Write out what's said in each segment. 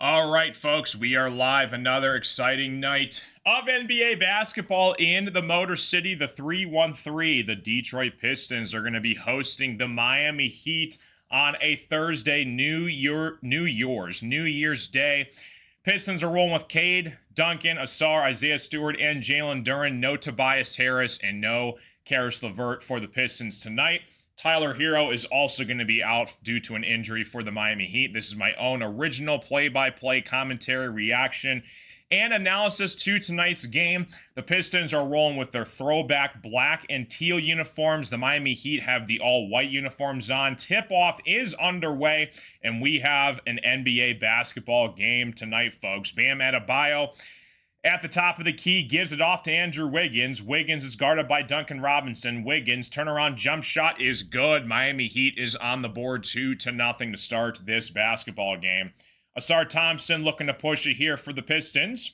All right, folks, we are live. Another exciting night of NBA basketball in the Motor City. The 313, the Detroit Pistons, are going to be hosting the Miami Heat on a Thursday, New Year's Day. Pistons are rolling with Cade, Duncan, Ausar, Isaiah Stewart, and Jalen Duren. No Tobias Harris and no Karis LeVert for the Pistons tonight. Tyler Hero is also going to be out due to an injury for the Miami Heat. This is my own original play-by-play commentary, reaction, and analysis to tonight's game. The Pistons are rolling with their throwback black and teal uniforms. The Miami Heat have the all-white uniforms on. Tip-off is underway, and we have an NBA basketball game tonight, folks. Bam Adebayo at the top of the key, gives it off to Andrew Wiggins. Wiggins is guarded by Duncan Robinson. Wiggins, turnaround jump shot is good. Miami Heat is on the board 2-0 to start this basketball game. Ausar Thompson looking to push it here for the Pistons.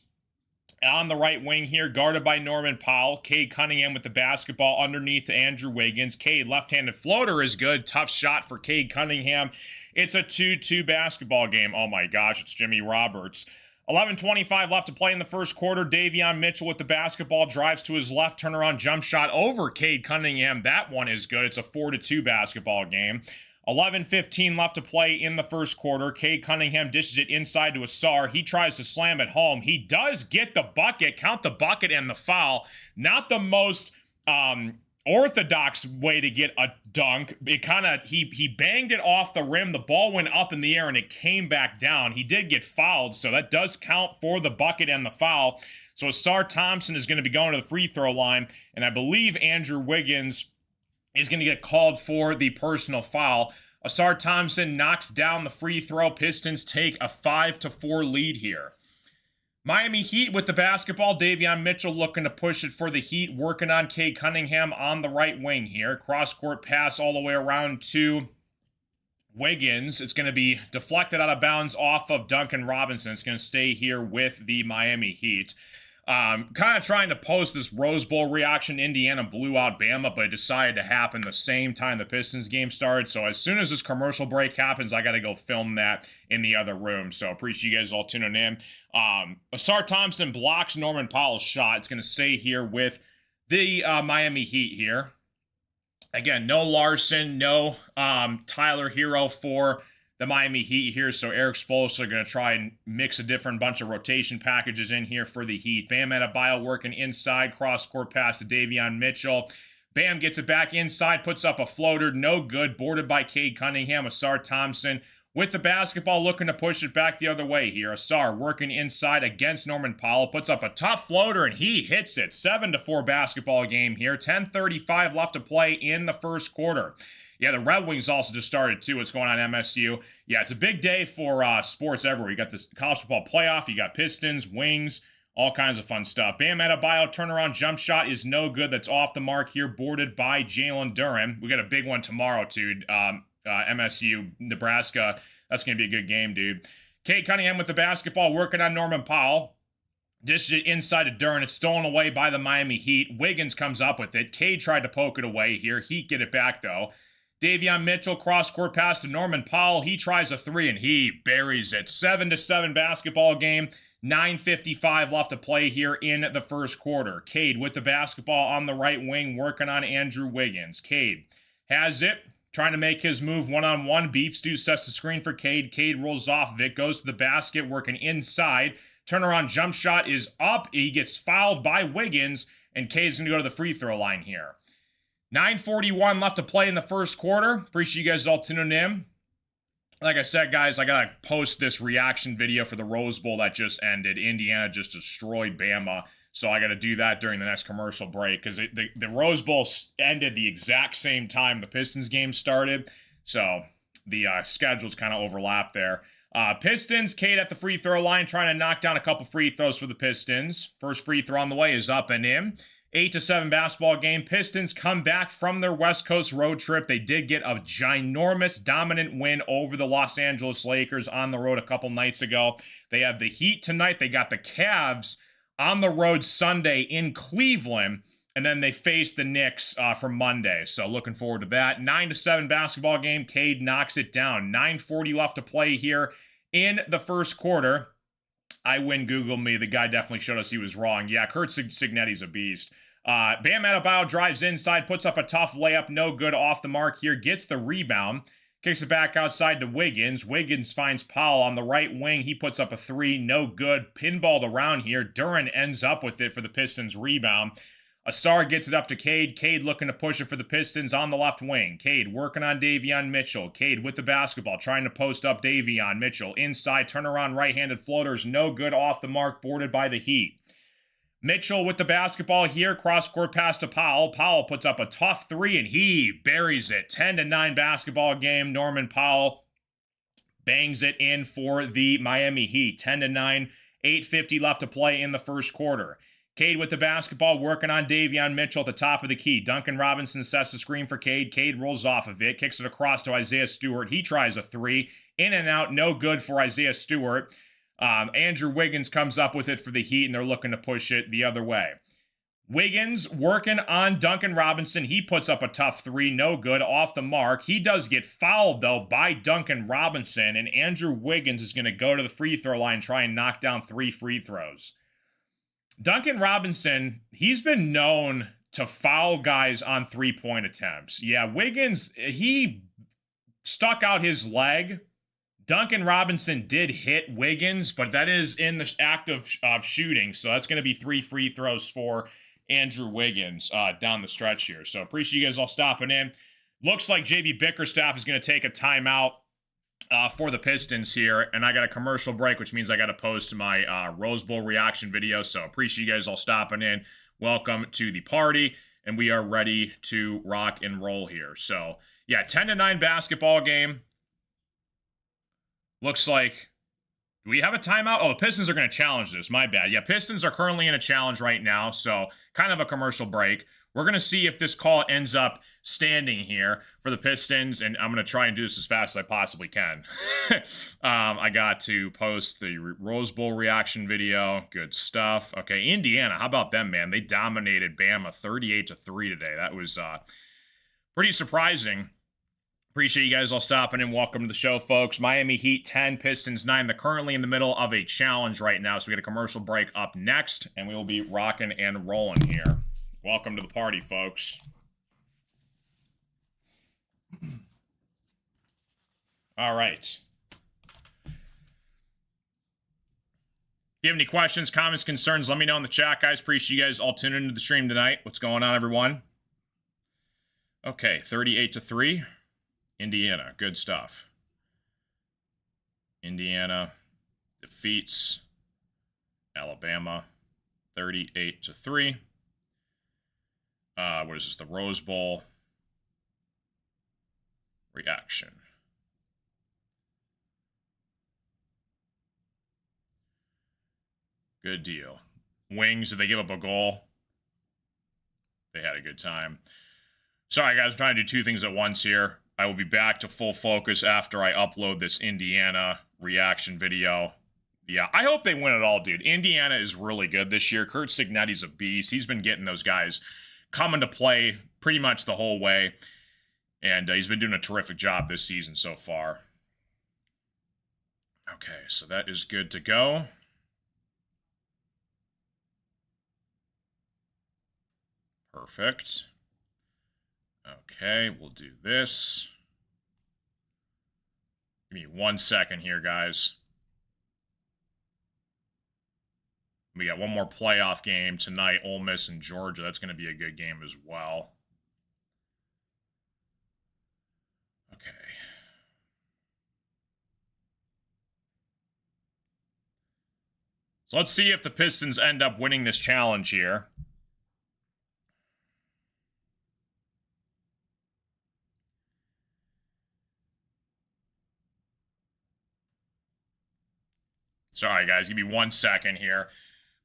On the right wing here, guarded by Norman Powell. Cade Cunningham with the basketball underneath to Andrew Wiggins. Cade, left-handed floater is good. Tough shot for Cade Cunningham. It's a 2-2 basketball game. Oh my gosh, it's Jimmy Roberts. 11:25 left to play in the first quarter. Davion Mitchell with the basketball, drives to his left, turnaround jump shot over Cade Cunningham. That one is good. It's a 4-2 basketball game. 11:15 left to play in the first quarter. Cade Cunningham dishes it inside to Ausar. He tries to slam it home. He does get the bucket. Count the bucket and the foul. Not the most orthodox way to get a dunk. It he banged it off the rim. The ball went up in the air and it came back down. He did get fouled, so that does count for the bucket and the foul. So Ausar Thompson is going to be going to the free throw line, and I believe Andrew Wiggins is going to get called for the personal foul. Ausar Thompson knocks down the free throw. Pistons take a 5-4 lead here. Miami Heat with the basketball. Davion Mitchell looking to push it for the Heat, working on Cade Cunningham on the right wing here. Cross-court pass all the way around to Wiggins. It's going to be deflected out of bounds off of Duncan Robinson. It's going to stay here with the Miami Heat. Kind of trying to post this Rose Bowl reaction. Indiana blew out Bama, but it decided to happen the same time the Pistons game started. So as soon as this commercial break happens, I got to go film that in the other room. So appreciate you guys all tuning in. Ausar Thompson blocks Norman Powell's shot. It's going to stay here with the Miami Heat here. Again, no Larson, no Tyler Hero for the Miami Heat here, so Eric Spoelstra are going to try and mix a different bunch of rotation packages in here for the Heat. Bam Adebayo working inside, cross-court pass to Davion Mitchell. Bam gets it back inside, puts up a floater, no good, boarded by Cade Cunningham. Ausar Thompson with the basketball looking to push it back the other way here. Ausar working inside against Norman Powell, puts up a tough floater, and he hits it. 7-4 basketball game here. 10:35 left to play in the first quarter. Yeah, the Red Wings also just started, too. What's going on at MSU? Yeah, it's a big day for sports everywhere. You got the college football playoff. You got Pistons, Wings, all kinds of fun stuff. Bam Adebayo, turnaround jump shot is no good. That's off the mark here, boarded by Jalen Duren. We got a big one tomorrow, too. MSU, Nebraska. That's going to be a good game, dude. Cade Cunningham with the basketball, working on Norman Powell. Dishes it inside to Duren. It's stolen away by the Miami Heat. Wiggins comes up with it. Cade tried to poke it away here. Heat get it back, though. Davion Mitchell, cross-court pass to Norman Powell. He tries a three, and he buries it. 7-7 basketball game. 9:55 left to play here in the first quarter. Cade with the basketball on the right wing, working on Andrew Wiggins. Cade has it, trying to make his move one-on-one. Beef Stew sets the screen for Cade. Cade rolls off of it, goes to the basket, working inside. Turnaround jump shot is up. He gets fouled by Wiggins, and Cade's going to go to the free throw line here. 9:41 left to play in the first quarter. Appreciate you guys all tuning in. Like I said, guys, I got to post this reaction video for the Rose Bowl that just ended. Indiana just destroyed Bama. So I got to do that during the next commercial break because the Rose Bowl ended the exact same time the Pistons game started. So the schedules kind of overlap there. Pistons, Cade at the free throw line trying to knock down a couple free throws for the Pistons. First free throw on the way is up and in. 8-7 basketball game. Pistons come back from their West Coast road trip. They did get a ginormous dominant win over the Los Angeles Lakers on the road a couple nights ago. They have the Heat tonight. They got the Cavs on the road Sunday in Cleveland. And then they face the Knicks for Monday. So looking forward to that. 9-7 basketball game. Cade knocks it down. 9:40 left to play here in the first quarter. I win Google me. The guy definitely showed us he was wrong. Yeah, Kurt Cignetti's a beast. Bam Adebayo drives inside, puts up a tough layup. No good, off the mark here. Gets the rebound. Kicks it back outside to Wiggins. Wiggins finds Powell on the right wing. He puts up a three. No good. Pinballed around here. Duren ends up with it for the Pistons rebound. Asar gets it up to Cade. Cade looking to push it for the Pistons on the left wing. Cade working on Davion Mitchell. Cade with the basketball, trying to post up Davion Mitchell. Inside, turnaround right-handed floaters. No good, off the mark, boarded by the Heat. Mitchell with the basketball here. Cross-court pass to Powell. Powell puts up a tough three, and he buries it. 10-9 basketball game. Norman Powell bangs it in for the Miami Heat. 10-9, 8:50 left to play in the first quarter. Cade with the basketball, working on Davion Mitchell at the top of the key. Duncan Robinson sets the screen for Cade. Cade rolls off of it, kicks it across to Isaiah Stewart. He tries a three. In and out, no good for Isaiah Stewart. Andrew Wiggins comes up with it for the Heat, and they're looking to push it the other way. Wiggins working on Duncan Robinson. He puts up a tough three, no good, off the mark. He does get fouled, though, by Duncan Robinson, and Andrew Wiggins is going to go to the free throw line and try and knock down 3 free throws. Duncan Robinson, he's been known to foul guys on three-point attempts. Yeah, Wiggins, he stuck out his leg. Duncan Robinson did hit Wiggins, but that is in the act of shooting, so that's going to be 3 free throws for Andrew Wiggins down the stretch here. So appreciate you guys all stopping in. Looks like JB Bickerstaff is going to take a timeout for the Pistons here, and I got a commercial break, which means I got to post my Rose Bowl reaction video, so appreciate you guys all stopping in. Welcome to the party, and we are ready to rock and roll here. So, yeah, 10-9 basketball game. Looks like, do we have a timeout? Oh, the Pistons are going to challenge this. My bad. Yeah, Pistons are currently in a challenge right now, so kind of a commercial break. We're going to see if this call ends up standing here for the Pistons, and I'm going to try and do this as fast as I possibly can. I got to post the Rose Bowl reaction video. Good stuff. Okay, Indiana, how about them, man? They dominated Bama 38-3 today. That was pretty surprising. Appreciate you guys all stopping in. Welcome to the show, folks. Miami Heat 10, Pistons 9. They're currently in the middle of a challenge right now, so we get a commercial break up next, and we will be rocking and rolling here. Welcome to the party, folks. All right. If you have any questions, comments, concerns, let me know in the chat, guys. Appreciate you guys all tuning into the stream tonight. What's going on, everyone? Okay, 38-3. Indiana, good stuff. Indiana defeats Alabama 38-3. What is this? The Rose Bowl reaction. Good deal. Wings, did they give up a goal? They had a good time. Sorry, guys, I'm trying to do 2 things at once here. I will be back to full focus after I upload this Indiana reaction video. Yeah, I hope they win it all, dude. Indiana is really good this year. Kurt Cignetti's a beast. He's been getting those guys coming to play pretty much the whole way. And he's been doing a terrific job this season so far. Okay, so that is good to go. Perfect. Okay, we'll do this. Give me 1 second here, guys. We got one more playoff game tonight, Ole Miss and Georgia. That's going to be a good game as well. Okay. So let's see if the Pistons end up winning this challenge here. Sorry, guys. Give me 1 second here.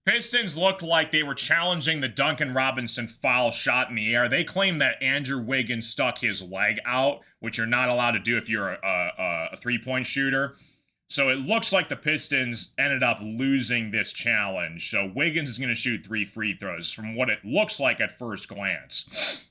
Pistons looked like they were challenging the Duncan Robinson foul shot in the air. They claim that Andrew Wiggins stuck his leg out, which you're not allowed to do if you're a three-point shooter. So it looks like the Pistons ended up losing this challenge. So Wiggins is going to shoot 3 free throws from what it looks like at first glance.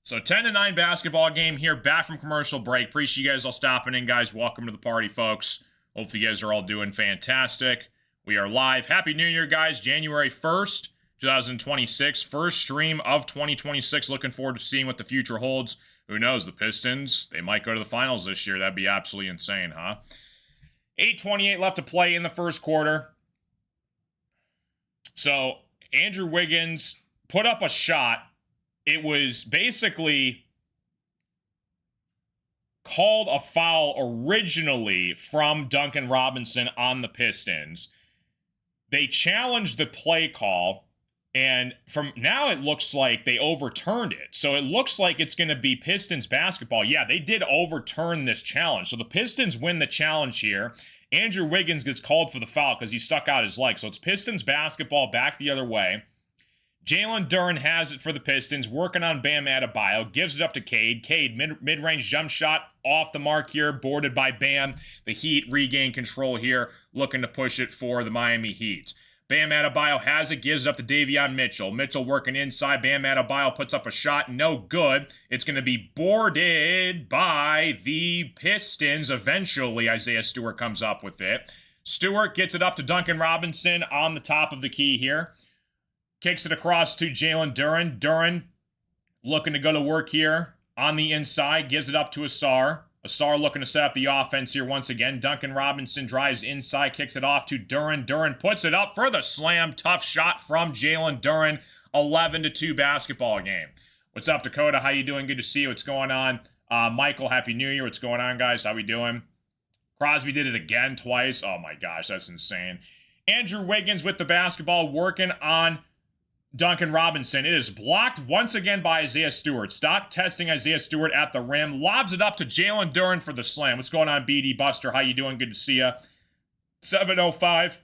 So 10-9 basketball game here, back from commercial break. Appreciate you guys all stopping in, guys. Welcome to the party, folks. Hopefully you guys are all doing fantastic. We are live. Happy New Year, guys. January 1st, 2026. First stream of 2026. Looking forward to seeing what the future holds. Who knows? The Pistons, they might go to the finals this year. That'd be absolutely insane, huh? 8:28 left to play in the first quarter. So Andrew Wiggins put up a shot. It was basically called a foul originally from Duncan Robinson on the Pistons. They challenged the play call, and from now it looks like they overturned it. So it looks like it's going to be Pistons basketball. Yeah, they did overturn this challenge. So the Pistons win the challenge here. Andrew Wiggins gets called for the foul because he stuck out his leg. So it's Pistons basketball back the other way. Jalen Duren has it for the Pistons, working on Bam Adebayo, gives it up to Cade. Cade, mid-range jump shot off the mark here, boarded by Bam. The Heat regain control here, looking to push it for the Miami Heat. Bam Adebayo has it, gives it up to Davion Mitchell. Mitchell working inside. Bam Adebayo puts up a shot, no good. It's going to be boarded by the Pistons. Eventually, Isaiah Stewart comes up with it. Stewart gets it up to Duncan Robinson on the top of the key here. Kicks it across to Jalen Duren. Duren looking to go to work here on the inside. Gives it up to Asar. Asar looking to set up the offense here once again. Duncan Robinson drives inside. Kicks it off to Duren. Duren puts it up for the slam. Tough shot from Jalen Duren. 11-2 basketball game. What's up, Dakota? How you doing? Good to see you. What's going on? Michael, Happy New Year. What's going on, guys? How we doing? Crosby did it again twice. Oh, my gosh. That's insane. Andrew Wiggins with the basketball working on Duncan Robinson. It is blocked once again by Isaiah Stewart. Stop testing Isaiah Stewart at the rim. Lobs it up to Jalen Duren for the slam. What's going on, BD Buster? How you doing? Good to see you. 7:05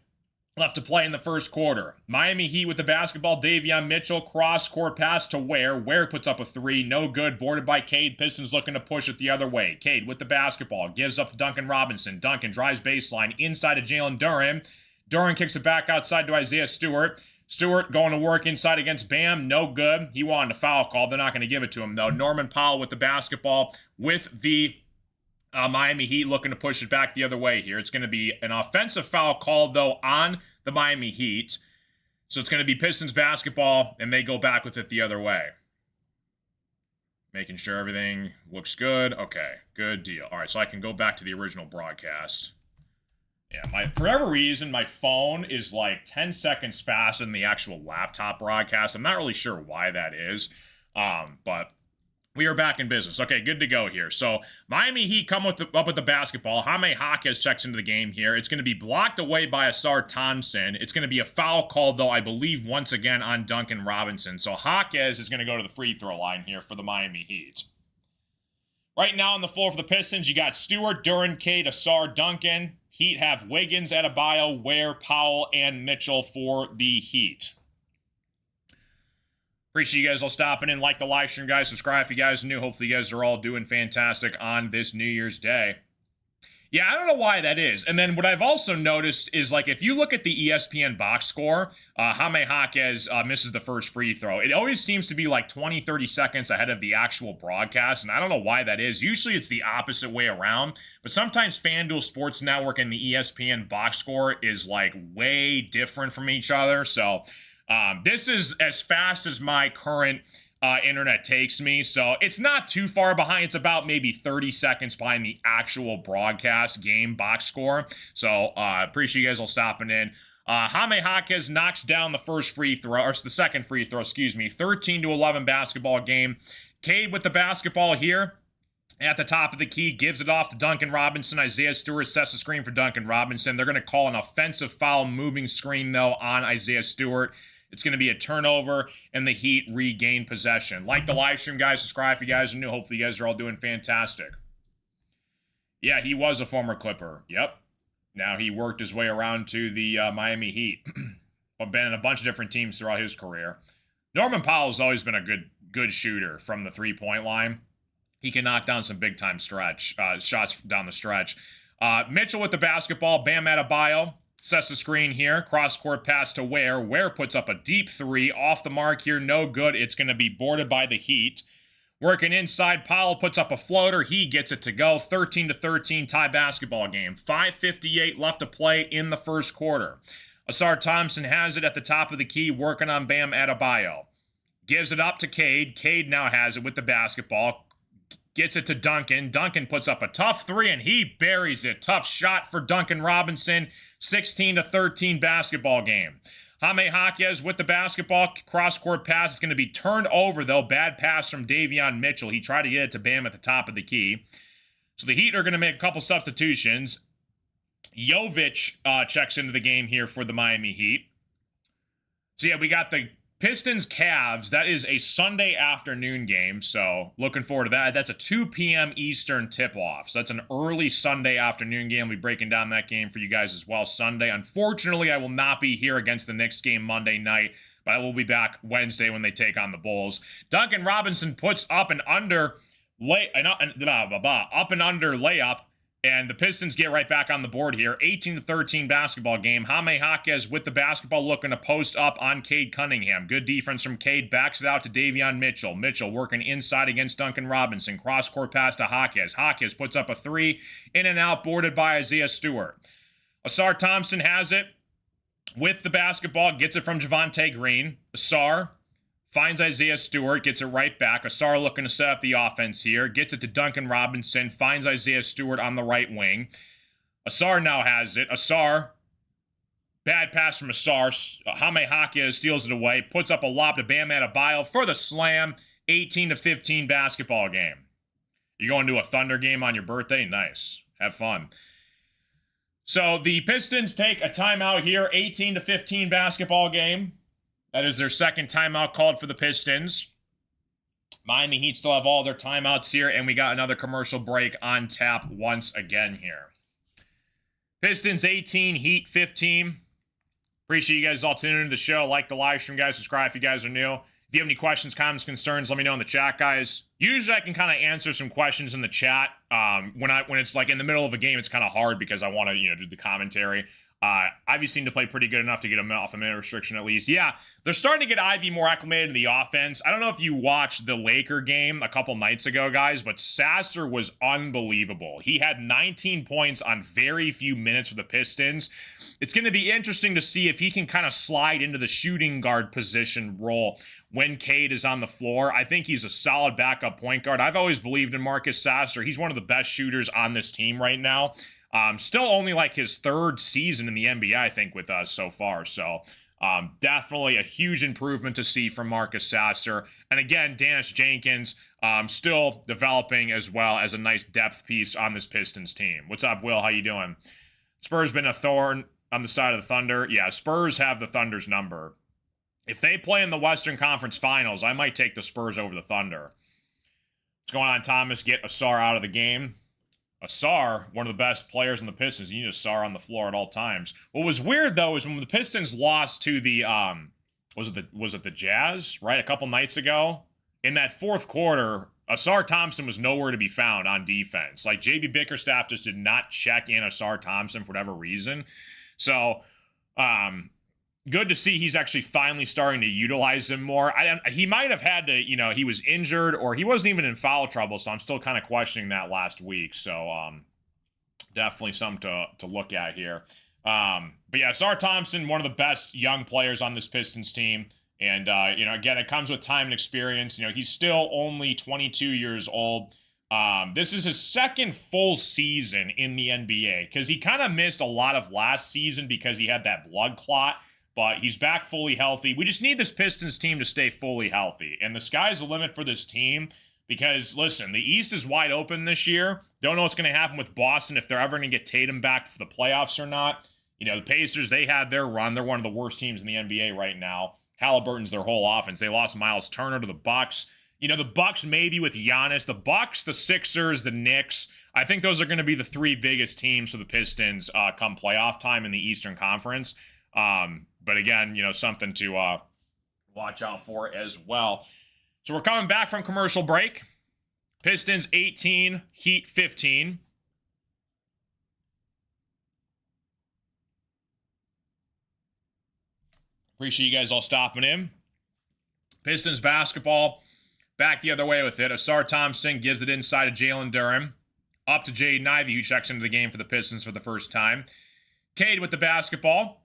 left to play in the first quarter. Miami Heat with the basketball. Davion Mitchell, cross-court pass to Ware. Ware puts up a 3. No good. Boarded by Cade. Pistons looking to push it the other way. Cade with the basketball. Gives up to Duncan Robinson. Duncan drives baseline. Inside to Jalen Duren. Duren kicks it back outside to Isaiah Stewart. Stewart going to work inside against Bam. No good. He wanted a foul call. They're not going to give it to him, though. Norman Powell with the basketball with the Miami Heat looking to push it back the other way here. It's going to be an offensive foul called, though, on the Miami Heat. So it's going to be Pistons basketball, and they go back with it the other way. Making sure everything looks good. Okay, good deal. All right, so I can go back to the original broadcast. Yeah, for whatever reason, my phone is like 10 seconds faster than the actual laptop broadcast. I'm not really sure why that is, but we are back in business. Okay, good to go here. So Miami Heat come up with the basketball. Jaime Jaquez checks into the game here. It's going to be blocked away by Asar Thompson. It's going to be a foul called, though, I believe, once again on Duncan Robinson. So Jaquez is going to go to the free throw line here for the Miami Heat. Right now on the floor for the Pistons, you got Stewart, Duren, Cade, Asar, Duncan. Heat have Wiggins, Adebayo, Ware, Powell, and Mitchell for the Heat. Appreciate you guys all stopping in. Like the live stream, guys. Subscribe if you guys are new. Hopefully you guys are all doing fantastic on this New Year's Day. Yeah, I don't know why that is. And then what I've also noticed is, like, if you look at the ESPN box score, Jaime Jaquez misses the first free throw. It always seems to be like 20, 30 seconds ahead of the actual broadcast, and I don't know why that is. Usually it's the opposite way around, but sometimes FanDuel Sports Network and the ESPN box score is, like, way different from each other. So this is as fast as my current internet takes me, so it's not too far behind. It's about maybe 30 seconds behind the actual broadcast game box score. So appreciate you guys all stopping in. Jaime Jaquez knocks down the first free throw, or the second free throw, excuse me. 13-11 basketball game. Cade with the basketball here at the top of the key, gives it off to Duncan Robinson. Isaiah Stewart sets the screen for Duncan Robinson. They're going to call an offensive foul moving screen, though, on Isaiah Stewart. It's going to be a turnover, and the Heat regain possession. Like the live stream, guys. Subscribe if you guys are new. Hopefully you guys are all doing fantastic. Yeah, he was a former Clipper. Yep. Now he worked his way around to the Miami Heat. But been in a bunch of different teams throughout his career. Norman Powell's always been a good shooter from the three-point line. He can knock down some big-time shots down the stretch. Mitchell with the basketball. Bam Adebayo sets the screen here. Cross-court pass to Ware. Ware puts up a deep three. Off the mark here. No good. It's going to be boarded by the Heat. Working inside, Powell puts up a floater. He gets it to go. 13-13 tie basketball game. 5:58 left to play in the first quarter. Asar Thompson has it at the top of the key, working on Bam Adebayo. Gives it up to Cade. Cade now has it with the basketball. Gets it to Duncan. Duncan puts up a tough three, and he buries it. Tough shot for Duncan Robinson. 16-13 basketball game. Jaime Jaquez with the basketball. Cross-court pass is going to be turned over, though. Bad pass from Davion Mitchell. He tried to get it to Bam at the top of the key. So the Heat are going to make a couple substitutions. Jovic checks into the game here for the Miami Heat. So, yeah, we got the Pistons-Cavs. That is a Sunday afternoon game, so looking forward to that. That's a 2 p.m. Eastern tip-off, so that's an early Sunday afternoon game. I'll be breaking down that game for you guys as well Sunday. Unfortunately, I will not be here against the Knicks game Monday night, but I will be back Wednesday when they take on the Bulls. Duncan Robinson puts up an under layup, and the Pistons get right back on the board here. 18-13 basketball game. Jaime Jaquez with the basketball looking to post up on Cade Cunningham. Good defense from Cade. Backs it out to Davion Mitchell. Mitchell working inside against Duncan Robinson. Cross-court pass to Jaquez. Jaquez puts up a three. In and out, boarded by Isaiah Stewart. Asar Thompson has it with the basketball. Gets it from Javonte Green. Asar finds Isaiah Stewart, gets it right back. Asar looking to set up the offense here. Gets it to Duncan Robinson. Finds Isaiah Stewart on the right wing. Asar now has it. Asar, bad pass from Asar. Jaime Jaquez steals it away. Puts up a lob to Bam Adebayo for the slam. 18-15 basketball game. You going to a Thunder game on your birthday? Nice. Have fun. So the Pistons take a timeout here. 18-15 basketball game. That is their second timeout called for the Pistons. Miami Heat still have all their timeouts here, and we got another commercial break on tap once again here. Pistons 18, Heat 15. Appreciate you guys all tuning into the show. Like the live stream, guys. Subscribe if you guys are new. If you have any questions, comments, concerns, let me know in the chat, guys. Usually I can kind of answer some questions in the chat. When it's like in the middle of a game, it's kind of hard because I want to, do the commentary. Ivy seemed to play pretty good enough to get him off a minute restriction at least. Yeah, they're starting to get Ivy more acclimated to the offense. I don't know if you watched the Laker game a couple nights ago, guys, but Sasser was unbelievable. He had 19 points on very few minutes for the Pistons. It's going to be interesting to see if he can kind of slide into the shooting guard position role when Cade is on the floor. I think he's a solid backup point guard. I've always believed in Marcus Sasser. He's one of the best shooters on this team right now. Still only like his third season in the NBA, I think, with us so far. So definitely a huge improvement to see from Marcus Sasser. And again, Dennis Jenkins still developing as well as a nice depth piece on this Pistons team. What's up, Will? How you doing? Spurs been a thorn on the side of the Thunder. Yeah, Spurs have the Thunder's number. If they play in the Western Conference Finals, I might take the Spurs over the Thunder. What's going on, Thomas? Get Asar out of the game. Asar, one of the best players in the Pistons. You need Asar on the floor at all times. What was weird, though, is when the Pistons lost to the, was it the Jazz, right, a couple nights ago? In that fourth quarter, Asar Thompson was nowhere to be found on defense. Like, J.B. Bickerstaff just did not check in Asar Thompson for whatever reason. So, good to see he's actually finally starting to utilize him more. He might have had to, he was injured or he wasn't even in foul trouble, so I'm still kind of questioning that last week. So definitely something to look at here. But yeah, Asar Thompson, one of the best young players on this Pistons team. And, again, it comes with time and experience. He's still only 22 years old. This is his second full season in the NBA because he kind of missed a lot of last season because he had that blood clot. But he's back fully healthy. We just need this Pistons team to stay fully healthy. And the sky's the limit for this team because, listen, the East is wide open this year. Don't know what's going to happen with Boston, if they're ever going to get Tatum back for the playoffs or not. The Pacers, they had their run. They're one of the worst teams in the NBA right now. Halliburton's their whole offense. They lost Miles Turner to the Bucks. The Bucks maybe with Giannis. The Bucks, the Sixers, the Knicks. I think those are going to be the three biggest teams for the Pistons come playoff time in the Eastern Conference. But again, something to watch out for as well. So we're coming back from commercial break. Pistons 18, Heat 15. Appreciate you guys all stopping in. Pistons basketball, back the other way with it. Asar Thompson gives it inside to Jalen Duren. Up to Jaden Ivey, who checks into the game for the Pistons for the first time. Cade with the basketball.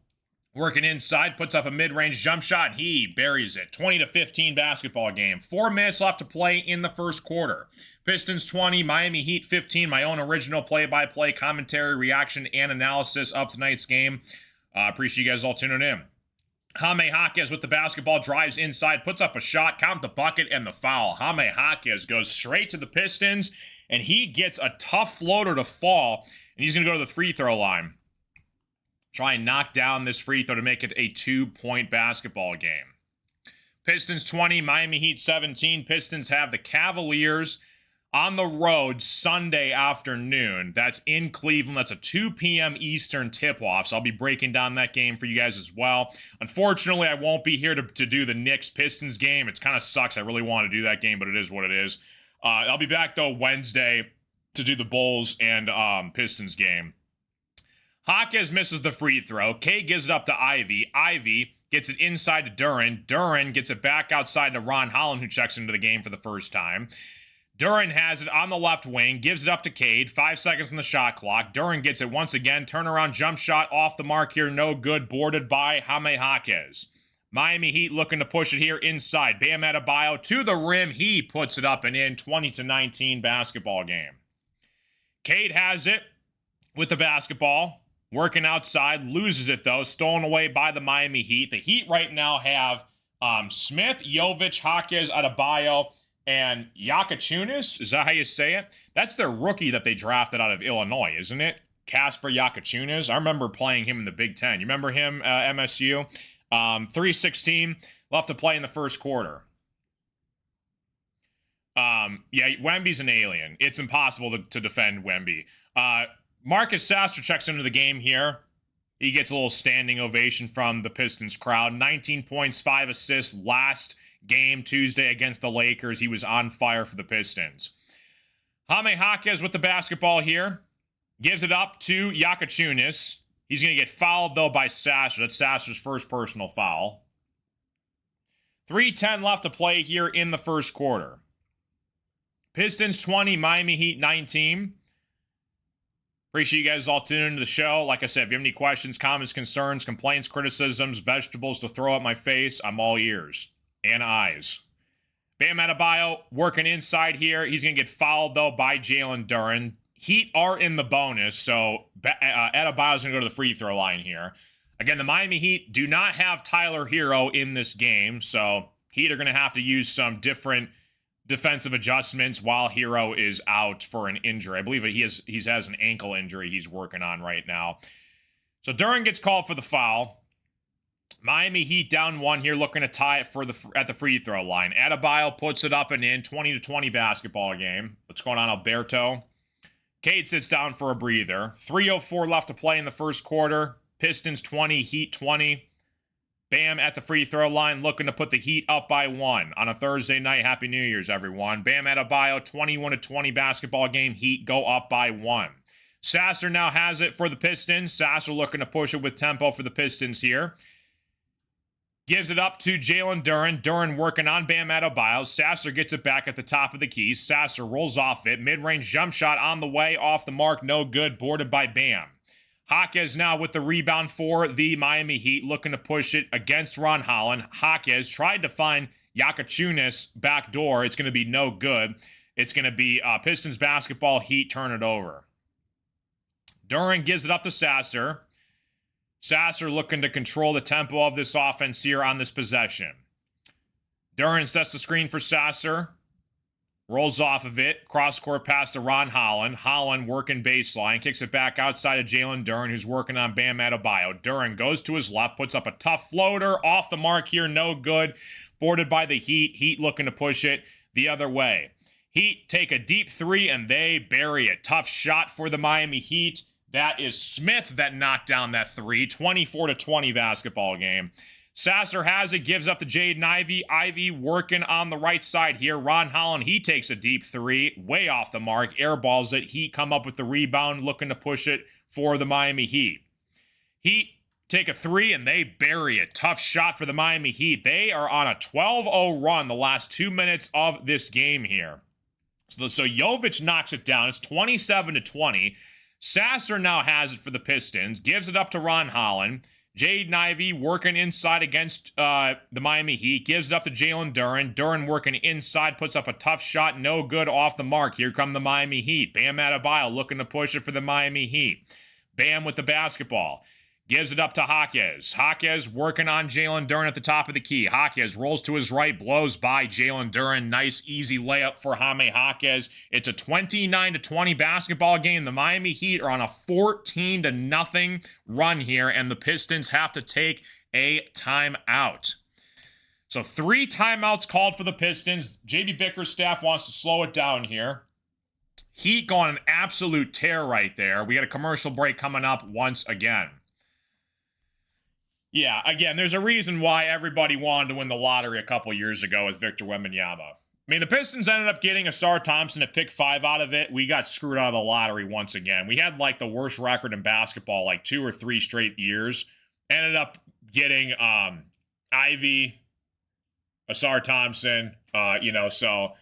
Working inside, puts up a mid-range jump shot, and he buries it. 20-15 basketball game. 4 minutes left to play in the first quarter. Pistons 20, Miami Heat 15. My own original play-by-play commentary, reaction, and analysis of tonight's game. Appreciate you guys all tuning in. Jaime Jaquez with the basketball, drives inside, puts up a shot, count the bucket, and the foul. Jaime Jaquez goes straight to the Pistons, and he gets a tough floater to fall, and he's going to go to the free throw line. Try and knock down this free throw to make it a 2-point basketball game. Pistons 20, Miami Heat 17. Pistons have the Cavaliers on the road Sunday afternoon. That's in Cleveland. That's a 2 p.m. Eastern tip-off, so I'll be breaking down that game for you guys as well. Unfortunately, I won't be here to do the Knicks-Pistons game. It kind of sucks. I really want to do that game, but it is what it is. I'll be back, though, Wednesday to do the Bulls and Pistons game. Jaquez misses the free throw. Cade gives it up to Ivey. Ivey gets it inside to Duren. Duren gets it back outside to Ron Holland, who checks into the game for the first time. Duren has it on the left wing, gives it up to Cade. 5 seconds on the shot clock. Duren gets it once again. Turnaround jump shot off the mark here. No good. Boarded by Jaime Jaquez. Miami Heat looking to push it here inside. Bam Adebayo to the rim. He puts it up and in. 20-19 basketball game. Cade has it with the basketball. Working outside, loses it though, stolen away by the Miami Heat. The Heat right now have Smith, Jovic, Jaquez, Adebayo, and Yakachunas. Is that how you say it? That's their rookie that they drafted out of Illinois, isn't it? Casper Yakachunas. I remember playing him in the Big Ten. You remember him, MSU? 3:16 left to play in the first quarter. Yeah, Wemby's an alien. It's impossible to defend Wemby. Marcus Sasser checks into the game here. He gets a little standing ovation from the Pistons crowd. 19 points, 5 assists last game Tuesday against the Lakers. He was on fire for the Pistons. Jaime Jaquez with the basketball here. Gives it up to Yakachunas. He's going to get fouled, though, by Sasser. That's Sasser's first personal foul. 3:10 left to play here in the first quarter. Pistons 20, Miami Heat 19. Appreciate you guys all tuning into the show. Like I said, if you have any questions, comments, concerns, complaints, criticisms, vegetables to throw at my face, I'm all ears and eyes. Bam Adebayo working inside here. He's going to get fouled, though, by Jalen Duren. Heat are in the bonus, so Adebayo's going to go to the free throw line here. Again, the Miami Heat do not have Tyler Hero in this game, so Heat are going to have to use some different defensive adjustments while Hero is out for an injury. I believe he has an ankle injury he's working on right now. So Duren gets called for the foul. Miami Heat down 1 here, looking to tie it at the free throw line. Adebayo puts it up and in. 20-20 basketball game. What's going on, Alberto? Cade sits down for a breather. 3:04 left to play in the first quarter. Pistons 20, Heat 20. Bam at the free throw line, looking to put the Heat up by 1 on a Thursday night. Happy New Year's, everyone. Bam Adebayo, 21-20 basketball game. Heat go up by 1. Sasser now has it for the Pistons. Sasser looking to push it with tempo for the Pistons here. Gives it up to Jalen Duren. Duren working on Bam Adebayo. Sasser gets it back at the top of the key. Sasser rolls off it. Mid-range jump shot on the way. Off the mark. No good. Boarded by Bam. Jaquez now with the rebound for the Miami Heat, looking to push it against Ron Holland. Jaquez tried to find Yakachunas back door. It's going to be no good. It's going to be Pistons basketball. Heat turn it over. Duren gives it up to Sasser. Sasser looking to control the tempo of this offense here on this possession. Duren sets the screen for Sasser. Rolls off of it. Cross-court pass to Ron Holland. Holland working baseline. Kicks it back outside of Jalen Duren, who's working on Bam Adebayo. Duren goes to his left. Puts up a tough floater. Off the mark here. No good. Boarded by the Heat. Heat looking to push it the other way. Heat take a deep 3, and they bury it. Tough shot for the Miami Heat. That is Smith that knocked down that 3. 24-20 basketball game. Sasser has it, gives up to Jaden Ivey. Ivey working on the right side here. Ron Holland, he takes a deep 3, way off the mark, airballs it. Heat come up with the rebound, looking to push it for the Miami Heat. Heat take a three, and they bury it. Tough shot for the Miami Heat. They are on a 12-0 run the last 2 minutes of this game here. So Jovic knocks it down. It's 27-20. Sasser now has it for the Pistons. Gives it up to Ron Holland. Jaden Ivey working inside against the Miami Heat. Gives it up to Jalen Duren. Duren working inside. Puts up a tough shot. No good, off the mark. Here come the Miami Heat. Bam Adebayo looking to push it for the Miami Heat. Bam with the basketball. Gives it up to Jaquez. Jaquez working on Jalen Duren at the top of the key. Jaquez rolls to his right, blows by Jalen Duren. Nice, easy layup for Jaime Jaquez. It's a 29-20 basketball game. The Miami Heat are on a 14-0 run here, and the Pistons have to take a timeout. So 3 timeouts called for the Pistons. JB Bickerstaff wants to slow it down here. Heat going an absolute tear right there. We got a commercial break coming up once again. Yeah, again, there's a reason why everybody wanted to win the lottery a couple years ago with Victor Wembanyama. I mean, the Pistons ended up getting Asar Thompson at pick 5 out of it. We got screwed out of the lottery once again. We had, like, the worst record in basketball, like, 2 or 3 straight years. Ended up getting Ivy, Asar Thompson, so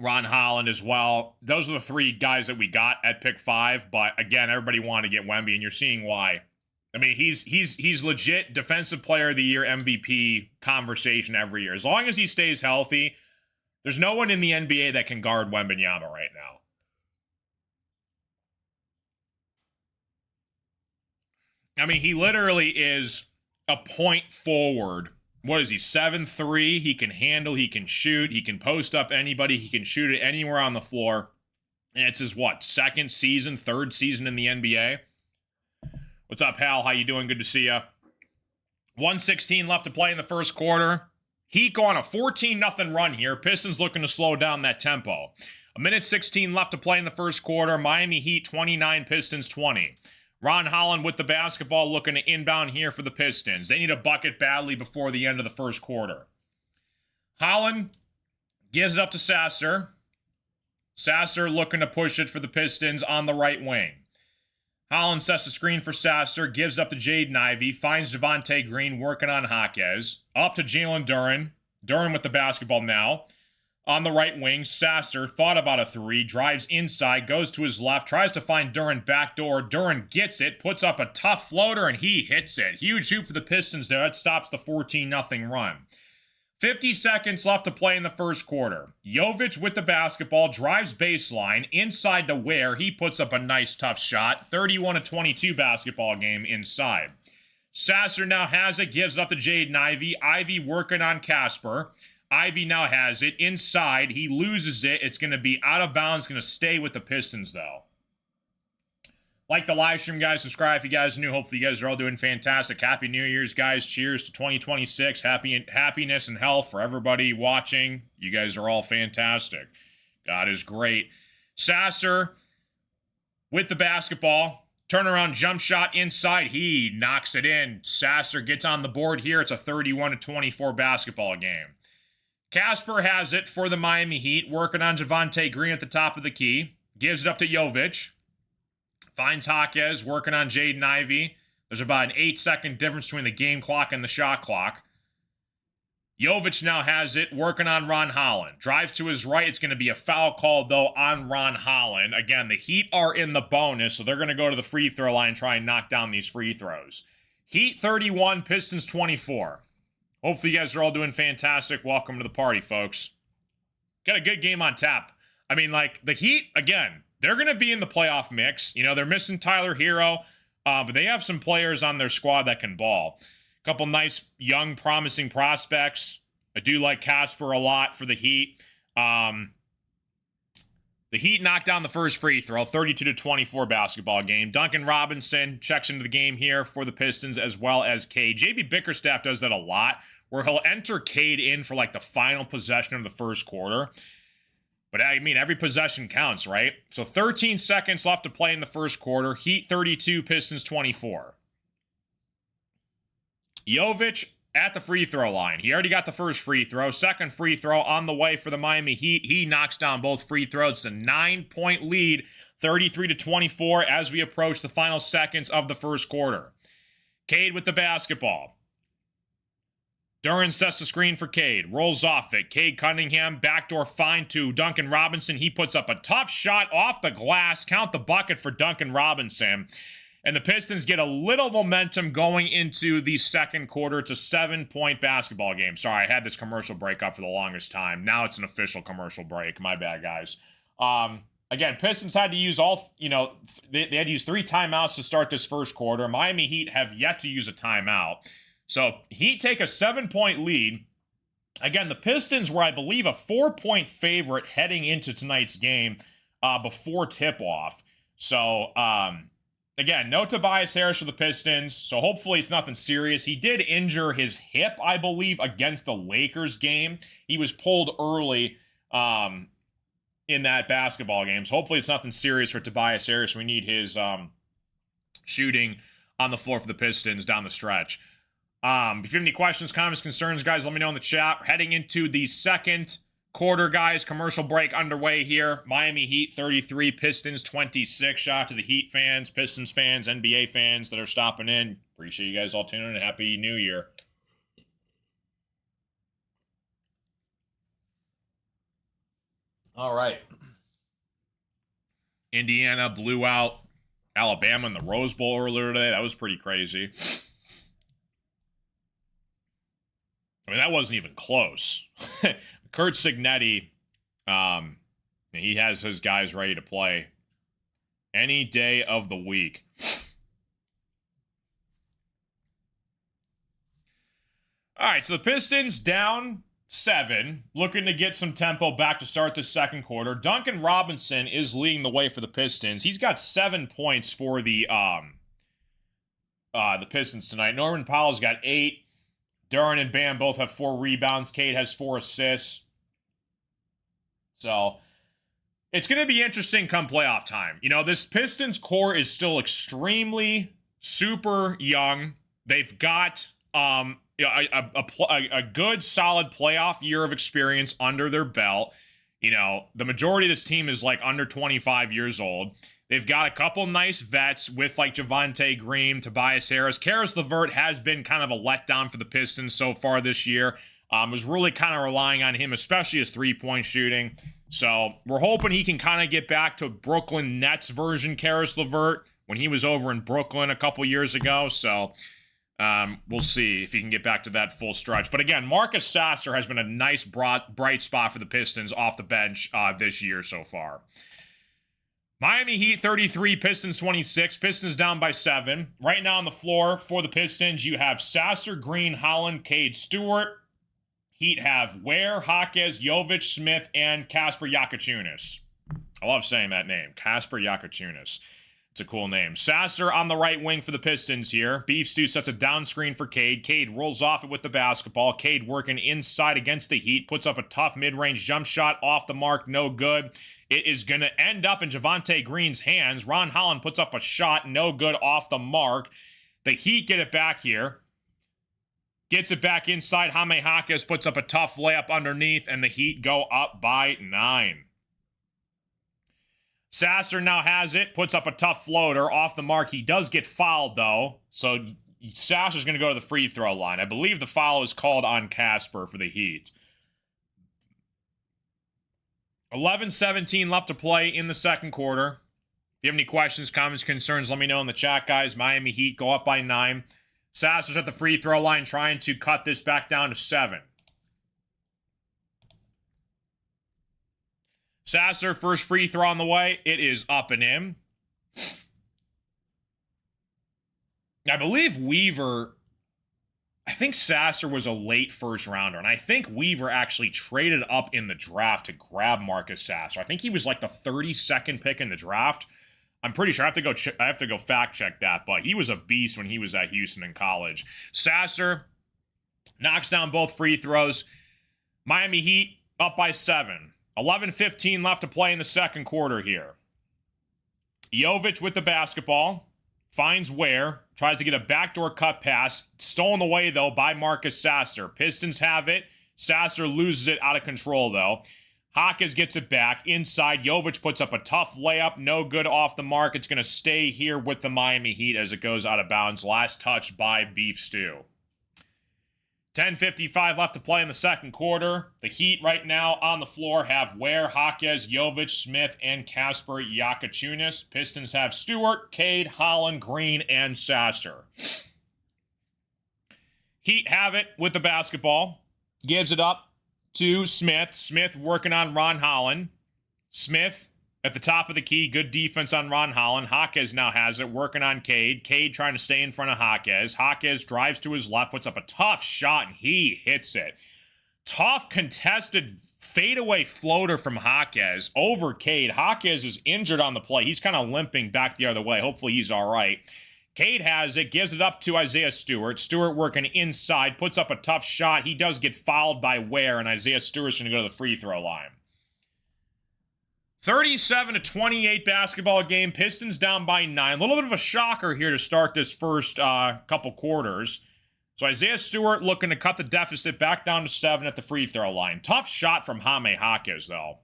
Ron Holland as well. Those are the 3 guys that we got at pick 5. But, again, everybody wanted to get Wemby, and you're seeing why. I mean, he's legit Defensive Player of the Year MVP conversation every year. As long as he stays healthy, there's no one in the NBA that can guard Wembanyama right now. I mean, he literally is a point forward. What is he, 7'3"? He can handle, he can shoot, he can post up anybody, he can shoot it anywhere on the floor. And it's his, second season, third season in the NBA? What's up, Hal? How you doing? Good to see you. 1:16 left to play in the first quarter. Heat go on a 14-0 run here. Pistons looking to slow down that tempo. 1:16 left to play in the first quarter. Miami Heat 29, Pistons 20. Ron Holland with the basketball looking to inbound here for the Pistons. They need a bucket badly before the end of the first quarter. Holland gives it up to Sasser. Sasser looking to push it for the Pistons on the right wing. Holland sets the screen for Sasser, gives up to Jaden Ivey, finds Javonte Green working on Jaquez. Up to Jalen Duren. Duren with the basketball now. On the right wing, Sasser thought about a 3, drives inside, goes to his left, tries to find Duren backdoor. Duren gets it, puts up a tough floater, and he hits it. Huge hoop for the Pistons there. That stops the 14-0 run. 50 seconds left to play in the first quarter. Jovic with the basketball, drives baseline, inside to Ware. He puts up a nice tough shot. 31-22 basketball game inside. Sasser now has it, gives up to Jaden Ivey. Ivey working on Casper. Ivey now has it inside. He loses it. It's going to be out of bounds. Going to stay with the Pistons, though. Like the live stream, guys. Subscribe if you guys are new. Hopefully you guys are all doing fantastic. Happy New Year's, guys. Cheers to 2026. Happiness and health for everybody watching. You guys are all fantastic. God is great. Sasser with the basketball. Turnaround jump shot inside. He knocks it in. Sasser gets on the board here. It's a 31-24 basketball game. Casper has it for the Miami Heat. Working on Javonte Green at the top of the key. Gives it up to Jovic. Finds Jaquez, working on Jaden Ivey. There's about an 8-second difference between the game clock and the shot clock. Jovic now has it, working on Ron Holland. Drives to his right. It's going to be a foul call, though, on Ron Holland. Again, the Heat are in the bonus, so they're going to go to the free throw line and try and knock down these free throws. Heat 31, Pistons 24. Hopefully you guys are all doing fantastic. Welcome to the party, folks. Got a good game on tap. I mean, the Heat, again, they're going to be in the playoff mix. You know, they're missing Tyler Hero, but they have some players on their squad that can ball. A couple nice, young, promising prospects. I do like Casper a lot for the Heat. The Heat knocked down the first free throw, 32-24 basketball game. Duncan Robinson checks into the game here for the Pistons, as well as Cade. JB Bickerstaff does that a lot, where he'll enter Cade in for the final possession of the first quarter. But, I mean, every possession counts, right? So 13 seconds left to play in the first quarter. Heat 32, Pistons 24. Jovic at the free throw line. He already got the first free throw. Second free throw on the way for the Miami Heat. He knocks down both free throws. It's a 9-point lead, 33-24 as we approach the final seconds of the first quarter. Cade with the basketball. Duran sets the screen for Cade. Rolls off it. Cade Cunningham, backdoor find to Duncan Robinson. He puts up a tough shot off the glass. Count the bucket for Duncan Robinson. And the Pistons get a little momentum going into the second quarter. It's a 7-point basketball game. Sorry, I had this commercial break up for the longest time. Now it's an official commercial break. My bad, guys. Again, Pistons had to use they had to use 3 timeouts to start this first quarter. Miami Heat have yet to use a timeout. So Heat take a 7-point lead. Again, the Pistons were, I believe, a 4-point favorite heading into tonight's game before tip-off. So, again, no Tobias Harris for the Pistons, so hopefully it's nothing serious. He did injure his hip, I believe, against the Lakers game. He was pulled early in that basketball game, so hopefully it's nothing serious for Tobias Harris. We need his shooting on the floor for the Pistons down the stretch. If you have any questions, comments, concerns, guys, let me know in the chat. We're heading into the second quarter, guys. Commercial break underway here. Miami Heat 33, Pistons 26. Shout out to the Heat fans, Pistons fans, NBA fans that are stopping in. Appreciate you guys all tuning in. Happy New Year. All right. Indiana blew out Alabama in the Rose Bowl earlier today. That was pretty crazy. I mean, that wasn't even close. Kurt Signetti, he has his guys ready to play any day of the week. All right, so the Pistons down 7, looking to get some tempo back to start the second quarter. Duncan Robinson is leading the way for the Pistons. He's got 7 points for the Pistons tonight. Norman Powell's got 8. Duran and Bam both have 4 rebounds. Cade has 4 assists. So, it's going to be interesting come playoff time. You know, this Pistons core is still extremely super young. They've got a good, solid playoff year of experience under their belt. You know, the majority of this team is like under 25 years old. They've got a couple nice vets with like Javonte Green, Tobias Harris. Caris LeVert has been kind of a letdown for the Pistons so far this year. Was really kind of relying on him, especially his three-point shooting. So we're hoping he can kind of get back to Brooklyn Nets version Caris LeVert when he was over in Brooklyn a couple years ago. So we'll see if he can get back to that full stretch. But again, Marcus Sasser has been a nice bright spot for the Pistons off the bench this year so far. Miami Heat 33, Pistons 26. Pistons down by 7. Right now on the floor for the Pistons, you have Sasser, Green, Holland, Cade, Stewart. Heat have Ware, Jaquez, Jovic, Smith, and Kasper Jakaciunas. I love saying that name, Kasper Jakaciunas. It's a cool name. Sasser on the right wing for the Pistons here. Beef Stew sets a down screen for Cade. Cade rolls off it with the basketball. Cade working inside against the Heat. Puts up a tough mid-range jump shot off the mark. No good. It is going to end up in Javonte Green's hands. Ron Holland puts up a shot. No good off the mark. The Heat get it back here. Gets it back inside. Jaime Jaquez puts up a tough layup underneath. And the Heat go up by 9. Sasser now has it, puts up a tough floater off the mark. He does get fouled, though, so Sasser's going to go to the free throw line. I believe the foul is called on Kasper for the Heat. 11:17 left to play in the second quarter. If you have any questions, comments, concerns, let me know in the chat, guys. Miami Heat go up by 9. Sasser's at the free throw line trying to cut this back down to 7. Sasser, first free throw on the way. It is up and in. I believe Weaver, I think Sasser was a late first rounder, and I think Weaver actually traded up in the draft to grab Marcus Sasser. I think he was like the 32nd pick in the draft. I'm pretty sure I have to go fact check that, but he was a beast when he was at Houston in college. Sasser knocks down both free throws. Miami Heat up by 7. 11:15 left to play in the second quarter here. Jovic with the basketball. Finds Ware. Tries to get a backdoor cut pass. Stolen away, though, by Marcus Sasser. Pistons have it. Sasser loses it out of control, though. Hawkes gets it back. Inside, Jovic puts up a tough layup. No good off the mark. It's going to stay here with the Miami Heat as it goes out of bounds. Last touch by Beef Stew. 10:55 left to play in the second quarter. The Heat right now on the floor have Ware, Hawkes, Jovic, Smith, and Kasper Jakaciunas. Pistons have Stewart, Cade, Holland, Green, and Sasser. Heat have it with the basketball. Gives it up to Smith. Smith working on Ron Holland. Smith at the top of the key. Good defense on Ron Holland. Hawkes now has it. Working on Cade. Cade trying to stay in front of Hawkes. Hawkes drives to his left. Puts up a tough shot, and he hits it. Tough contested fadeaway floater from Hawkes over Cade. Hawkes is injured on the play. He's kind of limping back the other way. Hopefully he's all right. Cade has it, gives it up to Isaiah Stewart. Stewart working inside, puts up a tough shot. He does get fouled by Ware, and Isaiah Stewart's going to go to the free throw line. 37-28 basketball game. Pistons down by 9. A little bit of a shocker here to start this first couple quarters. So Isaiah Stewart looking to cut the deficit back down to 7 at the free throw line. Tough shot from Jaime Hawkes, though.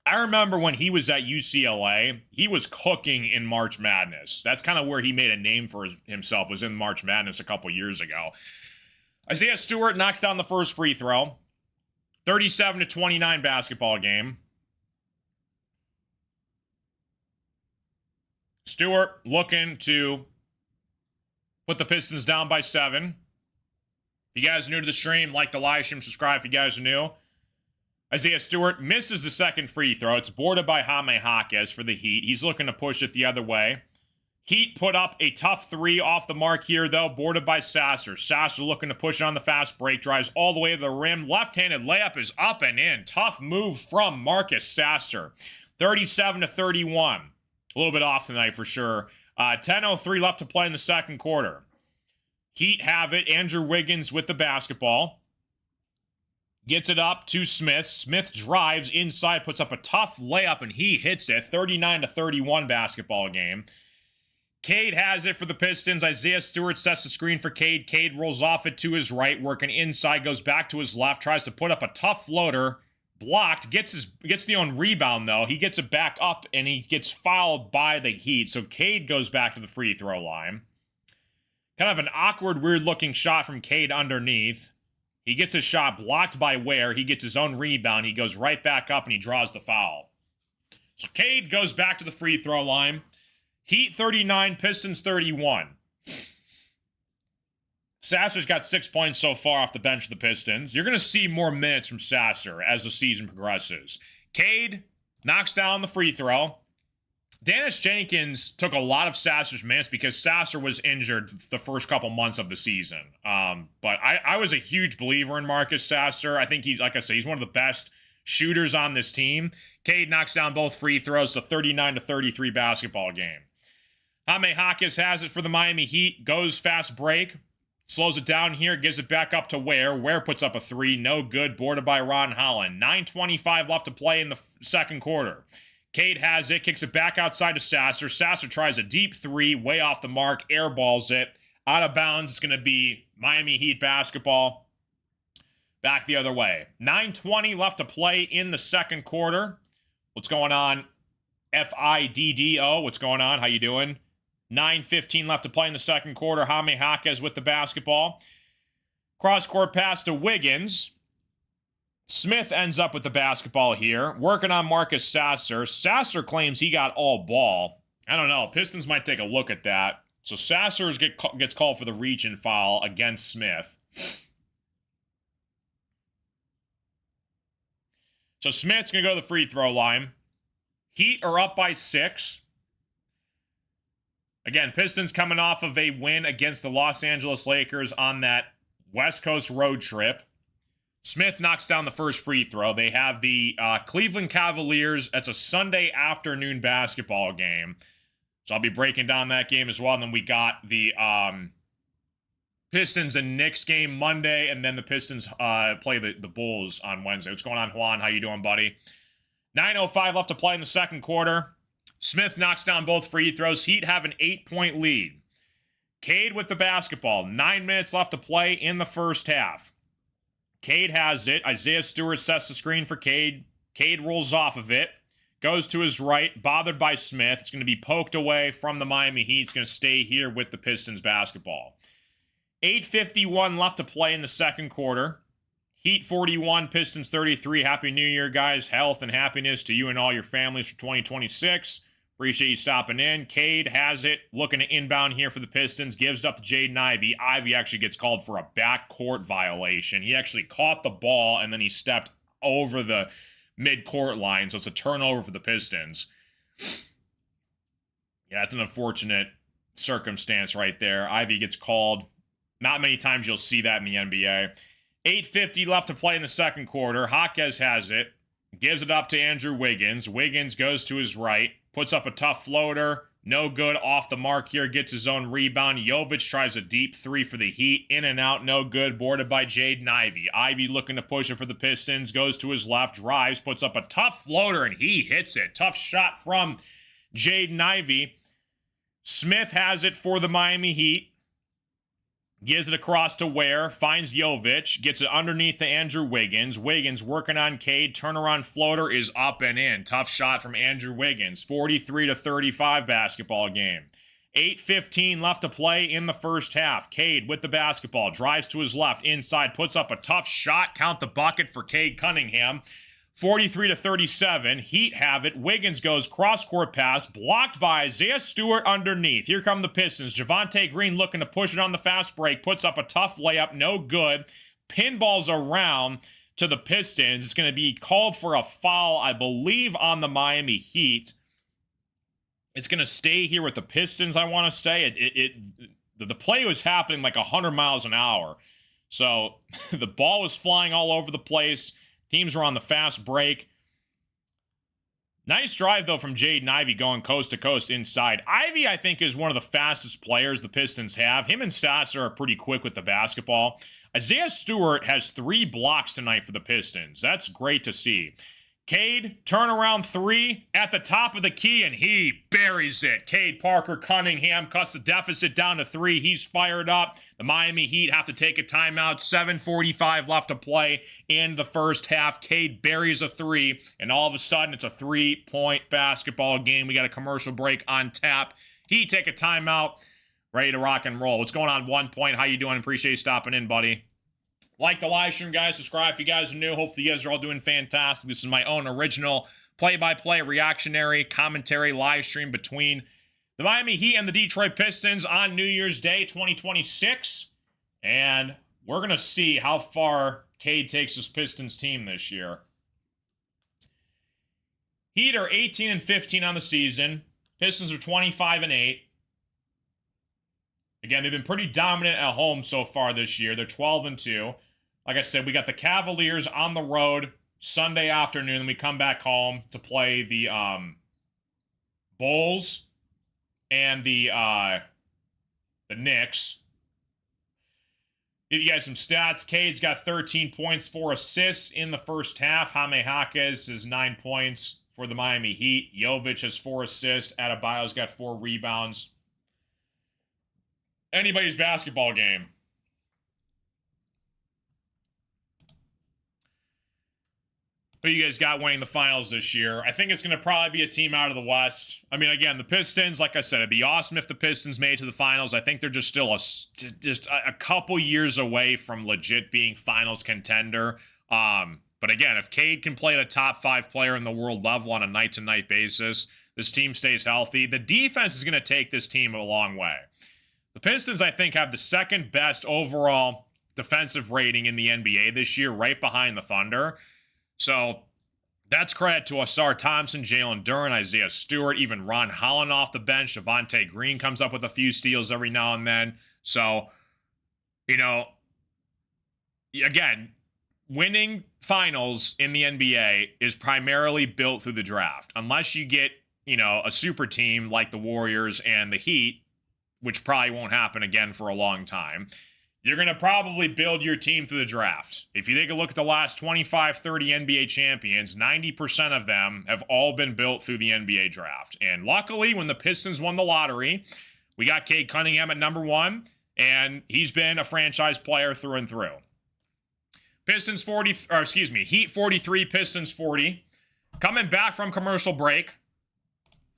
I remember when he was at UCLA, he was cooking in March Madness. That's kind of where he made a name for himself, was in March Madness a couple years ago. Isaiah Stewart knocks down the first free throw. 37-29 basketball game. Stewart looking to put the Pistons down by 7. If you guys are new to the stream, like the live stream, subscribe if you guys are new. Isaiah Stewart misses the second free throw. It's boarded by Jaime Hawkes for the Heat. He's looking to push it the other way. Heat put up a tough 3 off the mark here, though, boarded by Sasser. Sasser looking to push it on the fast break, drives all the way to the rim. Left-handed layup is up and in. Tough move from Marcus Sasser. 37-31. A little bit off tonight for sure. 10:03 left to play in the second quarter. Heat have it. Andrew Wiggins with the basketball. Gets it up to Smith. Smith drives inside, puts up a tough layup, and he hits it. 39-31 basketball game. Cade has it for the Pistons. Isaiah Stewart sets the screen for Cade. Cade rolls off it to his right, working inside, goes back to his left, tries to put up a tough floater. Blocked, gets the own rebound, though. He gets it back up, and he gets fouled by the Heat. So Cade goes back to the free throw line. Kind of an awkward, weird-looking shot from Cade underneath. He gets his shot blocked by Ware. He gets his own rebound. He goes right back up, and he draws the foul. So Cade goes back to the free throw line. Heat 39, Pistons 31. Sasser's got 6 points so far off the bench of the Pistons. You're going to see more minutes from Sasser as the season progresses. Cade knocks down the free throw. Dennis Jenkins took a lot of Sasser's minutes because Sasser was injured the first couple months of the season. But I was a huge believer in Marcus Sasser. I think he's, like I said, he's one of the best shooters on this team. Cade knocks down both free throws, the 39-33 basketball game. Jaime Hawkes has it for the Miami Heat. Goes fast break. Slows it down here. Gives it back up to Ware. Ware puts up a 3. No good. Boarded by Ron Holland. 9:25 left to play in the second quarter. Cade has it, kicks it back outside to Sasser. Sasser tries a deep 3, way off the mark, airballs it. Out of bounds, it's going to be Miami Heat basketball. Back the other way. 9:20 left to play in the second quarter. What's going on? FIDDO, what's going on? How you doing? 9:15 left to play in the second quarter. Jaime Hawkes with the basketball. Cross-court pass to Wiggins. Smith ends up with the basketball here, working on Marcus Sasser. Sasser claims he got all ball. I don't know. Pistons might take a look at that. So Sasser gets called for the reach and foul against Smith. So Smith's going to go to the free throw line. Heat are up by 6. Again, Pistons coming off of a win against the Los Angeles Lakers on that West Coast road trip. Smith knocks down the first free throw. They have the Cleveland Cavaliers. That's a Sunday afternoon basketball game. So I'll be breaking down that game as well. And then we got the Pistons and Knicks game Monday. And then the Pistons play the Bulls on Wednesday. What's going on, Juan? How you doing, buddy? 9:05 left to play in the second quarter. Smith knocks down both free throws. Heat have an 8-point lead. Cade with the basketball. 9 minutes left to play in the first half. Cade has it. Isaiah Stewart sets the screen for Cade. Cade rolls off of it. Goes to his right. Bothered by Smith. It's going to be poked away from the Miami Heat. It's going to stay here with the Pistons basketball. 8:51 left to play in the second quarter. Heat 41, Pistons 33. Happy New Year, guys. Health and happiness to you and all your families for 2026. Appreciate you stopping in. Cade has it. Looking to inbound here for the Pistons. Gives it up to Jaden Ivey. Ivey actually gets called for a backcourt violation. He actually caught the ball, and then he stepped over the mid-court line, so it's a turnover for the Pistons. Yeah, that's an unfortunate circumstance right there. Ivey gets called. Not many times you'll see that in the NBA. 8:50 left to play in the second quarter. Jaquez has it. Gives it up to Andrew Wiggins. Wiggins goes to his right. Puts up a tough floater. No good, off the mark here. Gets his own rebound. Jovic tries a deep three for the Heat. In and out, no good. Boarded by Jaden Ivey. Ivey looking to push it for the Pistons. Goes to his left. Drives. Puts up a tough floater, and he hits it. Tough shot from Jaden Ivey. Smith has it for the Miami Heat. Gives it across to Ware. Finds Jovic. Gets it underneath to Andrew Wiggins. Wiggins working on Cade. Turnaround floater is up and in. Tough shot from Andrew Wiggins. 43-35 basketball game. 8:15 left to play in the first half. Cade with the basketball. Drives to his left. Inside. Puts up a tough shot. Count the bucket for Cade Cunningham. 43-37. Heat have it. Wiggins goes cross-court pass. Blocked by Isaiah Stewart underneath. Here come the Pistons. Javonte Green looking to push it on the fast break. Puts up a tough layup. No good. Pinballs around to the Pistons. It's going to be called for a foul, I believe, on the Miami Heat. It's going to stay here with the Pistons, I want to say. The play was happening like 100 miles an hour. So the ball was flying all over the place. Teams were on the fast break. Nice drive, though, from Jaden Ivey going coast to coast inside. Ivey, I think, is one of the fastest players the Pistons have. Him and Sasser are pretty quick with the basketball. Isaiah Stewart has 3 blocks tonight for the Pistons. That's great to see. Cade, turnaround 3 at the top of the key, and he buries it. Cade Parker Cunningham cuts the deficit down to 3. He's fired up. The Miami Heat have to take a timeout. 7:45 left to play in the first half. Cade buries a 3, and all of a sudden, it's a 3-point basketball game. We got a commercial break on tap. Heat take a timeout. Ready to rock and roll. What's going on, 1 Point? How you doing? Appreciate you stopping in, buddy. Like the live stream, guys. Subscribe if you guys are new. Hopefully you guys are all doing fantastic. This is my own original play-by-play reactionary commentary live stream between the Miami Heat and the Detroit Pistons on New Year's Day 2026. And we're going to see how far Cade takes this Pistons team this year. Heat are 18-15 on the season. Pistons are 25-8. Again, they've been pretty dominant at home so far this year. They're 12-2. Like I said, we got the Cavaliers on the road Sunday afternoon, and we come back home to play the Bulls and the Knicks. Give you guys some stats. Cade's got 13 points, 4 assists in the first half. Jaime Jaquez has 9 points for the Miami Heat. Jovic has 4 assists. Adebayo's got 4 rebounds. Anybody's basketball game. Who you guys got winning the finals this year? I think it's going to probably be a team out of the West. I mean, again, the Pistons, like I said, it'd be awesome if the Pistons made it to the finals. I think they're just still a couple years away from legit being finals contender. But again, if Cade can play at a top 5 player in the world level on a night-to-night basis, this team stays healthy. The defense is going to take this team a long way. The Pistons, I think, have the second best overall defensive rating in the NBA this year, right behind the Thunder. So that's credit to Ausar Thompson, Jalen Duren, Isaiah Stewart, even Ron Holland off the bench. Javonte Green comes up with a few steals every now and then. So, you know, again, winning finals in the NBA is primarily built through the draft. Unless you get, you know, a super team like the Warriors and the Heat, which probably won't happen again for a long time, you're going to probably build your team through the draft. If you take a look at the last 25, 30 NBA champions, 90% of them have all been built through the NBA draft. And luckily, when the Pistons won the lottery, We got Cade Cunningham at number 1, and he's been a franchise player through and through. Heat 43, Pistons 40. Coming back from commercial break,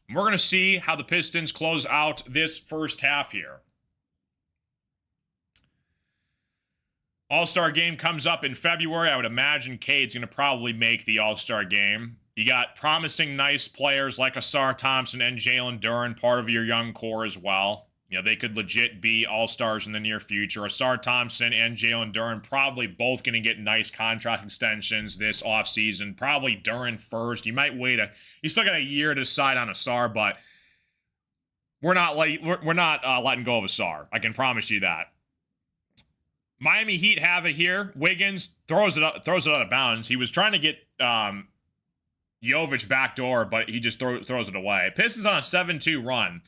we're going to see how the Pistons close out this first half here. All-Star game comes up in February. I would imagine Cade's going to probably make the All-Star game. You got promising, nice players like Ausar Thompson and Jalen Duren, part of your young core as well. You know, they could legit be All-Stars in the near future. Ausar Thompson and Jalen Duren probably both going to get nice contract extensions this offseason. Probably Duren first. You might wait you still got a year to decide on Ausar, but we're not letting go of Ausar. I can promise you that. Miami Heat have it here. Wiggins throws it out of bounds. He was trying to get Jovic backdoor, but he just throws it away. Pistons on a 7-2 run.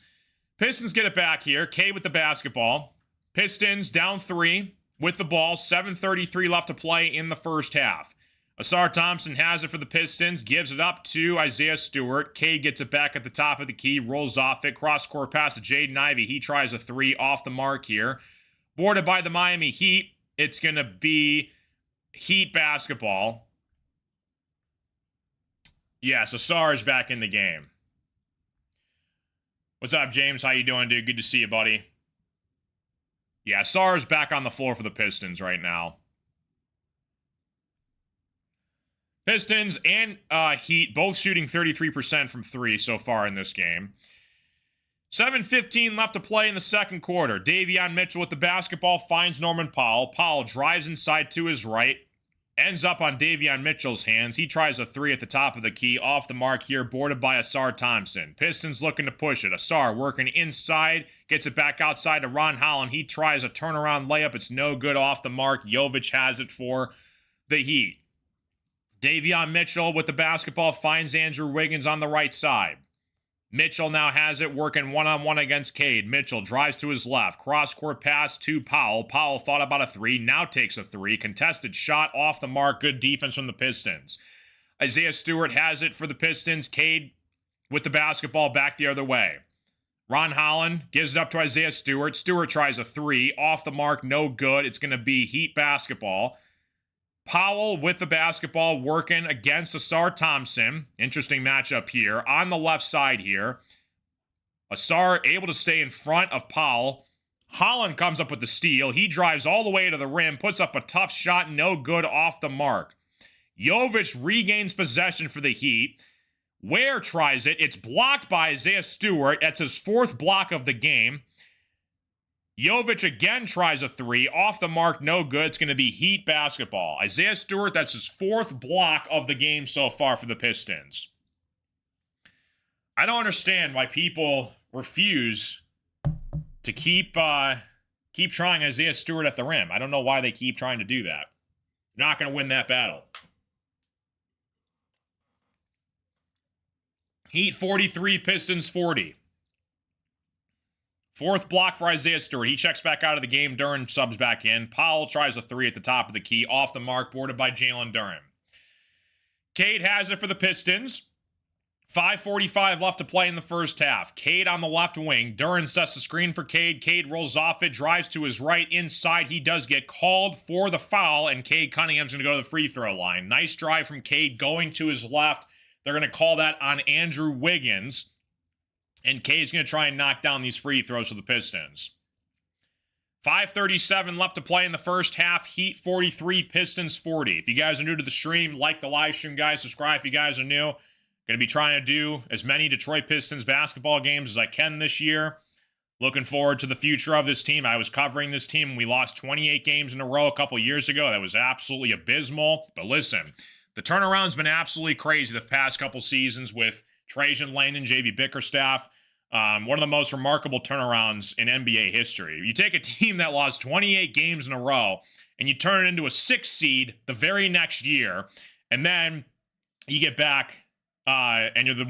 Pistons get it back here. Cade with the basketball. Pistons down 3 with the ball. 7:33 left to play in the first half. Ausar Thompson has it for the Pistons. Gives it up to Isaiah Stewart. Cade gets it back at the top of the key. Rolls off it. Cross-court pass to Jaden Ivey. He tries a 3 off the mark here. Boarded by the Miami Heat. It's going to be Heat basketball. Yes, Ausar is back in the game. What's up, James? How you doing, dude? Good to see you, buddy. Yeah, Ausar is back on the floor for the Pistons right now. Pistons and Heat both shooting 33% from 3 so far in this game. 7:15 left to play in the second quarter. Davion Mitchell with the basketball finds Norman Powell. Powell drives inside to his right. Ends up on Davion Mitchell's hands. He tries a 3 at the top of the key. Off the mark here, boarded by Ausar Thompson. Pistons looking to push it. Ausar working inside. Gets it back outside to Ron Holland. He tries a turnaround layup. It's no good, off the mark. Jovic has it for the Heat. Davion Mitchell with the basketball finds Andrew Wiggins on the right side. Mitchell now has it, working one-on-one against Cade. Mitchell drives to his left. Cross-court pass to Powell. Powell thought about a 3, now takes a 3. Contested shot off the mark. Good defense from the Pistons. Isaiah Stewart has it for the Pistons. Cade with the basketball back the other way. Ron Holland gives it up to Isaiah Stewart. Stewart tries a 3. Off the mark, no good. It's going to be Heat basketball. Powell with the basketball working against Ausar Thompson. Interesting matchup here. On the left side here. Ausar able to stay in front of Powell. Holland comes up with the steal. He drives all the way to the rim. Puts up a tough shot. No good, off the mark. Jovic regains possession for the Heat. Ware tries it. It's blocked by Isaiah Stewart. That's his 4th block of the game. Jovic again tries a 3. Off the mark, no good. It's going to be Heat basketball. Isaiah Stewart, that's his 4th block of the game so far for the Pistons. I don't understand why people refuse to keep trying Isaiah Stewart at the rim. I don't know why they keep trying to do that. You're not going to win that battle. Heat 43, Pistons 40. 4th block for Isaiah Stewart. He checks back out of the game. Duren subs back in. Powell tries a 3 at the top of the key. Off the mark, boarded by Jalen Duren. Cade has it for the Pistons. 5:45 left to play in the first half. Cade on the left wing. Duren sets the screen for Cade. Cade rolls off it, drives to his right. Inside, he does get called for the foul, and Cade Cunningham's going to go to the free throw line. Nice drive from Cade going to his left. They're going to call that on Andrew Wiggins. And Cade's going to try and knock down these free throws for the Pistons. 5:37 left to play in the first half. Heat 43, Pistons 40. If you guys are new to the stream, like the live stream, guys. Subscribe if you guys are new. Going to be trying to do as many Detroit Pistons basketball games as I can this year. Looking forward to the future of this team. I was covering this team when we lost 28 games in a row a couple years ago. That was absolutely abysmal. But listen, the turnaround's been absolutely crazy the past couple seasons with Trajan Langdon, JB Bickerstaff. One of the most remarkable turnarounds in NBA history. You take a team that lost 28 games in a row and you turn it into a 6 seed the very next year, and then you get back and you're the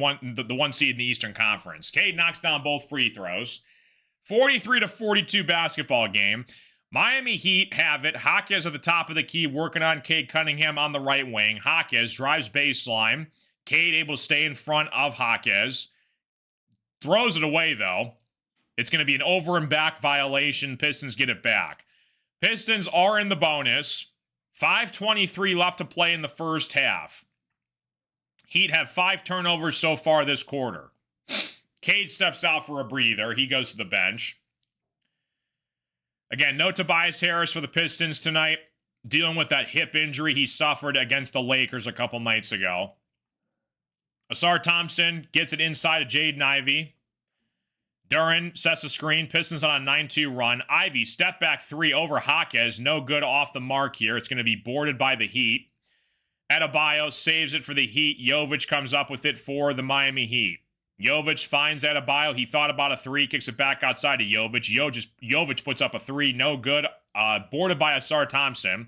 one seed in the Eastern Conference. Cade knocks down both free throws. 43-42 basketball game. Miami Heat have it. Hawkes at the top of the key working on Cade Cunningham on the right wing. Hawkes drives baseline. Cade able to stay in front of Hawkes. Throws it away, though. It's going to be an over and back violation. Pistons get it back. Pistons are in the bonus. 5:23 left to play in the first half. Heat have 5 turnovers so far this quarter. Cade steps out for a breather. He goes to the bench. Again, no Tobias Harris for the Pistons tonight, dealing with that hip injury he suffered against the Lakers a couple nights ago. Asar Thompson gets it inside of Jaden Ivey. Duren sets the screen. Pistons on a 9-2 run. Ivey, step back 3 over Jaquez. No good off the mark here. It's going to be boarded by the Heat. Adebayo saves it for the Heat. Jovic comes up with it for the Miami Heat. Jovic finds Adebayo. He thought about a 3, kicks it back outside to Jovic. Jovic puts up a 3, no good. Boarded by Asar Thompson.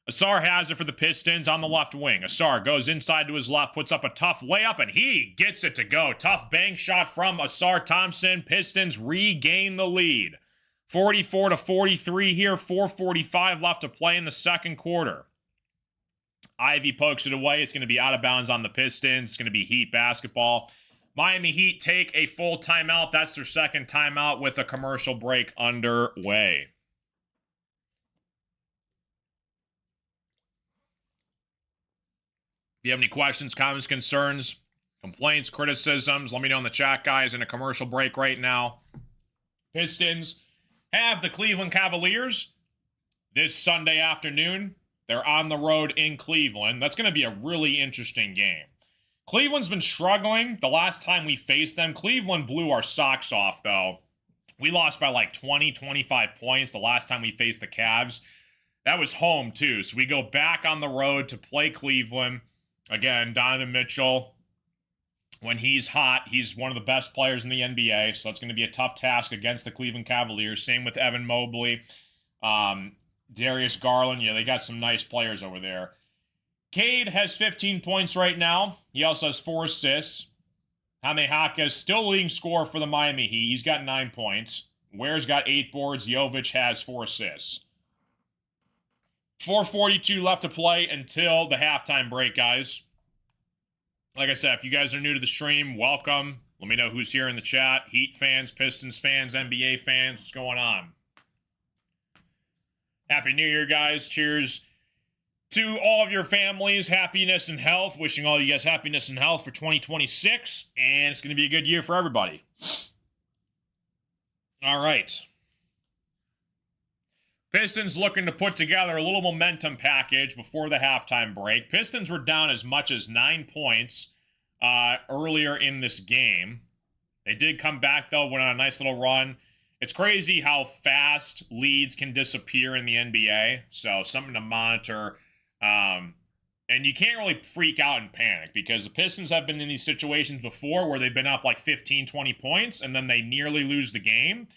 Asar has it for the Pistons on the left wing. Asar goes inside to his left, puts up a tough layup, and he gets it to go. Tough bank shot from Asar Thompson. Pistons regain the lead. 44-43 here, 4:45 left to play in the second quarter. Ivy pokes it away. It's going to be out of bounds on the Pistons. It's going to be Heat basketball. Miami Heat take a full timeout. That's their second timeout with a commercial break underway. If you have any questions, comments, concerns, complaints, criticisms, let me know in the chat, guys. In a commercial break right now. Pistons have the Cleveland Cavaliers this Sunday afternoon. They're on the road in Cleveland. That's going to be a really interesting game. Cleveland's been struggling the last time we faced them. Cleveland blew our socks off, though. We lost by like 20, 25 points the last time we faced the Cavs. That was home, too. So we go back on the road to play Cleveland. Again, Donovan Mitchell, when he's hot, he's one of the best players in the NBA. So that's going to be a tough task against the Cleveland Cavaliers. Same with Evan Mobley. Darius Garland, they got some nice players over there. Cade has 15 points right now. He also has 4 assists. Jaime Jaquez still leading scorer for the Miami Heat. He's got 9 points. Ware's got 8 boards. Jovic has 4 assists. 4:42 left to play until the halftime break, guys. Like I said, if you guys are new to the stream, welcome. Let me know who's here in the chat. Heat fans, Pistons fans, NBA fans. What's going on? Happy New Year, guys. Cheers to all of your families. Happiness and health. Wishing all you guys happiness and health for 2026. And it's going to be a good year for everybody. All right. Pistons looking to put together a little momentum package before the halftime break. Pistons were down as much as 9 points earlier in this game. They did come back, though, went on a nice little run. It's crazy how fast leads can disappear in the NBA, so something to monitor. And you can't really freak out and panic because the Pistons have been in these situations before where they've been up like 15, 20 points, and then they nearly lose the game.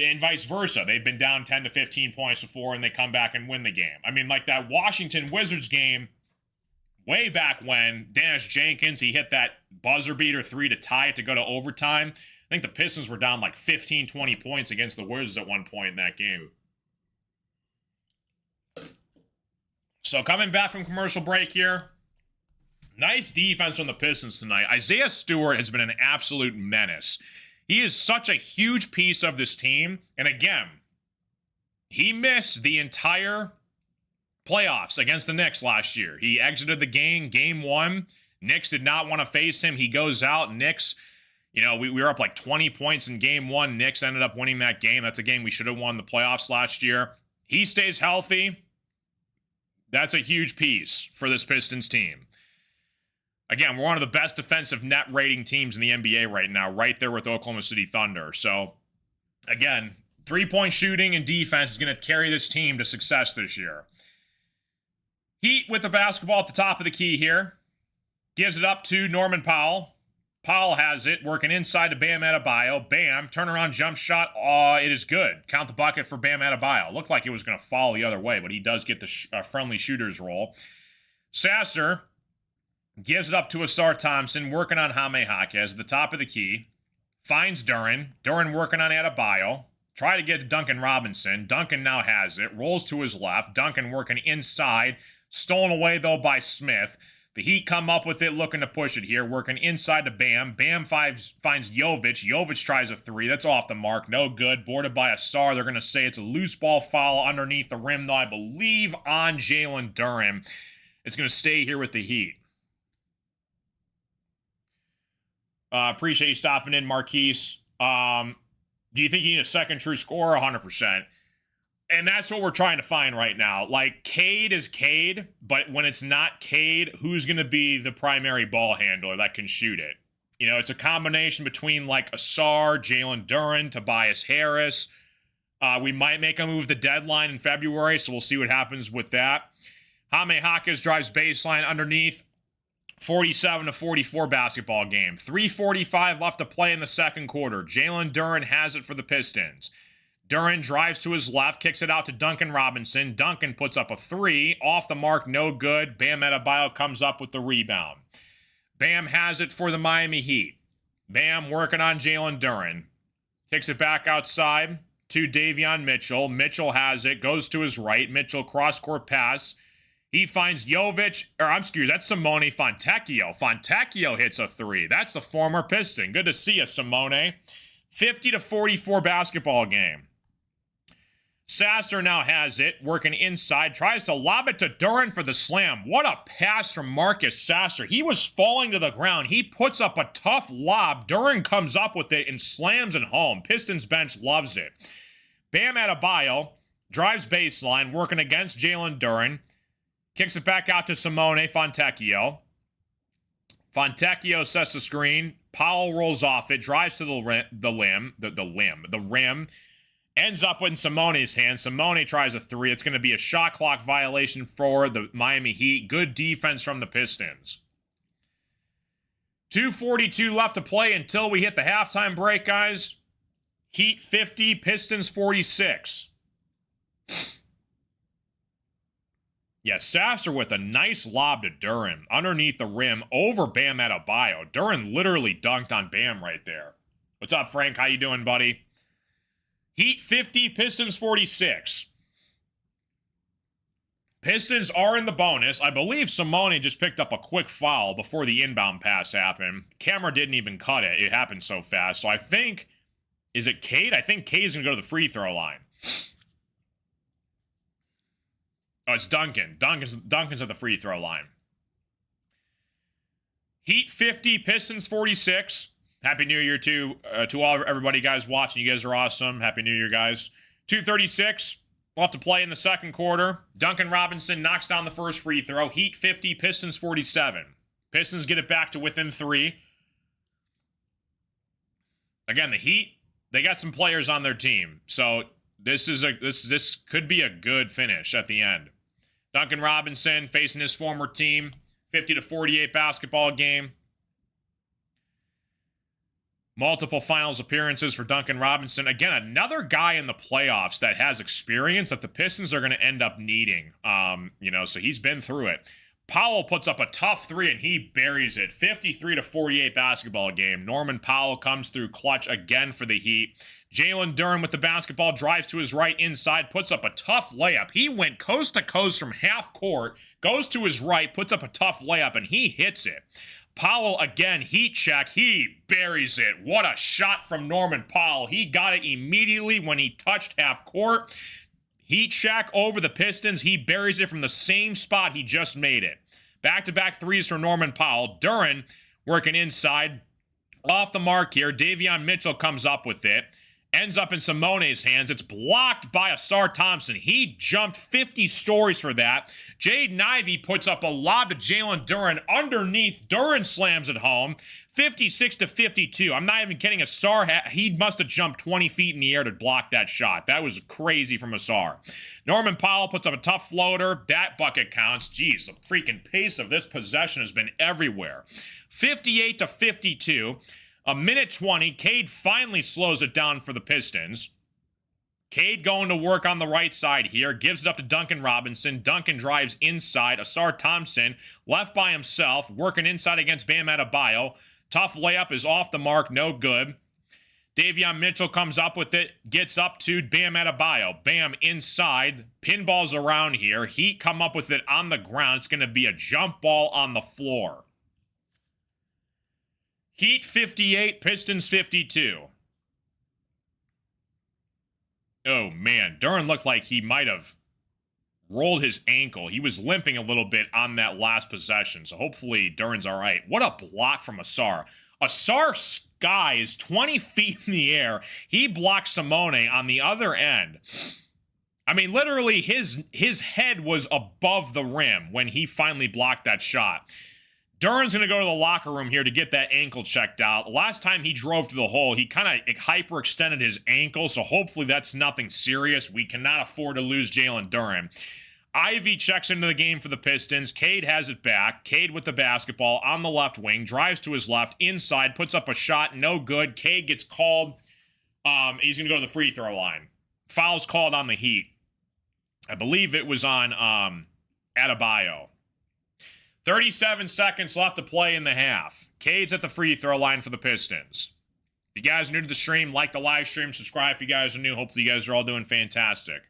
And vice versa. They've been down 10 to 15 points before, and they come back and win the game. I mean, like that Washington Wizards game way back when, Dennis Jenkins, he hit that buzzer beater 3 to tie it to go to overtime. I think the Pistons were down like 15, 20 points against the Wizards at one point in that game. So coming back from commercial break here. Nice defense from the Pistons tonight. Isaiah Stewart has been an absolute menace. He is such a huge piece of this team. And again, he missed the entire playoffs against the Knicks last year. He exited the game 1. Knicks did not want to face him. He goes out. Knicks, we were up like 20 points in game 1. Knicks ended up winning that game. That's a game we should have won the playoffs last year. He stays healthy. That's a huge piece for this Pistons team. Again, we're one of the best defensive net rating teams in the NBA right now, right there with Oklahoma City Thunder. So, again, 3-point shooting and defense is going to carry this team to success this year. Heat with the basketball at the top of the key here. Gives it up to Norman Powell. Powell has it, working inside to Bam Adebayo. Bam, turnaround jump shot. It is good. Count the bucket for Bam Adebayo. Looked like it was going to fall the other way, but he does get the friendly shooter's roll. Sasser gives it up to Asar Thompson, working on Jaime Jaquez at the top of the key. Finds Duren. Duren working on Adebayo. Try to get to Duncan Robinson. Duncan now has it. Rolls to his left. Duncan working inside. Stolen away, though, by Smith. The Heat come up with it, looking to push it here, working inside to Bam. Bam finds Jovic. Jovic tries a three. That's off the mark. No good. Boarded by Ausar. They're going to say it's a loose ball foul underneath the rim, though, I believe, on Jalen Duren. It's going to stay here with the Heat. Appreciate you stopping in, Marquise. Do you think you need a second true scorer? 100%. And that's what we're trying to find right now. Like, Cade is Cade, but when it's not Cade, who's going to be the primary ball handler that can shoot it? You know, it's a combination between, like, Ausar, Jalen Duren, Tobias Harris. We might make a move the deadline in February, so we'll see what happens with that. Jaime Jaquez drives baseline underneath. 47-44 basketball game. 3:45 left to play in the second quarter. Jalen Duren has it for the Pistons. Duren drives to his left, kicks it out to Duncan Robinson. Duncan puts up a three. Off the mark, no good. Bam Adebayo comes up with the rebound. Bam has it for the Miami Heat. Bam working on Jalen Duren. Kicks it back outside to Davion Mitchell. Mitchell has it, goes to his right. Mitchell cross-court pass. He finds Jovic, that's Simone Fontecchio. Fontecchio hits a three. That's the former Piston. Good to see you, Simone. 50-44 basketball game. Sasser now has it, working inside, tries to lob it to Duren for the slam. What a pass from Marcus Sasser. He was falling to the ground. He puts up a tough lob. Duren comes up with it and slams it home. Pistons bench loves it. Bam Adebayo drives baseline, working against Jalen Duren. Kicks it back out to Simone Fontecchio. Fontecchio sets the screen. Powell rolls off it, drives to the rim. Ends up in Simone's hand. Simone tries a three. It's going to be a shot clock violation for the Miami Heat. Good defense from the Pistons. 2:42 left to play until we hit the halftime break, guys. Heat 50, Pistons 46. Yeah, Sasser with a nice lob to Duren underneath the rim over Bam Adebayo. Duren literally dunked on Bam right there. What's up, Frank? How you doing, buddy? Heat 50, Pistons 46. Pistons are in the bonus. I believe Simone just picked up a quick foul before the inbound pass happened. Camera didn't even cut it. It happened so fast. So I think, is it Cade? I think Cade's going to go to the free throw line. Oh, it's Duncan. Duncan's at the free throw line. Heat 50, Pistons 46. Happy New Year to everybody, guys, watching. You guys are awesome. Happy New Year, guys. 2:36. We'll have to play in the second quarter. Duncan Robinson knocks down the first free throw. Heat 50, Pistons 47. Pistons get it back to within 3. Again, the Heat, they got some players on their team. So this could be a good finish at the end. Duncan Robinson facing his former team. 50-48 basketball game. Multiple finals appearances for Duncan Robinson. Again, another guy in the playoffs that has experience that the Pistons are going to end up needing. So he's been through it. Powell puts up a tough three and he buries it. 53-48 basketball game. Norman Powell comes through clutch again for the Heat. Jalen Duren with the basketball drives to his right inside, puts up a tough layup. He went coast to coast from half court, goes to his right, puts up a tough layup, and he hits it. Powell again, heat check. He buries it. What a shot from Norman Powell. He got it immediately when he touched half court. Heat check over the Pistons. He buries it from the same spot he just made it. Back-to-back threes for Norman Powell. Duren working inside. Off the mark here. Davion Mitchell comes up with it. Ends up in Simone's hands. It's blocked by Ausar Thompson. He jumped 50 stories for that. Jaden Ivey puts up a lob to Jalen Duren underneath. Duren slams it home. 56-52. I'm not even kidding. Ausar, he must have jumped 20 feet in the air to block that shot. That was crazy from Ausar. Norman Powell puts up a tough floater. That bucket counts. Jeez, the freaking pace of this possession has been everywhere. 58-52. A minute 20, Cade finally slows it down for the Pistons. Cade going to work on the right side here, gives it up to Duncan Robinson. Duncan drives inside. Ausar Thompson left by himself, working inside against Bam Adebayo. Tough layup is off the mark, no good. Davion Mitchell comes up with it, gets up to Bam Adebayo. Bam inside, pinballs around here. Heat come up with it on the ground. It's going to be a jump ball on the floor. Heat 58, Pistons 52. Oh, man. Duren looked like he might have rolled his ankle. He was limping a little bit on that last possession, so hopefully Duren's all right. What a block from Asar. Asar skies 20 feet in the air. He blocks Simone on the other end. I mean, literally, his head was above the rim when he finally blocked that shot. Duren's going to go to the locker room here to get that ankle checked out. The last time he drove to the hole, he kind of hyperextended his ankle, so hopefully that's nothing serious. We cannot afford to lose Jalen Duren. Ivy checks into the game for the Pistons. Cade has it back. Cade with the basketball on the left wing, drives to his left, inside, puts up a shot, no good. Cade gets called. He's going to go to the free throw line. Foul's called on the Heat. I believe it was on Adebayo. 37 seconds left to play in the half. Cade's at the free throw line for the Pistons. If you guys are new to the stream, like the live stream, subscribe if you guys are new. Hopefully you guys are all doing fantastic.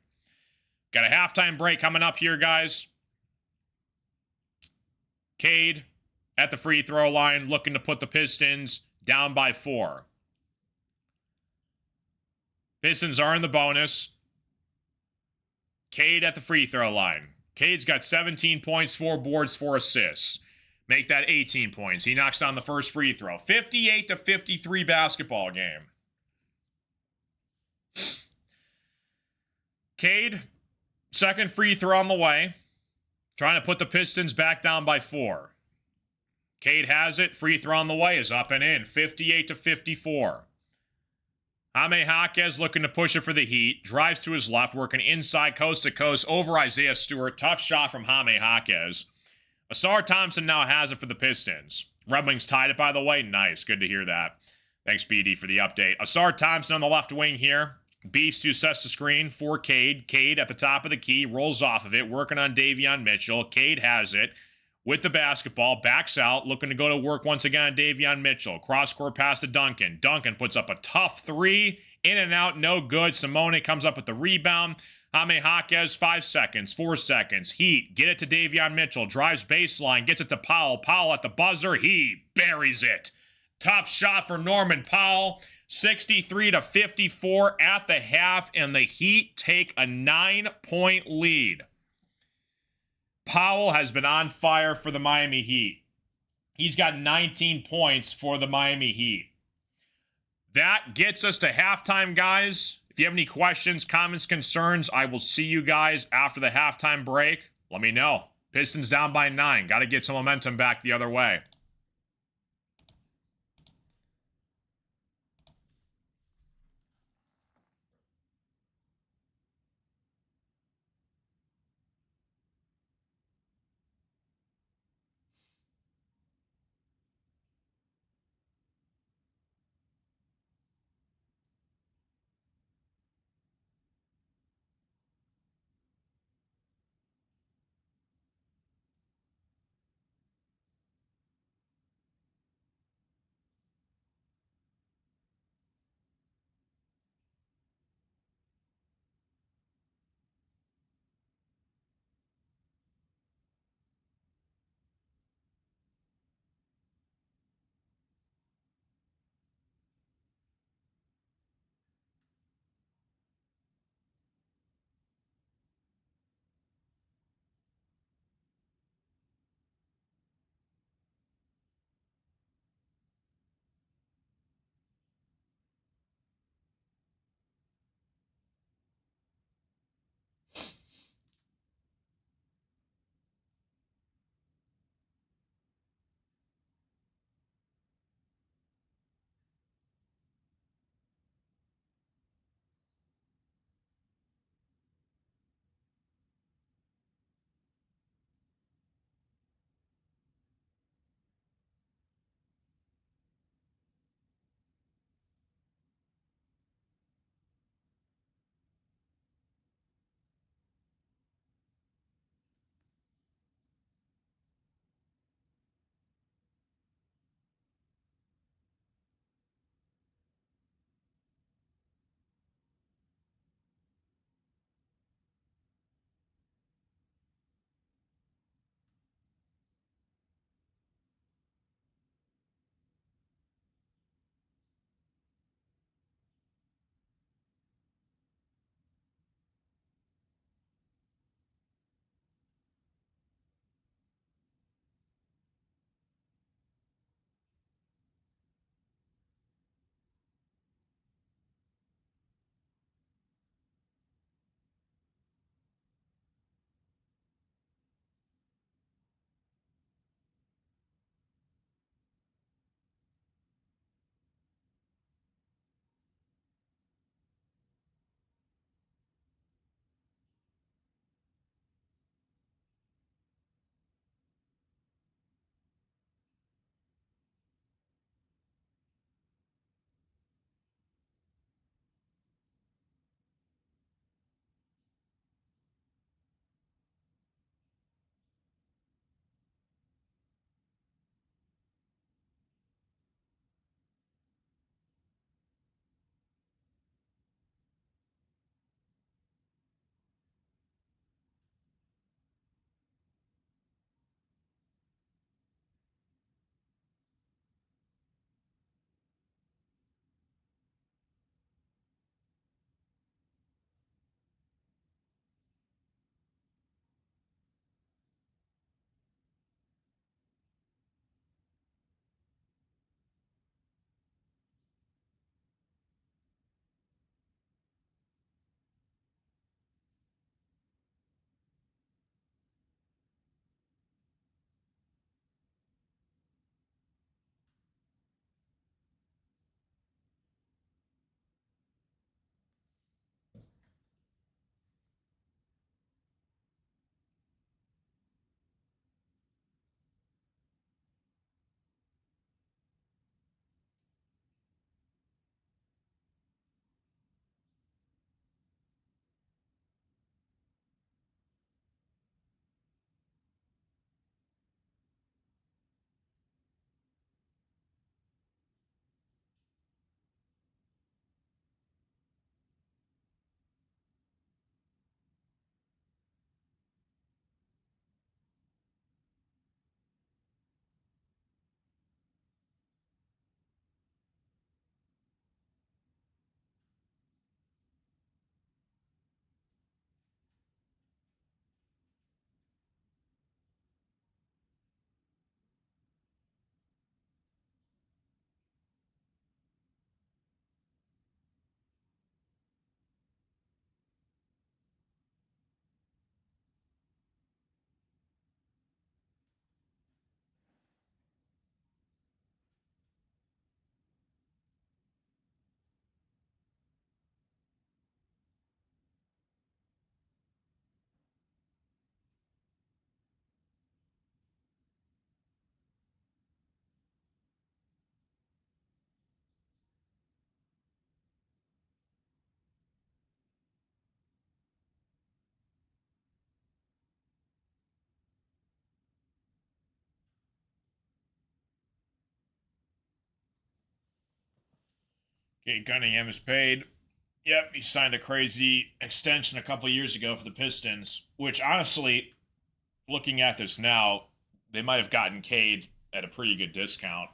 Got a halftime break coming up here, guys. Cade at the free throw line, looking to put the Pistons down by 4. Pistons are in the bonus. Cade at the free throw line. Cade's got 17 points, 4 boards, 4 assists. Make that 18 points. He knocks down the first free throw. 58-53 basketball game. Cade, second free throw on the way. Trying to put the Pistons back down by 4. Cade has it. Free throw on the way is up and in. 58-54. Jaime Jaquez looking to push it for the Heat. Drives to his left, working inside coast to coast over Isaiah Stewart. Tough shot from Jaime Jaquez. Asar Thompson now has it for the Pistons. Red Wings tied it, by the way. Nice. Good to hear that. Thanks, BD, for the update. Asar Thompson on the left wing here. Beefs to sets the screen for Cade. Cade at the top of the key. Rolls off of it. Working on Davion Mitchell. Cade has it. With the basketball, backs out, looking to go to work once again on Davion Mitchell. Cross-court pass to Duncan. Duncan puts up a tough 3. In and out, no good. Simone comes up with the rebound. Jaime Jaquez, 5 seconds, 4 seconds. Heat, get it to Davion Mitchell. Drives baseline, gets it to Powell. Powell at the buzzer. He buries it. Tough shot for Norman Powell. 63-54 at the half, and the Heat take a 9-point lead. Powell has been on fire for the Miami Heat. He's got 19 points for the Miami Heat. That gets us to halftime, guys. If you have any questions, comments, concerns, I will see you guys after the halftime break. Let me know. Pistons down by 9. Got to get some momentum back the other way. Kate Cunningham is paid. Yep, he signed a crazy extension a couple years ago for the Pistons, which honestly, looking at this now, they might have gotten Cade at a pretty good discount.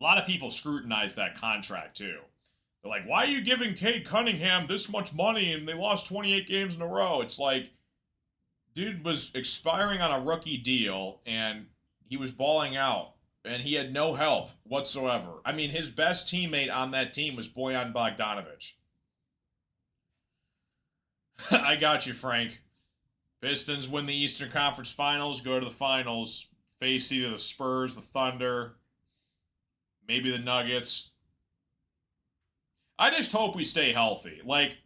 A lot of people scrutinize that contract too. They're like, why are you giving Cade Cunningham this much money and they lost 28 games in a row? It's like, dude was expiring on a rookie deal and he was balling out and he had no help whatsoever. I mean, his best teammate on that team was Bojan Bogdanovic. I got you, Frank. Pistons win the Eastern Conference Finals, go to the finals, face either the Spurs, the Thunder, maybe the Nuggets. I just hope we stay healthy. Like,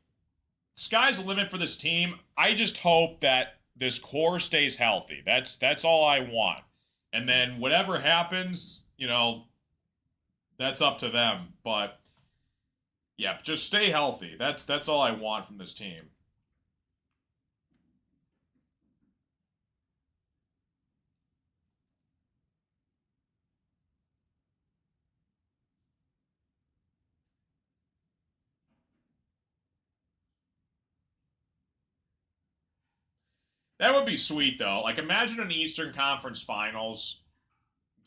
sky's the limit for this team. I just hope that this core stays healthy. That's all I want. And then whatever happens, that's up to them. But yeah, just stay healthy. That's all I want from this team. That would be sweet though. Like imagine an Eastern Conference Finals,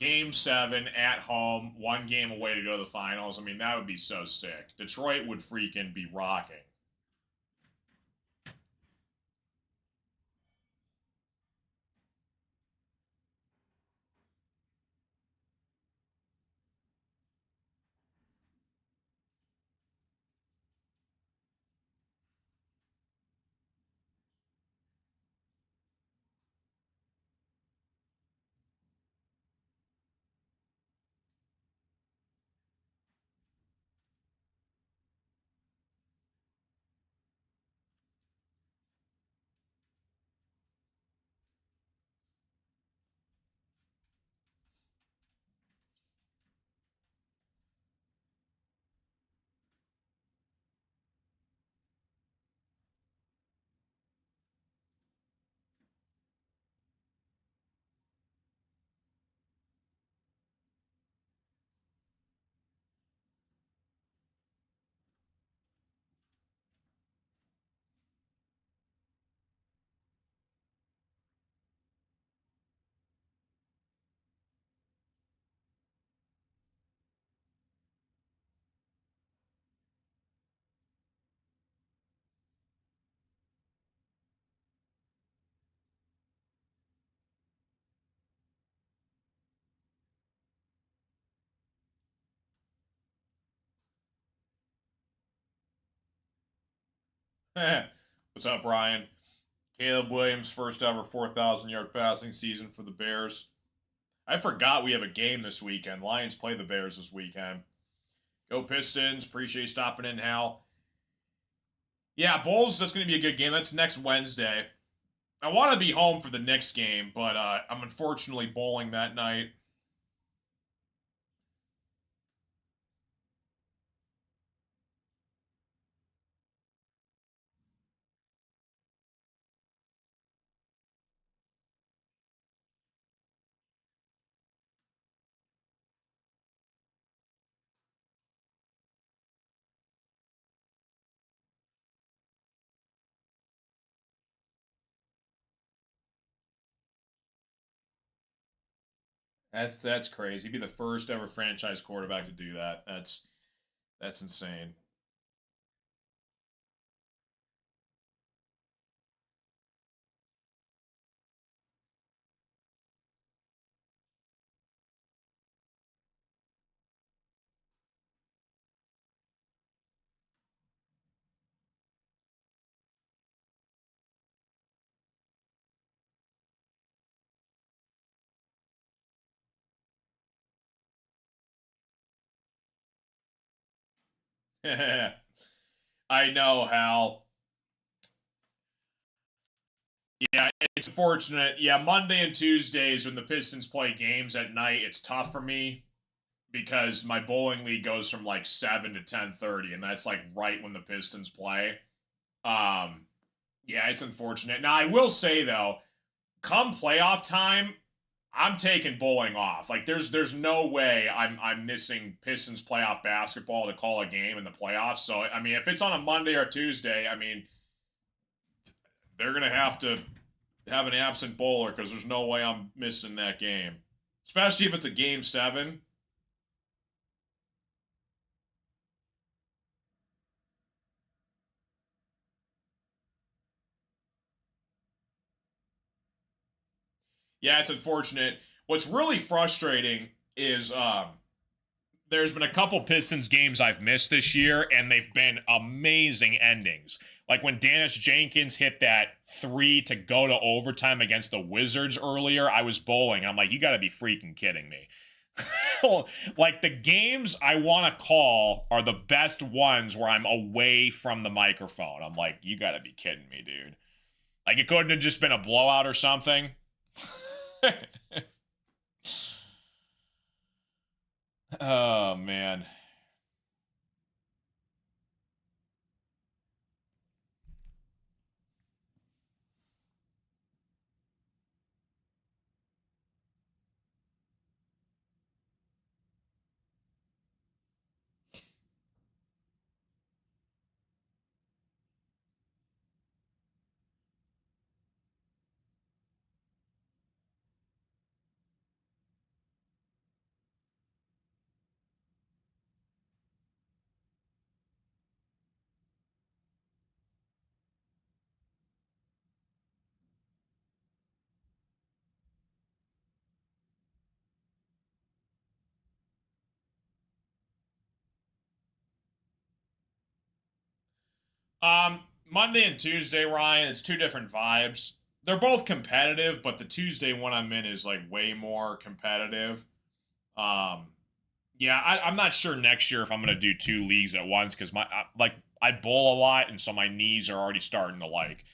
Game 7 at home, one game away to go to the finals. I mean, that would be so sick. Detroit would freaking be rocking. What's up, Ryan? Caleb Williams, first ever 4,000-yard passing season for the Bears. I forgot we have a game this weekend. Lions play the Bears this weekend. Go Pistons. Appreciate you stopping in, Hal. Yeah, Bulls, that's going to be a good game. That's next Wednesday. I want to be home for the Knicks game, but I'm unfortunately bowling that night. That's crazy. He'd be the first ever franchise quarterback to do that. That's insane. I know, Hal. Yeah, it's unfortunate. Yeah, Monday and Tuesdays when the Pistons play games at night, it's tough for me because my bowling league goes from like 7 to 10:30 and that's like right when the Pistons play. Um yeah, it's unfortunate. Now, I will say though, come playoff time, I'm taking bowling off. Like there's no way I'm missing Pistons playoff basketball to call a game in the playoffs. So I mean, if it's on a Monday or Tuesday, I mean, they're gonna have to have an absent bowler because there's no way I'm missing that game, especially if it's a game 7. Yeah, it's unfortunate. What's really frustrating is there's been a couple Pistons games I've missed this year, and they've been amazing endings. Like when Dennis Jenkins hit that 3 to go to overtime against the Wizards earlier, I was bowling. I'm like, you got to be freaking kidding me. Like the games I want to call are the best ones where I'm away from the microphone. I'm like, you got to be kidding me, dude. Like it couldn't have just been a blowout or something. Oh, man. Monday and Tuesday, Ryan, it's two different vibes. They're both competitive, but the Tuesday one I'm in is like way more competitive. Um, yeah, I'm not sure next year if I'm gonna do 2 leagues at once because I bowl a lot, and so my knees are already starting to like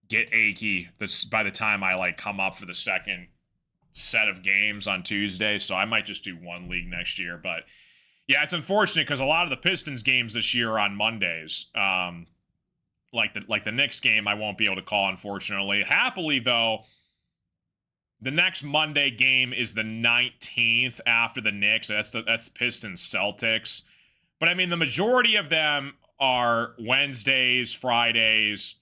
get achy. That's by the time I like come up for the second set of games on Tuesday. So I might just do 1 league next year, but. Yeah, it's unfortunate because a lot of the Pistons games this year are on Mondays. Like the Knicks game, I won't be able to call, unfortunately. Happily, though, the next Monday game is the 19th after the Knicks. That's Pistons Celtics. But I mean, the majority of them are Wednesdays, Fridays,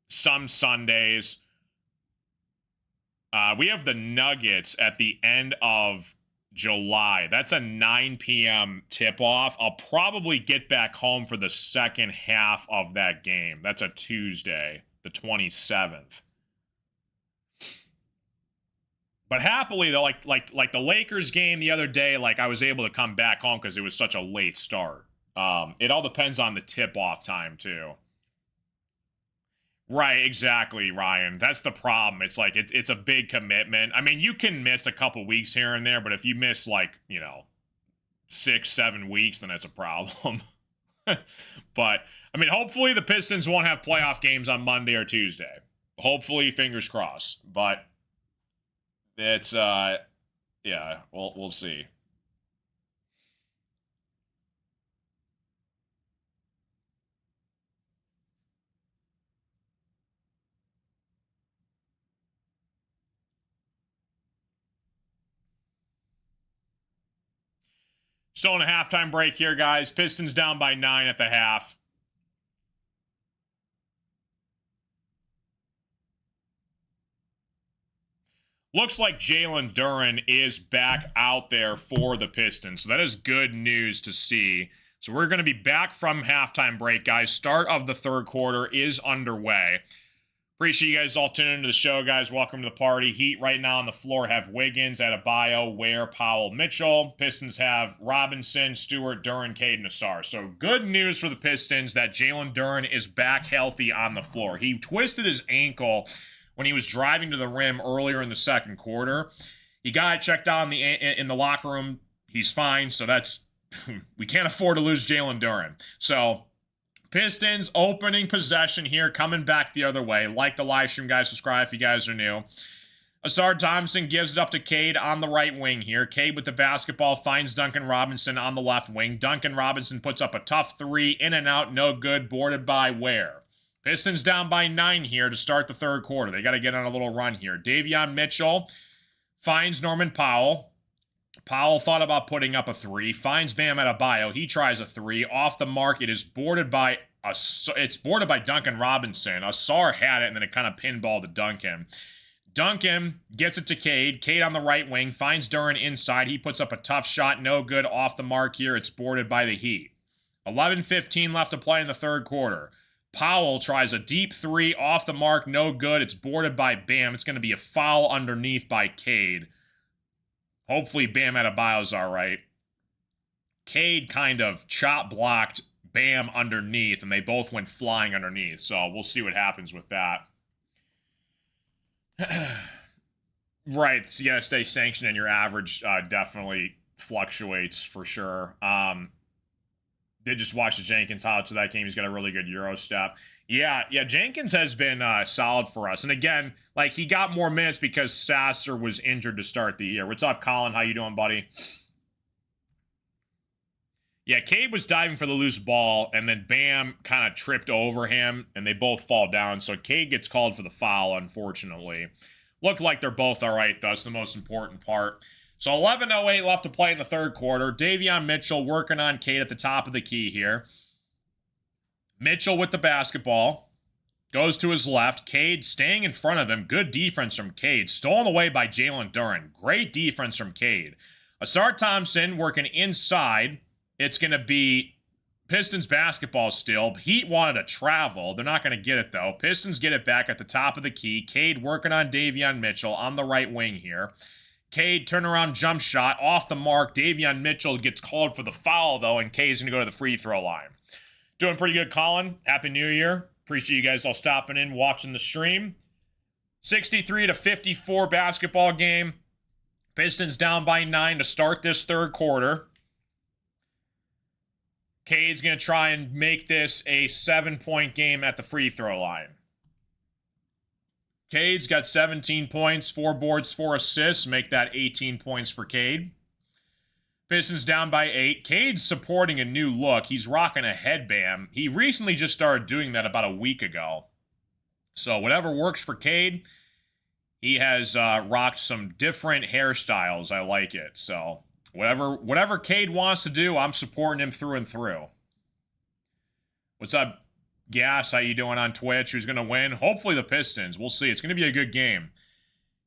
some Sundays. We have the Nuggets at the end of July. That's a 9 p.m. tip-off. I'll probably get back home for the second half of that game. That's a Tuesday, the 27th. But happily, though, like the Lakers game the other day, like I was able to come back home because it was such a late start. It all depends on the tip-off time, too. Right, exactly, Ryan. That's the problem. It's like it's a big commitment. I mean, you can miss a couple weeks here and there, but if you miss like, 6, 7 weeks, then that's a problem. But I mean, hopefully the Pistons won't have playoff games on Monday or Tuesday. Hopefully, fingers crossed. But it's yeah, we'll see. Still in a halftime break here, guys. Pistons down by 9 at the half. Looks like Jalen Duren is back out there for the Pistons. So that is good news to see. So we're going to be back from halftime break, guys. Start of the third quarter is underway. Appreciate you guys all tuning into the show, guys. Welcome to the party. Heat right now on the floor have Wiggins, Adebayo, Ware, Powell, Mitchell. Pistons have Robinson, Stewart, Duren, Cade, Nassar. So good news for the Pistons that Jalen Duren is back healthy on the floor. He twisted his ankle when he was driving to the rim earlier in the second quarter. He got it checked out in the locker room. He's fine, so that's we can't afford to lose Jalen Duren. So Pistons opening possession here, coming back the other way. Like the live stream, guys. Subscribe if you guys are new. Asar Thompson gives it up to Cade on the right wing here. Cade with the basketball finds Duncan Robinson on the left wing. Duncan Robinson puts up a tough 3, in and out, no good, boarded by Ware. Pistons down by 9 here to start the third quarter. They got to get on a little run here. Davion Mitchell finds Norman Powell. Powell thought about putting up a 3. Finds Bam Adebayo. He tries a 3. Off the mark. It is boarded by Duncan Robinson. Asar had it, and then it kind of pinballed to Duncan. Duncan gets it to Cade. Cade on the right wing. Finds Duren inside. He puts up a tough shot. No good. Off the mark here. It's boarded by the Heat. 11:15 left to play in the third quarter. Powell tries a deep 3. Off the mark. No good. It's boarded by Bam. It's going to be a foul underneath by Cade. Hopefully Bam Adebayo's all right. Cade kind of chop blocked Bam underneath, and they both went flying underneath. So we'll see what happens with that. Right, so you gotta stay sanctioned, and your average definitely fluctuates for sure. Did just watch the Jenkins highlights of that game. He's got a really good Euro step. Yeah, Jenkins has been solid for us. And again, like, he got more minutes because Sasser was injured to start the year. What's up, Colin? How you doing, buddy? Yeah, Cade was diving for the loose ball, and then Bam kind of tripped over him, and they both fall down. So Cade gets called for the foul, unfortunately. Looked like they're both all right, though. That's the most important part. So 11:08 left to play in the third quarter. Davion Mitchell working on Cade at the top of the key here. Mitchell with the basketball. Goes to his left. Cade staying in front of him. Good defense from Cade. Stolen away by Jalen Duren. Great defense from Cade. Asar Thompson working inside. It's going to be Pistons basketball still. Heat wanted to travel. They're not going to get it, though. Pistons get it back at the top of the key. Cade working on Davion Mitchell on the right wing here. Cade turnaround jump shot off the mark. Davion Mitchell gets called for the foul, though, and Cade's going to go to the free throw line. Doing pretty good, Colin. Happy New Year. Appreciate you guys all stopping in, watching the stream. 63-54 basketball game. Pistons down by 9 to start this third quarter. Cade's going to try and make this a 7-point game at the free throw line. Cade's got 17 points, 4 boards, 4 assists. Make that 18 points for Cade. Pistons down by 8. Cade's supporting a new look. He's rocking a headband. He recently just started doing that about a week ago. So whatever works for Cade, he has rocked some different hairstyles. I like it. So whatever Cade wants to do, I'm supporting him through and through. What's up, Gas? How you doing on Twitch? Who's going to win? Hopefully the Pistons. We'll see. It's going to be a good game.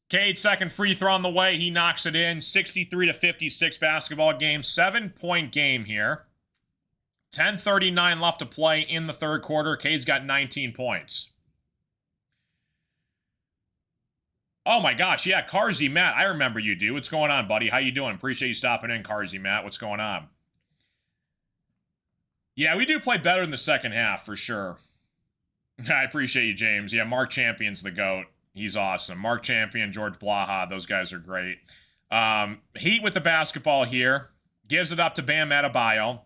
Cade, second free throw on the way. He knocks it in. 63-56 basketball game. 7-point game here. 10:39 left to play in the third quarter. Cade's got 19 points. Oh my gosh, yeah, Carzy Matt. I remember you, dude. What's going on, buddy? How you doing? Appreciate you stopping in, Carzy Matt. What's going on? Yeah, we do play better in the second half, for sure. I appreciate you, James. Yeah, Mark Champion's the GOAT. He's awesome. Mark Champion, George Blaha, those guys are great. Heat with the basketball here. Gives it up to Bam Adebayo.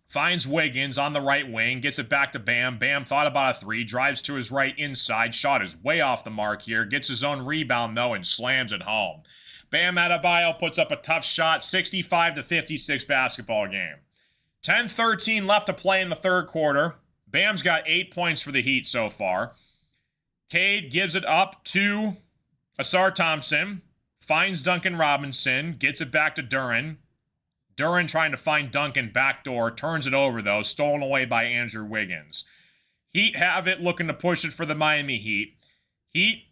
Finds Wiggins on the right wing. Gets it back to Bam. Bam thought about a 3. Drives to his right inside. Shot is way off the mark here. Gets his own rebound, though, and slams it home. Bam Adebayo puts up a tough shot. 65-56 basketball game. 10:13 left to play in the third quarter. Bam's got 8 points for the Heat so far. Cade gives it up to Asar Thompson. Finds Duncan Robinson. Gets it back to Duren. Duren trying to find Duncan backdoor. Turns it over, though. Stolen away by Andrew Wiggins. Heat have it, looking to push it for the Miami Heat. Heat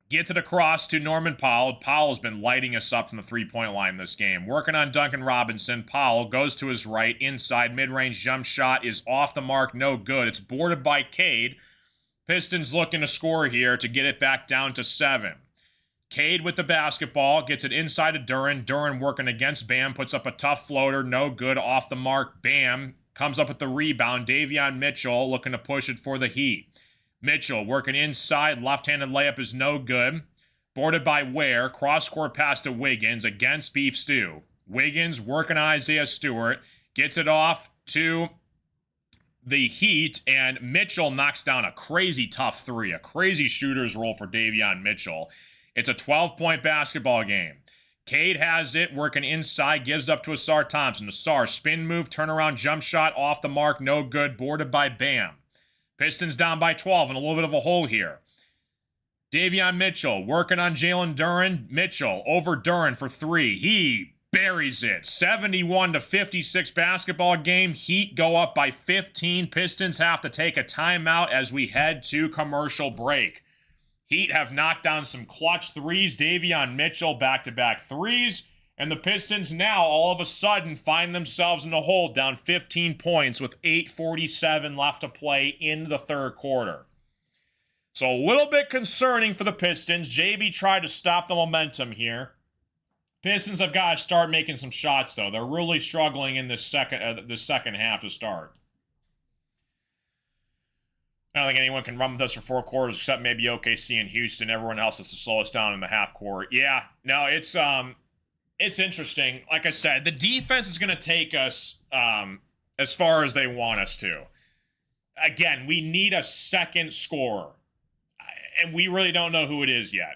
gets it across to Norman Powell. Powell's been lighting us up from the three-point line this game. Working on Duncan Robinson. Powell goes to his right. Inside, mid-range jump shot is off the mark. No good. It's boarded by Cade. Pistons looking to score here to get it back down to 7. Cade with the basketball. Gets it inside to Duren. Duren working against Bam. Puts up a tough floater. No good. Off the mark. Bam comes up with the rebound. Davion Mitchell looking to push it for the Heat. Mitchell working inside. Left-handed layup is no good. Boarded by Ware. Cross-court pass to Wiggins against Beef Stew. Wiggins working on Isaiah Stewart. Gets it off to the Heat, and Mitchell knocks down a crazy tough 3. A crazy shooter's roll for Davion Mitchell. It's a 12-point basketball game. Cade has it, working inside, gives it up to Asar Thompson. Asar, spin move, turnaround jump shot, off the mark, no good, boarded by Bam. Pistons down by 12 and a little bit of a hole here. Davion Mitchell working on Jalen Duren. Mitchell over Duren for 3. He buries it. 71-56 basketball game. Heat go up by 15. Pistons have to take a timeout as we head to commercial break. Heat have knocked down some clutch threes. Davion Mitchell back-to-back threes. And the Pistons now all of a sudden find themselves in a hole down 15 points with 8:47 left to play in the third quarter. So a little bit concerning for the Pistons. JB tried to stop the momentum here. Pistons have got to start making some shots, though. They're really struggling in this second half to start. I don't think anyone can run with us for 4 quarters except maybe OKC and Houston. Everyone else has to slow us down in the half court. Yeah, no, it's interesting. Like I said, the defense is going to take us as far as they want us to. Again, we need a second scorer. And we really don't know who it is yet.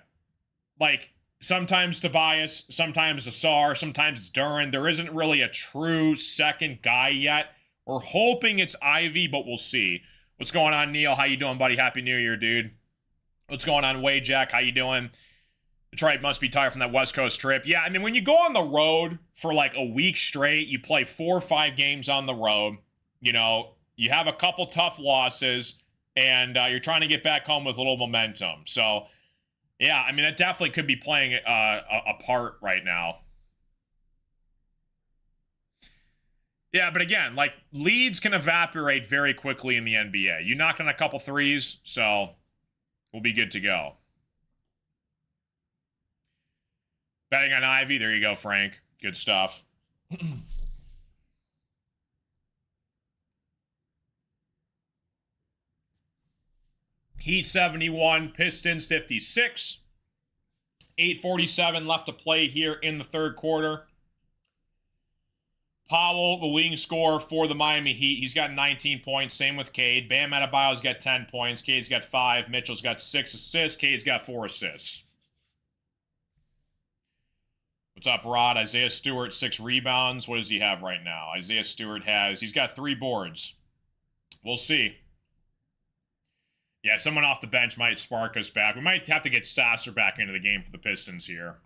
Like, sometimes Tobias, sometimes Asar, sometimes it's Duren. There isn't really a true second guy yet. We're hoping it's Ivy, but we'll see. What's going on, Neil? How you doing, buddy? Happy New Year, dude. What's going on, Wade Jack? How you doing? Detroit must be tired from that West Coast trip. Yeah, I mean, when you go on the road for like a week straight, you play 4 or 5 games on the road, you know, you have a couple tough losses, and you're trying to get back home with a little momentum. So, yeah, I mean, that definitely could be playing a part right now. Yeah, but again, like, leads can evaporate very quickly in the NBA. You knocked on a couple threes, so we'll be good to go. Betting on Ivy. There you go, Frank. Good stuff. Heat 71, Pistons 56. 8:47 left to play here in the third quarter. Powell, the leading scorer for the Miami Heat. He's got 19 points. Same with Cade. Bam Adebayo's got 10 points. Cade's got 5. Mitchell's got 6 assists. Cade's got 4 assists. What's up, Rod? Isaiah Stewart, 6 rebounds. What does he have right now? Isaiah Stewart he's got 3 boards. We'll see. Yeah, someone off the bench might spark us back. We might have to get Sasser back into the game for the Pistons here.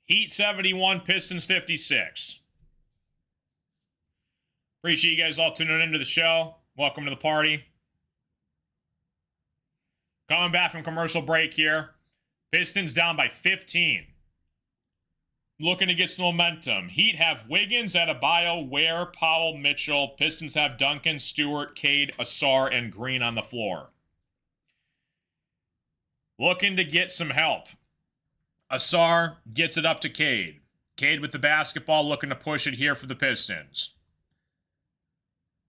Heat 71, Pistons 56. Appreciate you guys all tuning into the show. Welcome to the party. Coming back from commercial break here. Pistons down by 15. Looking to get some momentum. Heat have Wiggins, Adebayo, Ware, Powell, Mitchell. Pistons have Duncan, Stewart, Cade, Asar, and Green on the floor. Looking to get some help. Asar gets it up to Cade. Cade with the basketball, looking to push it here for the Pistons.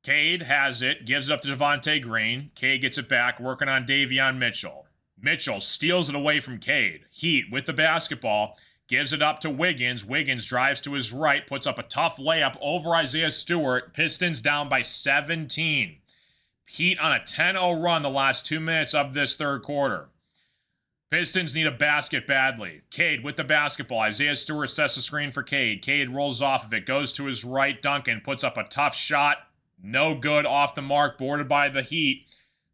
Cade has it, gives it up to Devontae Green. Cade gets it back, working on Davion Mitchell. Mitchell steals it away from Cade. Heat with the basketball, gives it up to Wiggins. Wiggins drives to his right, puts up a tough layup over Isaiah Stewart. Pistons down by 17. Heat on a 10-0 run the last 2 minutes of this third quarter. Pistons need a basket badly. Cade with the basketball. Isaiah Stewart sets the screen for Cade. Cade rolls off of it, goes to his right. Duncan puts up a tough shot. No good, off the mark, boarded by the Heat.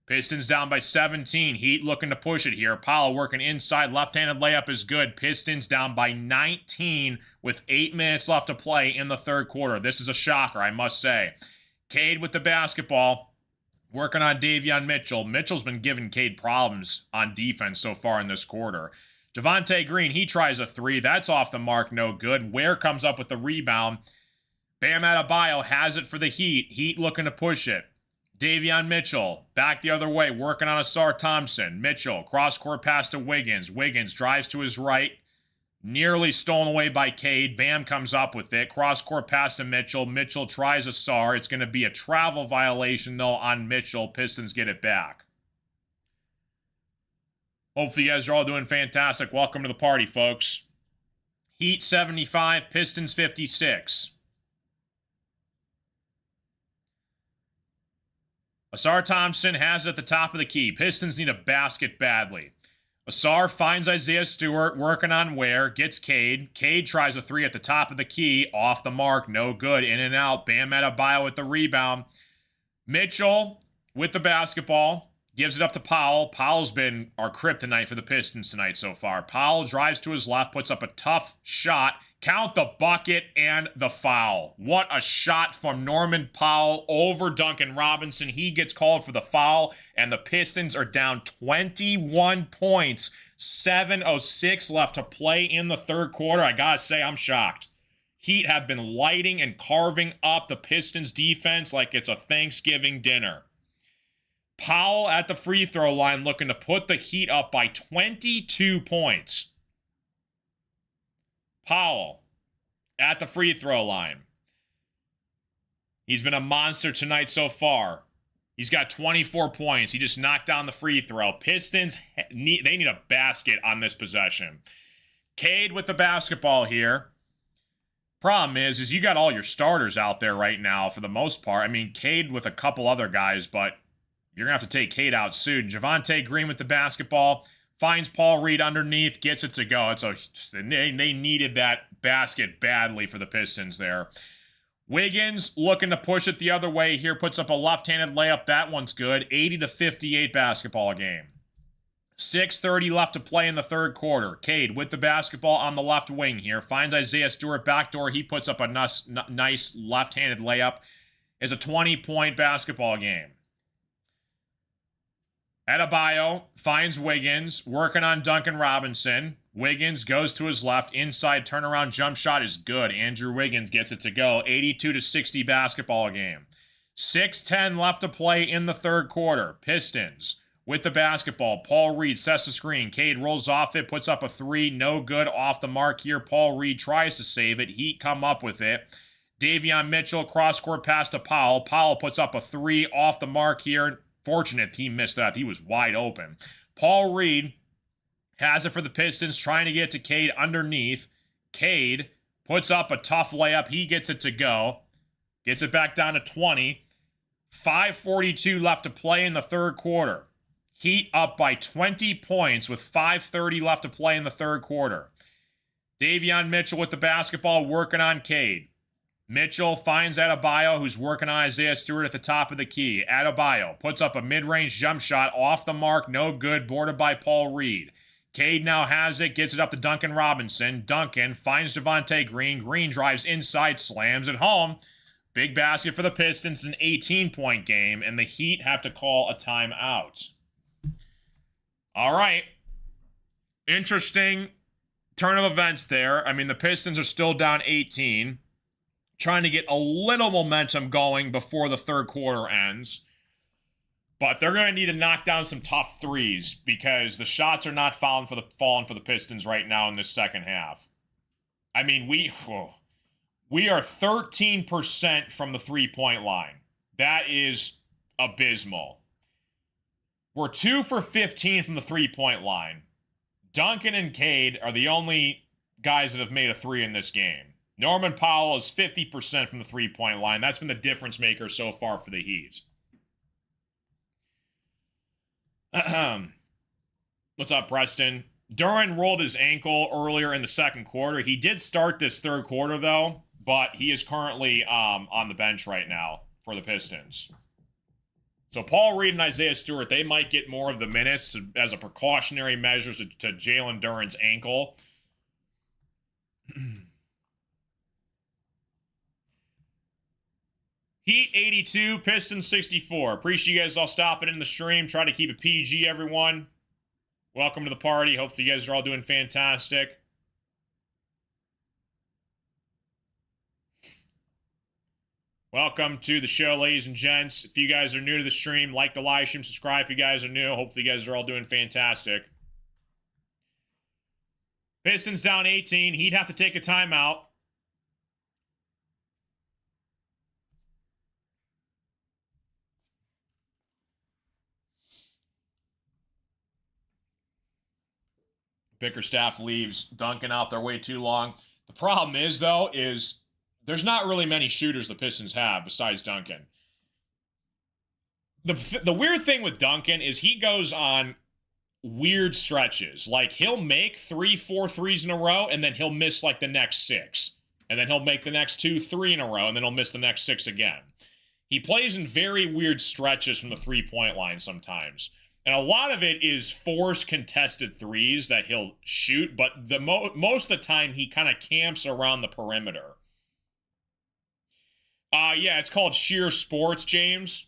Pistons down by 17. Heat looking to push it here. Powell working inside. Left-handed layup is good. Pistons down by 19 with 8 minutes left to play in the third quarter. This is a shocker, I must say. Cade with the basketball. Working on Davion Mitchell. Mitchell's been giving Cade problems on defense so far in this quarter. Devontae Green, he tries a 3. That's off the mark, no good. Ware comes up with the rebound. Bam Adebayo has it for the Heat. Heat looking to push it. Davion Mitchell, back the other way, working on Asar Thompson. Mitchell, cross-court pass to Wiggins. Wiggins drives to his right. Nearly stolen away by Cade. Bam comes up with it. Cross-court pass to Mitchell. Mitchell tries Asar. It's going to be a travel violation, though, on Mitchell. Pistons get it back. Hopefully you guys are all doing fantastic. Welcome to the party, folks. Heat 75, Pistons 56. Asar Thompson has it at the top of the key. Pistons need a basket badly. Asar finds Isaiah Stewart, working on Ware, gets Cade. Cade tries a 3 at the top of the key, off the mark, no good, in and out. Bam Adebayo with the rebound. Mitchell with the basketball. Gives it up to Powell. Powell's been our kryptonite for the Pistons tonight so far. Powell drives to his left, puts up a tough shot. Count the bucket and the foul. What a shot from Norman Powell over Duncan Robinson. He gets called for the foul, and the Pistons are down 21 points. 7:06 left to play in the third quarter. I gotta say, I'm shocked. Heat have been lighting and carving up the Pistons defense like it's a Thanksgiving dinner. Powell at the free throw line looking to put the Heat up by 22 points. Powell at the free throw line. He's been a monster tonight so far. He's got 24 points. He just knocked down the free throw. Pistons, they need a basket on this possession. Cade with the basketball here. Problem is you got all your starters out there right now for the most part. I mean, Cade with a couple other guys, but you're going to have to take Cade out soon. Javonte Green with the basketball. Finds Paul Reed underneath. Gets it to go. They needed that basket badly for the Pistons there. Wiggins looking to push it the other way here. Puts up a left-handed layup. That one's good. 80-58 basketball game. 6:30 left to play in the third quarter. Cade with the basketball on the left wing here. Finds Isaiah Stewart backdoor. He puts up a nice left-handed layup. It's a 20-point basketball game. Adebayo finds Wiggins, working on Duncan Robinson. Wiggins goes to his left. Inside turnaround jump shot is good. Andrew Wiggins gets it to go. 82-60 basketball game. 6:10 left to play in the third quarter. Pistons with the basketball. Paul Reed sets the screen. Cade rolls off it, puts up a three. No good, off the mark here. Paul Reed tries to save it. Heat come up with it. Davion Mitchell, cross-court pass to Powell. Powell puts up a three, off the mark here. Fortunate he missed that. He was wide open. Paul Reed has it for the Pistons, trying to get to Cade underneath. Cade puts up a tough layup. He gets it to go. Gets it back down to 20. 5:42 left to play in the third quarter. Heat up by 20 points with 5:30 left to play in the third quarter. Davion Mitchell with the basketball, working on Cade. Mitchell finds Adebayo, who's working on Isaiah Stewart at the top of the key. Adebayo puts up a mid-range jump shot, off the mark, no good, boarded by Paul Reed. Cade now has it, gets it up to Duncan Robinson. Duncan finds Javonte Green. Green drives inside, slams it home. Big basket for the Pistons, an 18-point game, and the Heat have to call a timeout. All right. Interesting turn of events there. I mean, the Pistons are still down 18. Trying to get a little momentum going before the third quarter ends. But they're going to need to knock down some tough threes because the shots are not falling for the Pistons right now in this second half. I mean, we are 13% from the three-point line. That is abysmal. We're 2 for 15 from the three-point line. Duncan and Cade are the only guys that have made a three in this game. Norman Powell is 50% from the three-point line. That's been the difference maker so far for the Heat. What's up, Preston? Duran rolled his ankle earlier in the second quarter. He did start this third quarter, though, but he is currently on the bench right now for the Pistons. So Paul Reed and Isaiah Stewart, they might get more of the minutes as a precautionary measure to Jalen Duran's ankle. Heat 82, Pistons 64. Appreciate you guys all stopping in the stream. Try to keep it PG, everyone. Welcome to the party. Hopefully you guys are all doing fantastic. Welcome to the show, ladies and gents. If you guys are new to the stream, like the live stream, subscribe if you guys are new. Hopefully you guys are all doing fantastic. Pistons down 18. He'd have to take a timeout. Bickerstaff leaves. Duncan out there way too long. The problem is, though, is there's not really many shooters the Pistons have besides Duncan. The weird thing with Duncan is he goes on weird stretches. Like, he'll make 3-4 threes in a row, and then he'll miss, like, the next 6. And then he'll make the next 2-3 in a row, and then he'll miss the next 6 again. he plays in very weird stretches from the three-point line sometimes. And a lot of it is forced contested threes that he'll shoot, but the most of the time he kind of camps around the perimeter. Yeah, it's called Sheer Sports, James.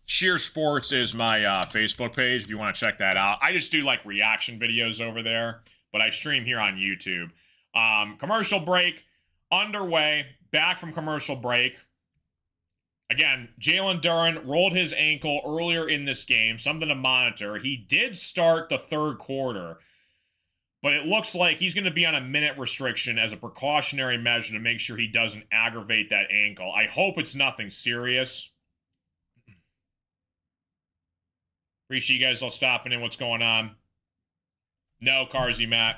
Sheer Sports is my Facebook page if you want to check that out. I just do like reaction videos over there, but I stream here on YouTube. Commercial break underway. Back from commercial break. Again, Jalen Duren rolled his ankle earlier in this game, something to monitor. He did start the third quarter, but it looks like he's going to be on a minute restriction as a precautionary measure to make sure he doesn't aggravate that ankle. I hope it's nothing serious. Appreciate you guys all stopping in. What's going on? No, Carsey Matt.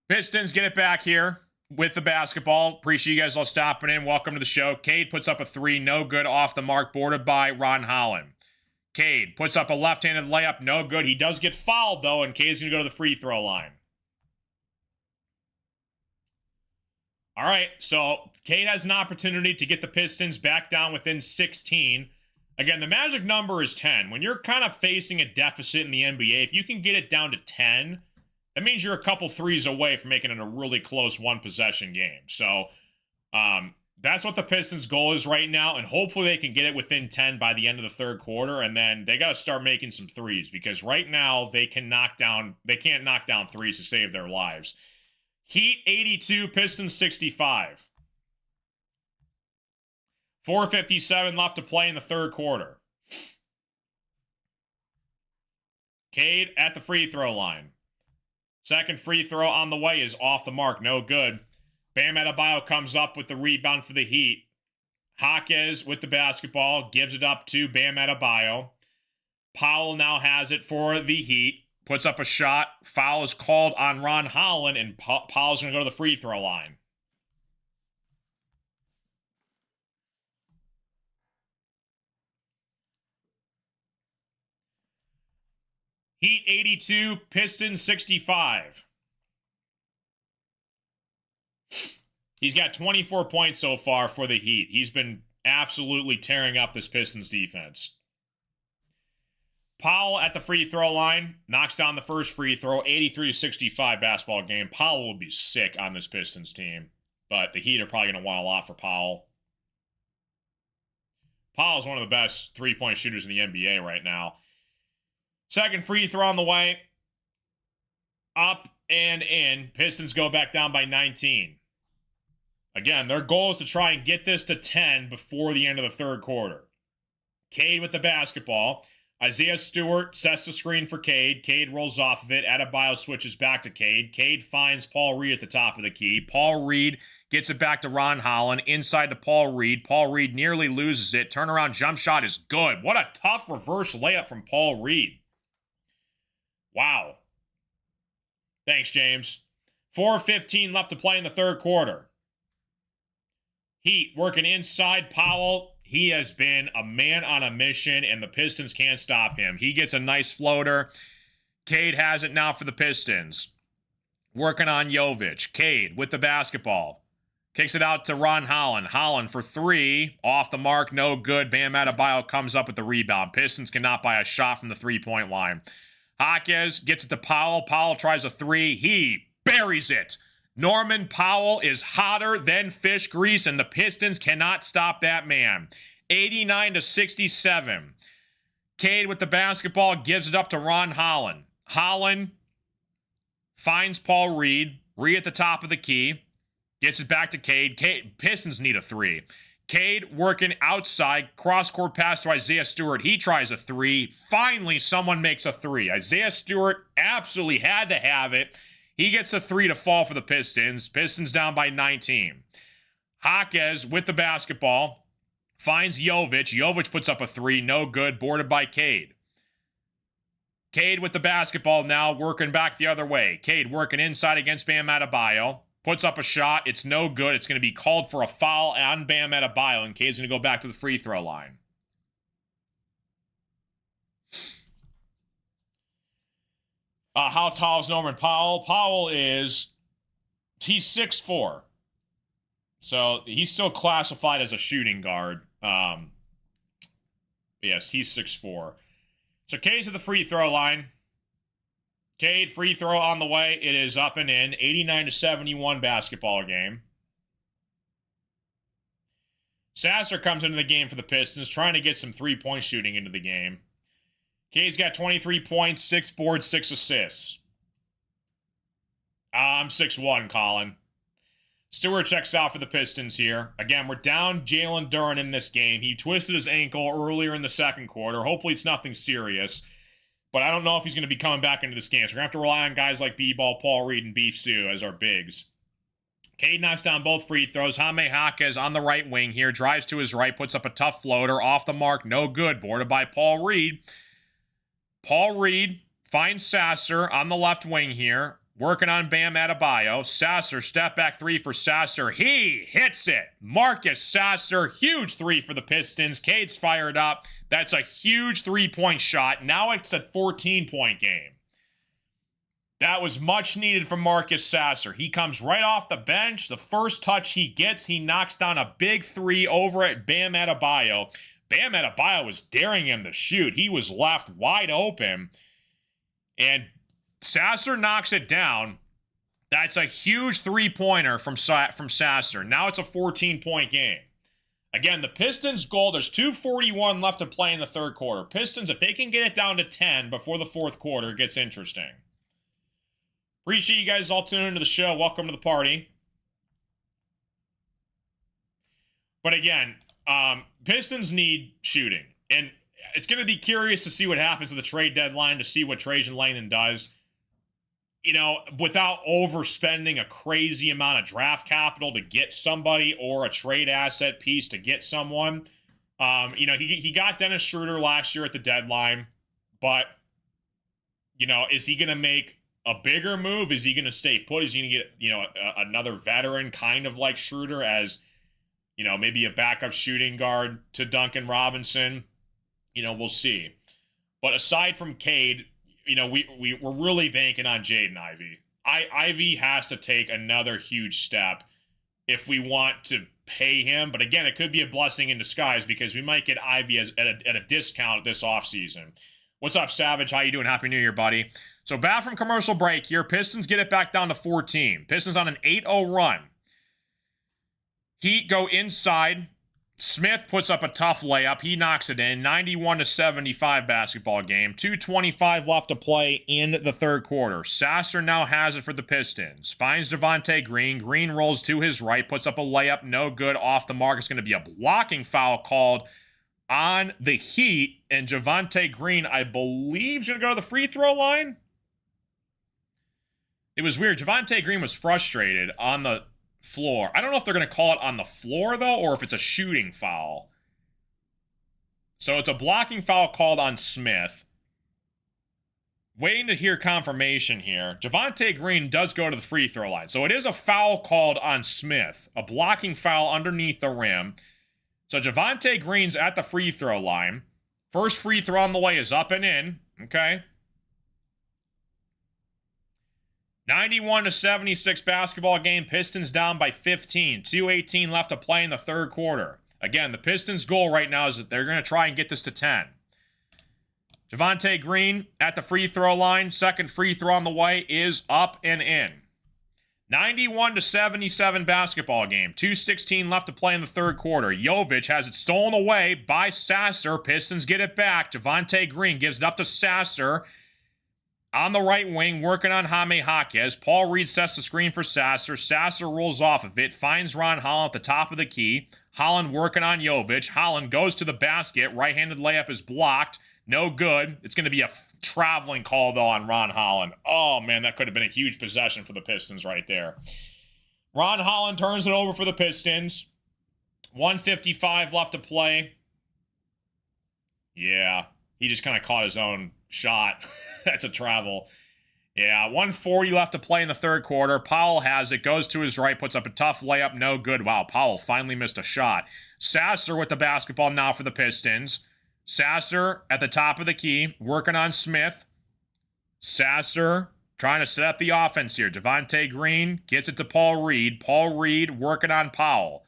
Pistons get it back here with the basketball. Appreciate you guys all stopping in. Welcome to the show. Cade puts up a three, no good, off the mark, boarded by Ron Holland. Cade puts up a left-handed layup, no good. He does get fouled, though, and Cade's going to go to the free throw line. All right, so Cade has an opportunity to get the Pistons back down within 16. Again, the magic number is 10. When you're kind of facing a deficit in the NBA, if you can get it down to 10, that means you're a couple threes away from making it a really close one-possession game. So that's what the Pistons' goal is right now, and hopefully they can get it within 10 by the end of the third quarter, and then they got to start making some threes because right now they can't knock down threes to save their lives. Heat 82, Pistons 65. 4:57 left to play in the third quarter. Cade at the free throw line. Second free throw on the way is off the mark. No good. Bam Adebayo comes up with the rebound for the Heat. Jaquez with the basketball. Gives it up to Bam Adebayo. Powell now has it for the Heat. Puts up a shot. Foul is called on Ron Holland, and Powell's going to go to the free throw line. Heat 82, Pistons 65. He's got 24 points so far for the Heat. He's been absolutely tearing up this Pistons defense. Powell at the free throw line, knocks down the first free throw, 83-65 basketball game. Powell will be sick on this Pistons team, but the Heat are probably going to want a lot for Powell. Powell's one of the best three-point shooters in the NBA right now. Second free throw on the way. Up and in. Pistons go back down by 19. Again, their goal is to try and get this to 10 before the end of the third quarter. Cade with the basketball. Isaiah Stewart sets the screen for Cade. Cade rolls off of it. Adebayo switches back to Cade. Cade finds Paul Reed at the top of the key. Paul Reed gets it back to Ron Holland. Inside to Paul Reed. Paul Reed nearly loses it. Turnaround jump shot is good. What a tough reverse layup from Paul Reed. Wow. Thanks, James. 4:15 left to play in the third quarter. Heat working inside. Powell, he has been a man on a mission, and the Pistons can't stop him. He gets a nice floater. Cade has it now for the Pistons. Working on Jovic. Cade with the basketball. Kicks it out to Ron Holland. Holland for three. Off the mark, no good. Bam Adebayo comes up with the rebound. Pistons cannot buy a shot from the three-point line. Jaquez gets it to Powell. Powell tries a three. He buries it. Norman Powell is hotter than fish grease, and the Pistons cannot stop that man. 89-67. Cade with the basketball gives it up to Ron Holland. Holland finds Paul Reed. Reed at the top of the key. Gets it back to Cade. Pistons need a three. Cade working outside, cross-court pass to Isaiah Stewart. He tries a three. Finally, someone makes a three. Isaiah Stewart absolutely had to have it. He gets a three to fall for the Pistons. Pistons down by 19. Jaquez with the basketball finds Jovic. Jovic puts up a three. No good. Boarded by Cade. Cade with the basketball now, working back the other way. Cade working inside against Bam Adebayo. Puts up a shot. It's no good. It's going to be called for a foul on Bam Adebayo, and Cade's going to go back to the free throw line. How tall is Norman Powell? Powell he's 6'4". So he's still classified as a shooting guard. Yes, he's 6'4". So Cade's at the free throw line. Cade, free throw on the way. It is up and in. 89-71 basketball game. Sasser comes into the game for the Pistons, trying to get some three-point shooting into the game. Cade's got 23 points, 6 boards, 6 assists. I'm 6'1", Colin. Stewart checks out for the Pistons here. Again, we're down Jalen Duren in this game. He twisted his ankle earlier in the second quarter. Hopefully it's nothing serious. But I don't know if he's going to be coming back into this game. So we're going to have to rely on guys like B-Ball, Paul Reed, and Beef Sue as our bigs. Cade knocks down both free throws. Jaime Jaquez on the right wing here. Drives to his right, puts up a tough floater. Off the mark, no good. Boarded by Paul Reed. Paul Reed finds Sasser on the left wing here. Working on Bam Adebayo. Sasser, step back three for Sasser. He hits it. Marcus Sasser, huge three for the Pistons. Cade's fired up. That's a huge three-point shot. Now it's a 14-point game. That was much needed from Marcus Sasser. He comes right off the bench. The first touch he gets, he knocks down a big three over at Bam Adebayo. Bam Adebayo was daring him to shoot. He was left wide open. And Sasser knocks it down. That's a huge three-pointer from Sasser. Now it's a 14-point game. Again, the Pistons' goal, there's 2:41 left to play in the third quarter. Pistons, if they can get it down to 10 before the fourth quarter, it gets interesting. Appreciate you guys all tuning into the show. Welcome to the party. But again, Pistons need shooting. And it's going to be curious to see what happens at the trade deadline, to see what Trajan Langdon does. You know, without overspending a crazy amount of draft capital to get somebody or a trade asset piece to get someone. You know, he got Dennis Schroeder last year at the deadline. But, you know, is he going to make a bigger move? Is he going to stay put? Is he going to get, you know, another veteran kind of like Schroeder as, you know, maybe a backup shooting guard to Duncan Robinson? You know, we'll see. But aside from Cade, you know, we're really banking on Jaden Ivey. Ivey has to take another huge step if we want to pay him. But again, it could be a blessing in disguise because we might get Ivey at a discount this offseason. What's up, Savage? How you doing? Happy New Year, buddy. So back from commercial break here. Pistons get it back down to 14. Pistons on an 8-0 run. Heat go inside. Smith puts up a tough layup. He knocks it in. 91-75 basketball game. 2:25 left to play in the third quarter. Sasser now has it for the Pistons. Finds Javonte Green. Green rolls to his right. Puts up a layup. No good. Off the mark. It's going to be a blocking foul called on the Heat. And Javonte Green, I believe, is going to go to the free throw line. It was weird. Javonte Green was frustrated on the floor. I don't know if they're going to call it on the floor, though, or if it's a shooting foul. So it's a blocking foul called on Smith. Waiting to hear confirmation here. Javonte Green does go to the free throw line. So it is a foul called on Smith. A blocking foul underneath the rim. So Javonte Green's at the free throw line. First free throw on the way is up and in. Okay. 91-76 basketball game. Pistons down by 15. 2:18 left to play in the third quarter. Again, the Pistons' goal right now is that they're going to try and get this to 10. Javonte Green at the free throw line. Second free throw on the way is up and in. 91-77 basketball game. 2:16 left to play in the third quarter. Jovic has it stolen away by Sasser. Pistons get it back. Javonte Green gives it up to Sasser. On the right wing, working on Jaime Jaquez. Paul Reed sets the screen for Sasser. Sasser rolls off of it. Finds Ron Holland at the top of the key. Holland working on Jovic. Holland goes to the basket. Right-handed layup is blocked. No good. It's going to be a traveling call, though, on Ron Holland. Oh, man, that could have been a huge possession for the Pistons right there. Ron Holland turns it over for the Pistons. 1:55 left to play. Yeah, he just kind of caught his own shot. That's a travel. Yeah, 1:40 left to play in the third quarter. Powell has it, goes to his right, puts up a tough layup, no good. Wow, Powell finally missed a shot. Sasser with the basketball now for the Pistons. Sasser at the top of the key, working on Smith. Sasser trying to set up the offense here. Javonte Green gets it to Paul Reed. Paul Reed working on Powell.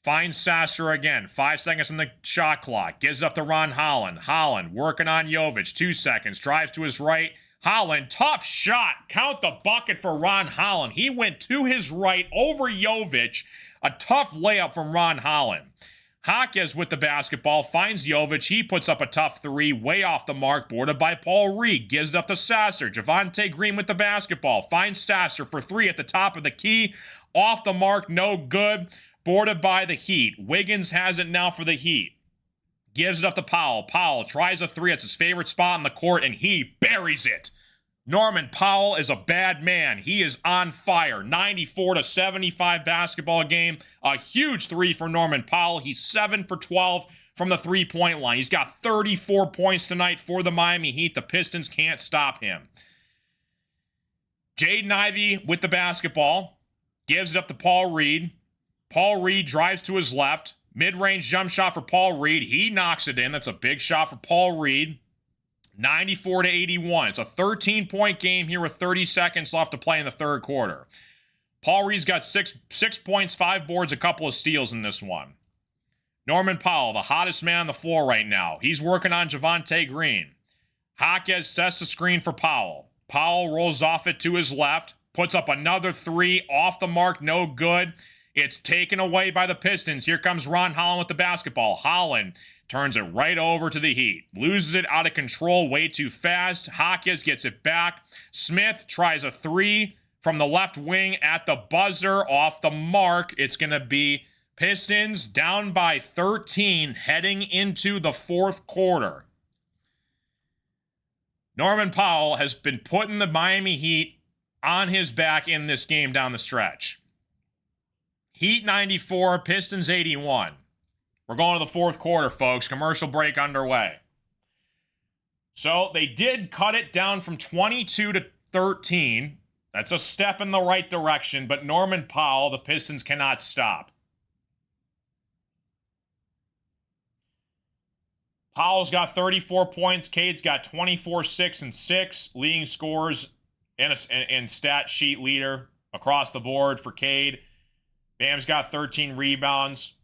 Finds Sasser again. 5 seconds on the shot clock. Gives it up to Ron Holland. Holland working on Jovic. 2 seconds. Drives to his right. Holland, tough shot. Count the bucket for Ron Holland. He went to his right over Jovic. A tough layup from Ron Holland. Jaquez with the basketball, finds Jovic. He puts up a tough three, way off the mark, boarded by Paul Reed. Gives it up to Sasser. Javonte Green with the basketball, finds Sasser for three at the top of the key. Off the mark, no good. Boarded by the Heat. Wiggins has it now for the Heat. Gives it up to Powell. Powell tries a three. It's his favorite spot on the court, and he buries it. Norman Powell is a bad man. He is on fire. 94-75 basketball game. A huge three for Norman Powell. He's 7 for 12 from the three-point line. He's got 34 points tonight for the Miami Heat. The Pistons can't stop him. Jaden Ivey with the basketball. Gives it up to Paul Reed. Paul Reed drives to his left. Mid-range jump shot for Paul Reed. He knocks it in. That's a big shot for Paul Reed. 94-81. It's a 13-point game here with 30 seconds left to play in the third quarter. Paul Reed's got six points, 5 boards, a couple of steals in this one. Norman Powell, the hottest man on the floor right now. He's working on Javonte Green. Jaquez sets the screen for Powell. Powell rolls off it to his left. Puts up another three. Off the mark, no good. It's taken away by the Pistons. Here comes Ron Holland with the basketball. Holland turns it right over to the Heat. Loses it out of control way too fast. Jaquez gets it back. Smith tries a three from the left wing at the buzzer. Off the mark. It's going to be Pistons down by 13 heading into the fourth quarter. Norman Powell has been putting the Miami Heat on his back in this game down the stretch. Heat 94, Pistons 81. We're going to the fourth quarter, folks. Commercial break underway. So they did cut it down from 22-13. That's a step in the right direction, but Norman Powell, the Pistons cannot stop. Powell's got 34 points. Cade's got 24, 6, and 6. Leading scorers and stat sheet leader across the board for Cade. Bam's got 13 rebounds.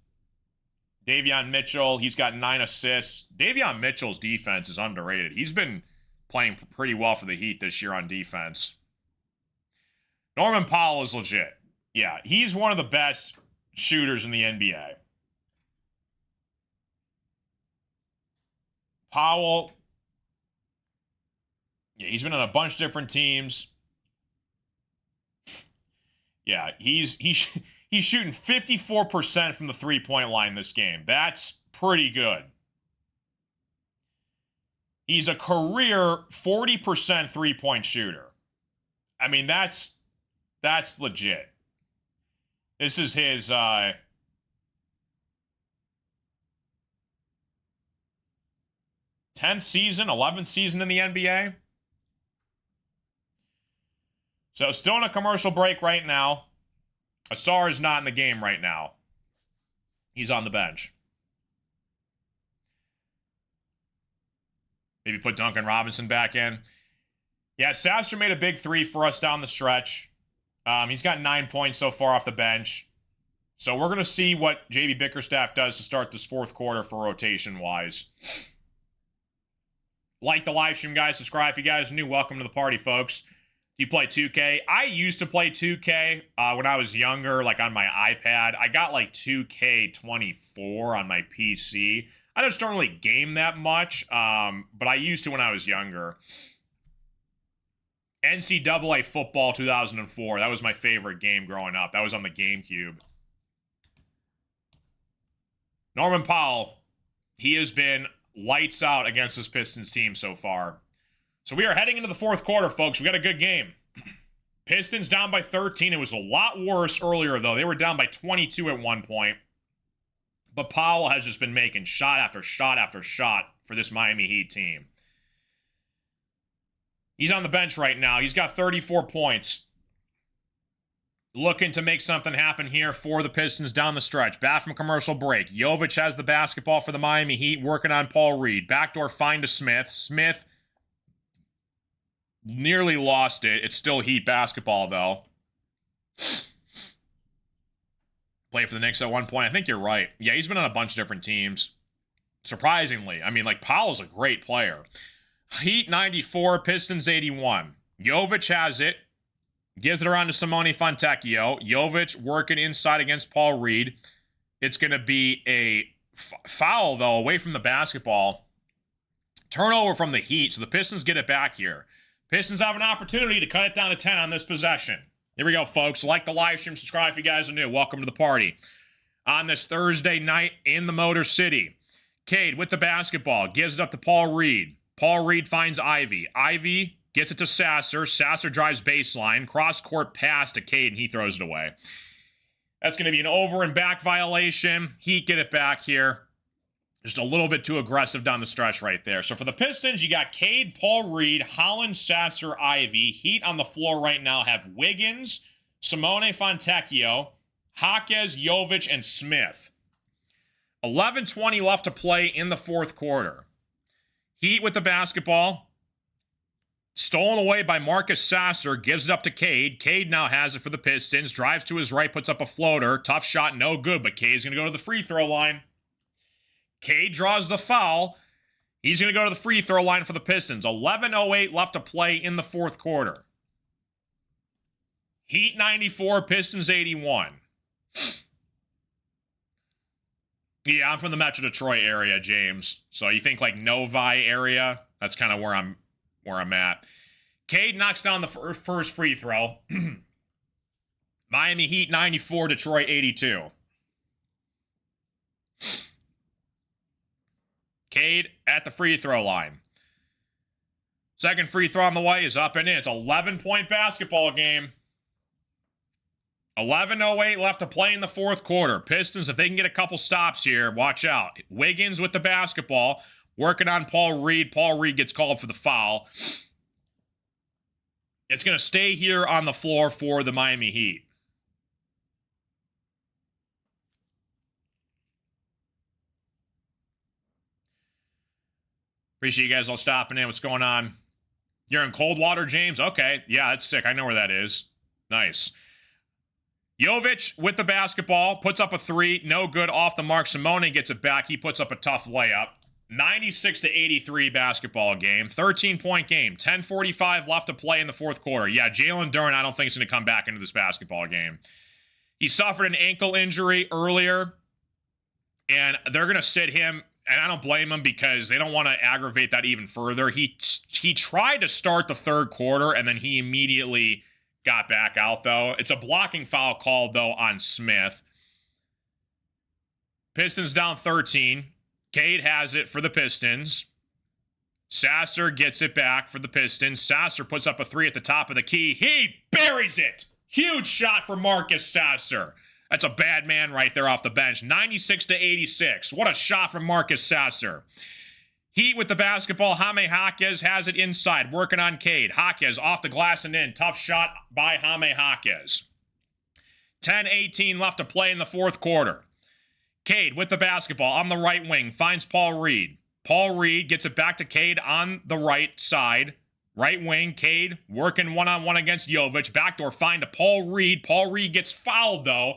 Davion Mitchell, he's got 9 assists. Davion Mitchell's defense is underrated. He's been playing pretty well for the Heat this year on defense. Norman Powell is legit. Yeah, he's one of the best shooters in the NBA. Powell, yeah, he's been on a bunch of different teams. Yeah, he's shooting 54% from the three-point line this game. That's pretty good. He's a career 40% three-point shooter. I mean, that's legit. This is his 10th season, 11th season in the NBA. So still in a commercial break right now. Asar is not in the game right now. He's on the bench. Maybe put Duncan Robinson back in. Yeah, Sasser made a big three for us down the stretch. He's got 9 points so far off the bench. So we're going to see what JB Bickerstaff does to start this fourth quarter for rotation-wise. Like the live stream, guys. Subscribe if you guys are new. Welcome to the party, folks. Do you play 2K? I used to play 2K when I was younger, like on my iPad. I got like 2K24 on my PC. I just don't really game that much, but I used to when I was younger. NCAA Football 2004. That was my favorite game growing up. That was on the GameCube. Norman Powell, he has been lights out against this Pistons team so far. So we are heading into the fourth quarter, folks. We got a good game. Pistons down by 13. It was a lot worse earlier, though. They were down by 22 at one point. But Powell has just been making shot after shot after shot for this Miami Heat team. He's on the bench right now. He's got 34 points. Looking to make something happen here for the Pistons down the stretch. Back from commercial break. Jovic has the basketball for the Miami Heat, working on Paul Reed. Backdoor find to Smith. Smith Nearly lost it. It's still Heat basketball, though. Play for the Knicks at one point. I think you're right. Yeah, he's been on a bunch of different teams. Surprisingly. I mean, like, Powell's a great player. Heat 94, Pistons 81. Jovic has it. Gives it around to Simone Fontecchio. Jovic working inside against Paul Reed. It's going to be a foul, though, away from the basketball. Turnover from the Heat, so the Pistons get it back here. Pistons have an opportunity to cut it down to 10 on this possession. Here we go, folks. Like the live stream, subscribe if you guys are new. Welcome to the party. On this Thursday night in the Motor City, Cade with the basketball, gives it up to Paul Reed. Paul Reed finds Ivy. Ivy gets it to Sasser. Sasser drives baseline. Cross-court pass to Cade, and he throws it away. That's going to be an over and back violation. Heat get it back here. Just a little bit too aggressive down the stretch right there. So for the Pistons, you got Cade, Paul Reed, Holland, Sasser, Ivy. Heat on the floor right now have Wiggins, Simone Fontecchio, Jaquez, Jovic, and Smith. 11:20 left to play in the fourth quarter. Heat with the basketball. Stolen away by Marcus Sasser. Gives it up to Cade. Cade now has it for the Pistons. Drives to his right, puts up a floater. Tough shot, no good, but Cade's going to go to the free throw line. Cade draws the foul. He's going to go to the free throw line for the Pistons. 11:08 left to play in the fourth quarter. Heat 94, Pistons 81. Yeah, I'm from the Metro Detroit area, James. So you think like Novi area? That's kind of where I'm at. Cade knocks down the first free throw. Miami Heat 94, Detroit 82. Cade at the free throw line. Second free throw on the way is up and in. It's an 11-point basketball game. 11:08 left to play in the fourth quarter. Pistons, if they can get a couple stops here, watch out. Wiggins with the basketball, working on Paul Reed. Paul Reed gets called for the foul. It's going to stay here on the floor for the Miami Heat. Appreciate you guys all stopping in. What's going on? You're in Coldwater, James? Okay. Yeah, that's sick. I know where that is. Nice. Jovic with the basketball. Puts up a three. No good. Off the mark. Simone gets it back. He puts up a tough layup. 96-83 basketball game. 13-point game. 10:45 left to play in the fourth quarter. Yeah, Jalen Duren, I don't think is going to come back into this basketball game. He suffered an ankle injury earlier, and they're going to sit him. And I don't blame him because they don't want to aggravate that even further. He tried to start the third quarter, and then he immediately got back out, though. It's a blocking foul called, though, on Smith. Pistons down 13. Cade has it for the Pistons. Sasser gets it back for the Pistons. Sasser puts up a three at the top of the key. He buries it! Huge shot for Marcus Sasser. That's a bad man right there off the bench. 96-86. What a shot from Marcus Sasser. Heat with the basketball. Jaime Jaquez has it inside, working on Cade. Jaquez off the glass and in. Tough shot by Jaime Jaquez. 10:18 left to play in the fourth quarter. Cade with the basketball on the right wing. Finds Paul Reed. Paul Reed gets it back to Cade on the right side. Right wing, Cade working one-on-one against Jovic. Backdoor find to Paul Reed. Paul Reed gets fouled, though.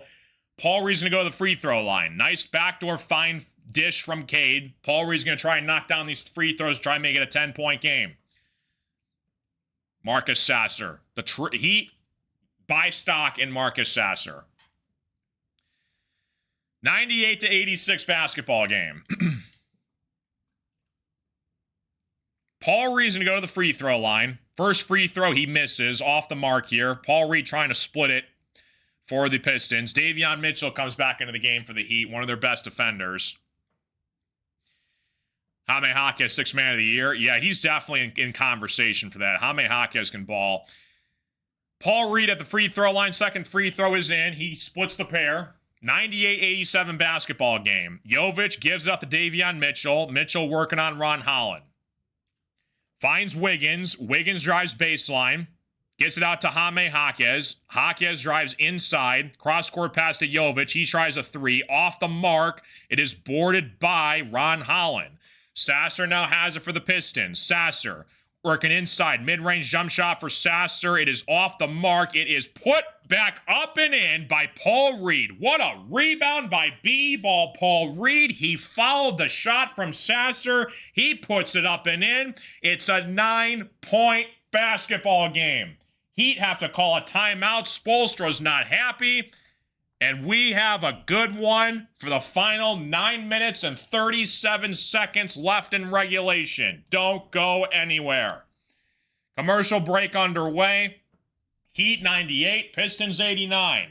Paul Reed's going to go to the free throw line. Nice backdoor fine dish from Cade. Paul Reed's going to try and knock down these free throws, try and make it a 10-point game. Marcus Sasser. He buy stock in Marcus Sasser. 98-86 basketball game. Paul Reed's going to go to the free throw line. First free throw, he misses. Off the mark here. Paul Reed trying to split it for the Pistons. Davion Mitchell comes back into the game for the Heat, one of their best defenders. Jaime Jaquez, sixth man of the year. Yeah, he's definitely in conversation for that. Jaime Jaquez can ball. Paul Reed at the free throw line. Second free throw is in. He splits the pair. 98-87 basketball game. Jovic gives it up to Davion Mitchell. Mitchell working on Ron Holland. Finds Wiggins. Wiggins drives baseline. Gets it out to Jaime Jaquez. Jaquez drives inside. Cross-court pass to Jovic. He tries a three. Off the mark. It is boarded by Ron Holland. Sasser now has it for the Pistons. Sasser Working inside, mid-range jump shot for Sasser. It is off the mark. It is put back up and in by Paul Reed. What a rebound by B-ball Paul Reed. He fouled the shot from Sasser. He puts it up and in. It's a 9-point basketball game. Heat have to call a timeout. Spoelstra's not happy. And we have a good one for the final 9 minutes and 37 seconds left in regulation. Don't go anywhere. Commercial break underway. Heat 98, Pistons 89.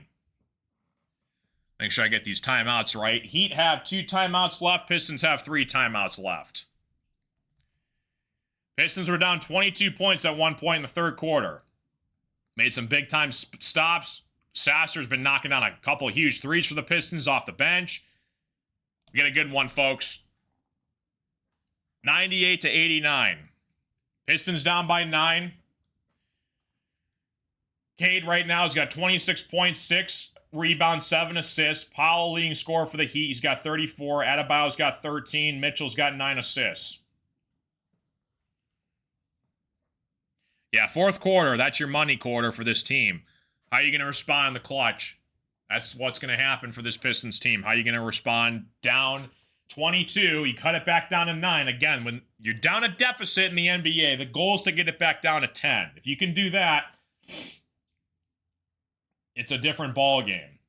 Make sure I get these timeouts right. Heat have 2 timeouts left. Pistons have 3 timeouts left. Pistons were down 22 points at one point in the third quarter. Made some big-time stops. Sasser's been knocking down a couple of huge threes for the Pistons off the bench. We get a good one, folks. 98-89. Pistons down by 9. Cade right now has got 26 points, 6 rebounds, 7 assists. Powell leading scorer for the Heat. He's got 34. Adebayo's got 13. Mitchell's got 9 assists. Yeah, fourth quarter, that's your money quarter for this team. How are you going to respond in the clutch? That's what's going to happen for this Pistons team. How are you going to respond down 22? You cut it back down to 9. Again, when you're down a deficit in the NBA, the goal is to get it back down to 10. If you can do that, it's a different ball game.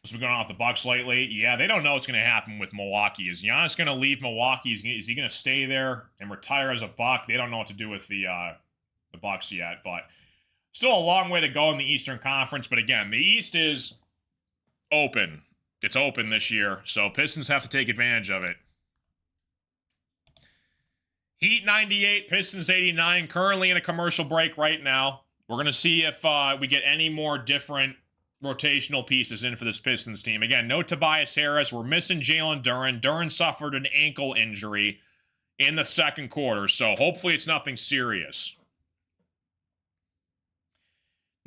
What's been going on with the Bucks lately? Yeah, they don't know what's going to happen with Milwaukee. Is Giannis going to leave Milwaukee? Is he going to stay there and retire as a Buck? They don't know what to do with the Bucks yet, but still a long way to go in the Eastern Conference. But again, the East is open. It's open this year, so Pistons have to take advantage of it. Heat 98, Pistons 89. Currently in a commercial break right now. We're going to see if we get any more different rotational pieces in for this Pistons team. Again, no Tobias Harris. We're missing Jalen Duren. Duren suffered an ankle injury in the second quarter, so hopefully it's nothing serious.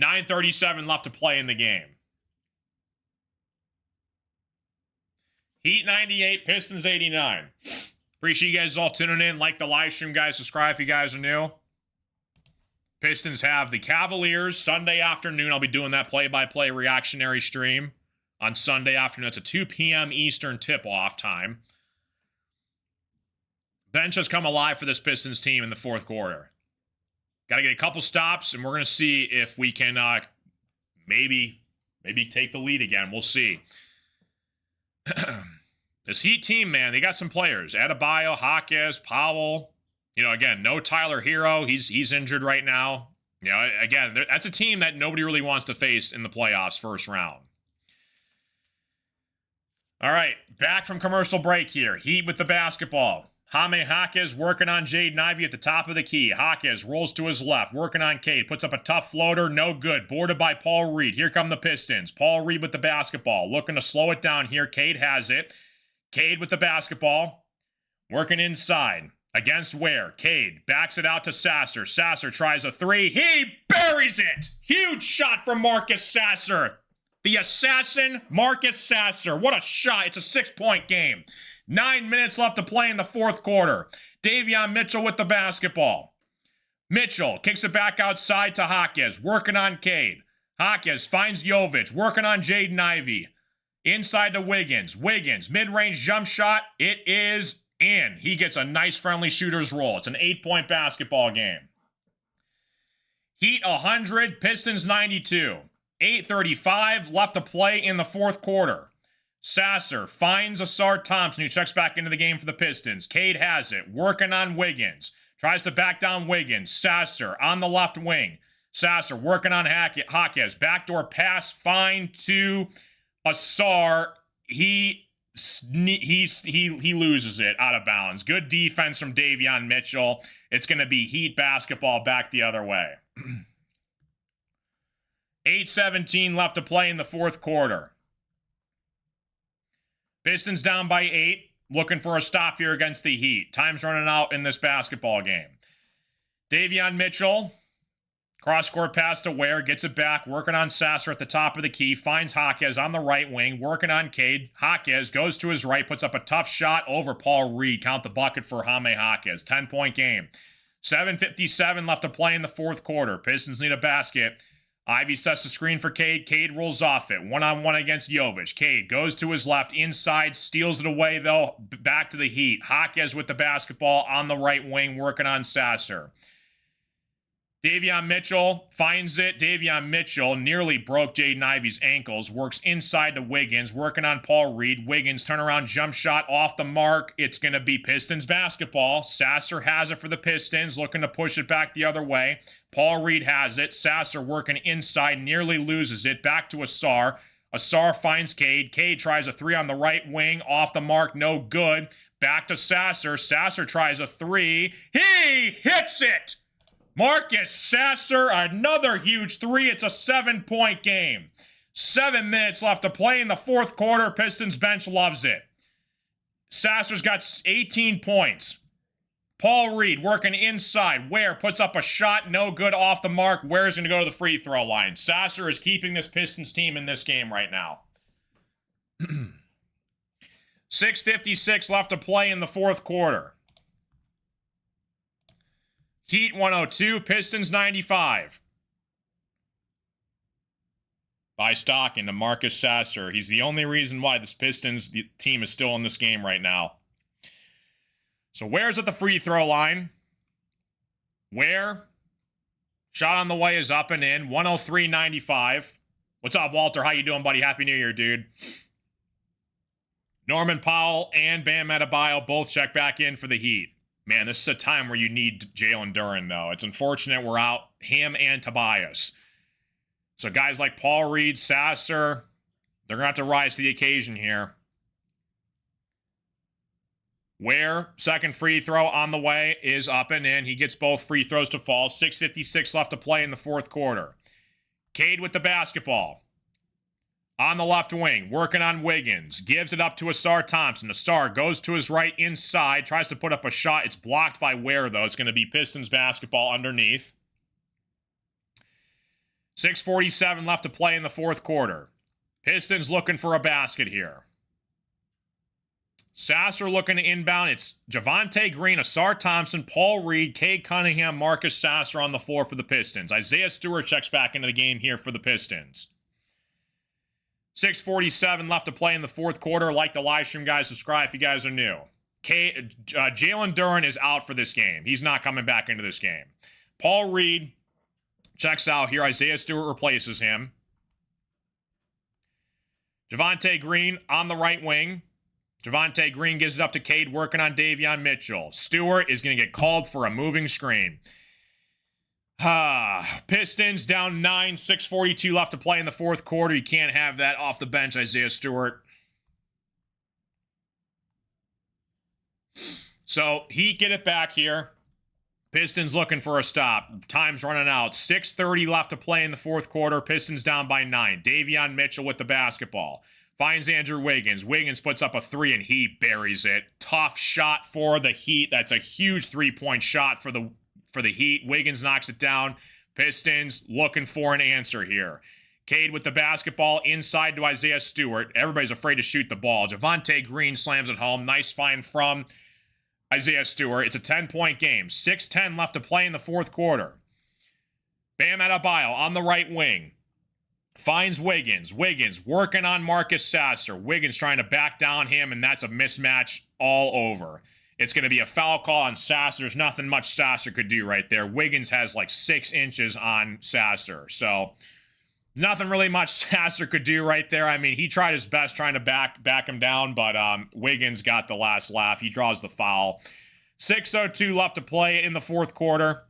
9:37 left to play in the game. Heat 98, Pistons 89. Appreciate you guys all tuning in. Like the live stream, guys. Subscribe if you guys are new. Pistons have the Cavaliers Sunday afternoon. I'll be doing that play-by-play reactionary stream on Sunday afternoon. It's a 2 p.m. Eastern tip-off time. Bench has come alive for this Pistons team in the fourth quarter. Got to get a couple stops, and we're going to see if we can maybe take the lead again. We'll see. This Heat team, man, they got some players. Adebayo, Hawkes, Powell. You know, again, no Tyler Hero. He's injured right now. You know, again, that's a team that nobody really wants to face in the playoffs first round. All right, back from commercial break here. Heat with the basketball. Jaime Hawkes working on Jaden Ivey at the top of the key. Hawkes rolls to his left, working on Cade. Puts up a tough floater, no good. Boarded by Paul Reed. Here come the Pistons. Paul Reed with the basketball. Looking to slow it down here. Cade has it. Cade with the basketball. Working inside. Against Ware. Cade backs it out to Sasser. Sasser tries a three. He buries it! Huge shot from Marcus Sasser. The assassin, Marcus Sasser. What a shot. It's a 6-point game. 9 minutes left to play in the fourth quarter. Davion Mitchell with the basketball. Mitchell kicks it back outside to Hawkes. Working on Cade. Hawkes finds Jovic. Working on Jaden Ivey. Inside to Wiggins. Wiggins, mid-range jump shot. It is in. He gets a nice friendly shooter's roll. It's an 8-point basketball game. Heat 100, Pistons 92. 8:35 left to play in the fourth quarter. Sasser finds Asar Thompson, who checks back into the game for the Pistons. Cade has it, working on Wiggins. Tries to back down Wiggins. Sasser on the left wing. Sasser working on Hawkes. Backdoor pass, fine to Asar. He loses it out of bounds. Good defense from Davion Mitchell. It's going to be Heat basketball back the other way. 8:17 left to play in the fourth quarter. Pistons down by 8. Looking for a stop here against the Heat. Time's running out in this basketball game. Davion Mitchell Cross-court pass to Ware, gets it back, working on Sasser at the top of the key, finds Jaquez on the right wing, working on Cade. Jaquez goes to his right, puts up a tough shot over Paul Reed. Count the bucket for Jaime Jaquez. 10-point game. 7:57 left to play in the fourth quarter. Pistons need a basket. Ivey sets the screen for Cade. Cade rolls off it. One-on-one against Jovic. Cade goes to his left, inside, steals it away, though. Back to the Heat. Jaquez with the basketball on the right wing, working on Sasser. Davion Mitchell finds it. Davion Mitchell nearly broke Jaden Ivey's ankles. Works inside to Wiggins, working on Paul Reed. Wiggins turnaround jump shot off the mark. It's going to be Pistons basketball. Sasser has it for the Pistons, looking to push it back the other way. Paul Reed has it. Sasser working inside, nearly loses it. Back to Asar. Asar finds Cade. Cade tries a three on the right wing. Off the mark, no good. Back to Sasser. Sasser tries a three. He hits it! Marcus Sasser, another huge three. It's a 7-point game. 7 minutes left to play in the fourth quarter. Pistons bench loves it. Sasser's got 18 points. Paul Reed working inside. Ware puts up a shot, no good, off the mark. Ware's going to go to the free throw line. Sasser is keeping this Pistons team in this game right now. 6:56 left to play in the fourth quarter. Heat 102, Pistons 95. By Stockton to Marcus Sasser. He's the only reason why this Pistons team is still in this game right now. So Ware's at the free throw line. Ware. Shot on the way is up and in. 103-95. What's up, Walter? How you doing, buddy? Happy New Year, dude. Norman Powell and Bam Adebayo both check back in for the Heat. Man, this is a time where you need Jalen Duren, though. It's unfortunate we're out him and Tobias. So guys like Paul Reed, Sasser, they're going to have to rise to the occasion here. Ware, second free throw on the way, is up and in. He gets both free throws to fall. 6:56 left to play in the fourth quarter. Cade with the basketball. On the left wing, working on Wiggins. Gives it up to Asar Thompson. Asar goes to his right inside. Tries to put up a shot. It's blocked by Ware, though. It's going to be Pistons basketball underneath. 6:47 left to play in the fourth quarter. Pistons looking for a basket here. Sasser looking to inbound. It's Javonte Green, Asar Thompson, Paul Reed, Cade Cunningham, Marcus Sasser on the floor for the Pistons. Isaiah Stewart checks back into the game here for the Pistons. 6:47 left to play in the fourth quarter. Like the live stream, guys. Subscribe if you guys are new. Jalen Duren is out for this game. He's not coming back into this game. Paul Reed checks out here. Isaiah Stewart replaces him. Javonte Green on the right wing. Javonte Green gives it up to Cade, working on Davion Mitchell. Stewart is going to get called for a moving screen. Pistons down 9, 6:42 left to play in the fourth quarter. You can't have that off the bench, Isaiah Stewart. So, Heat get it back here. Pistons looking for a stop. Time's running out. 6:30 left to play in the fourth quarter. Pistons down by 9. Davion Mitchell with the basketball. Finds Andrew Wiggins. Wiggins puts up a three and he buries it. Tough shot for the Heat. That's a huge three-point shot for the Heat. Wiggins knocks it down. Pistons looking for an answer here. Cade with the basketball inside to Isaiah Stewart. Everybody's afraid to shoot the ball. Javonte Green slams it home. Nice find from Isaiah Stewart. It's a 10-point game. 6:10 left to play in the fourth quarter. Bam Adebayo on the right wing. Finds Wiggins. Wiggins working on Marcus Sasser. Wiggins trying to back down him, and that's a mismatch all over. It's going to be a foul call on Sasser. There's nothing much Sasser could do right there. Wiggins has like 6 inches on Sasser. So, nothing really much Sasser could do right there. I mean, he tried his best trying to back him down, but Wiggins got the last laugh. He draws the foul. 6:02 left to play in the fourth quarter.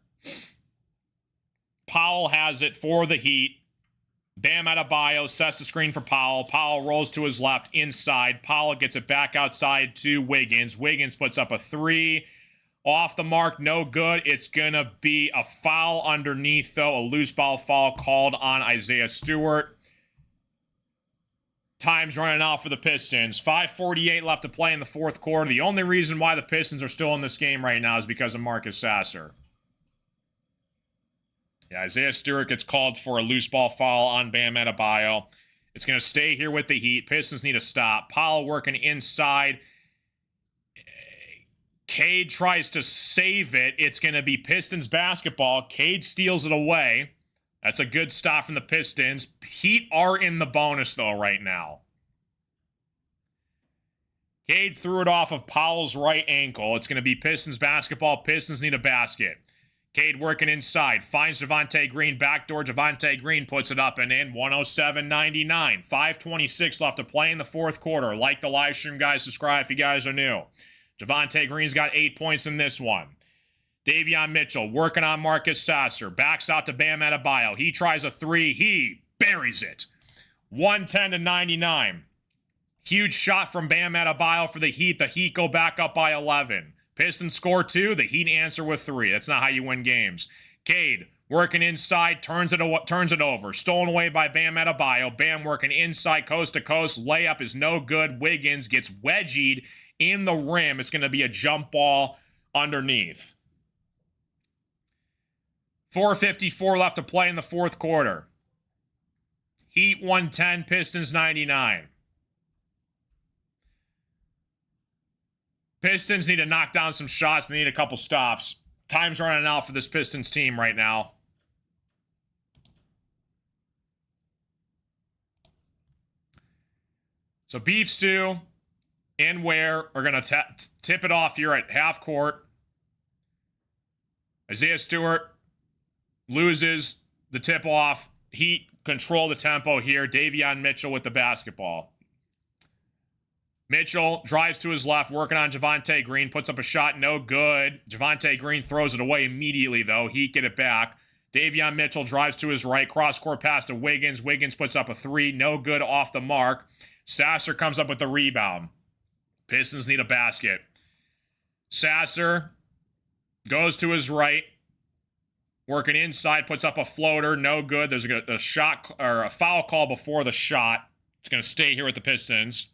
Powell has it for the Heat. Bam Adebayo sets the screen for Powell. Powell rolls to his left inside. Powell gets it back outside to Wiggins. Wiggins puts up a three. Off the mark, no good. It's going to be a foul underneath, though. A loose ball foul called on Isaiah Stewart. Time's running out for the Pistons. 5:48 left to play in the fourth quarter. The only reason why the Pistons are still in this game right now is because of Marcus Sasser. Yeah, Isaiah Stewart gets called for a loose ball foul on Bam Adebayo. It's going to stay here with the Heat. Pistons need a stop. Powell working inside. Cade tries to save it. It's going to be Pistons basketball. Cade steals it away. That's a good stop from the Pistons. Heat are in the bonus, though, right now. Cade threw it off of Powell's right ankle. It's going to be Pistons basketball. Pistons need a basket. Cade working inside. Finds Javonte Green. Backdoor Javonte Green puts it up and in. 107-99. 5:26 left to play in the fourth quarter. Like the live stream, guys. Subscribe if you guys are new. Javonte Green's got 8 points in this one. Davion Mitchell working on Marcus Sasser. Backs out to Bam Adebayo. He tries a three. He buries it. 110-99. Huge shot from Bam Adebayo for the Heat. The Heat go back up by 11. Pistons score 2. The Heat answer with 3. That's not how you win games. Cade working inside, turns it over. Stolen away by Bam Adebayo. Bam working inside, coast to coast. Layup is no good. Wiggins gets wedgied in the rim. It's going to be a jump ball underneath. 4:54 left to play in the fourth quarter. Heat 110, Pistons 99. Pistons need to knock down some shots. They need a couple stops. Time's running out for this Pistons team right now. So Beef Stew and Ware are going to tip it off here at half court. Isaiah Stewart loses the tip off. Heat control the tempo here. Davion Mitchell with the basketball. Mitchell drives to his left, working on Javonte Green, puts up a shot, no good. Javonte Green throws it away immediately, though. Heat get it back. Davion Mitchell drives to his right, cross-court pass to Wiggins. Wiggins puts up a three, no good, off the mark. Sasser comes up with the rebound. Pistons need a basket. Sasser goes to his right, working inside, puts up a floater, no good. There's a shot or a foul call before the shot. It's going to stay here with the Pistons.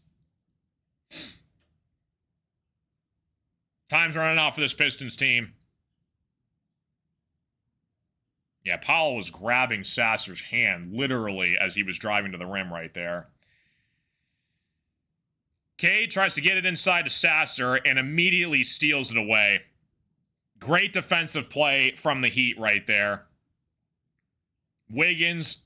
Time's running out for this Pistons team. Yeah, Powell was grabbing Sasser's hand literally as he was driving to the rim right there. Cade tries to get it inside to Sasser and immediately steals it away. Great defensive play from the Heat right there. Wiggins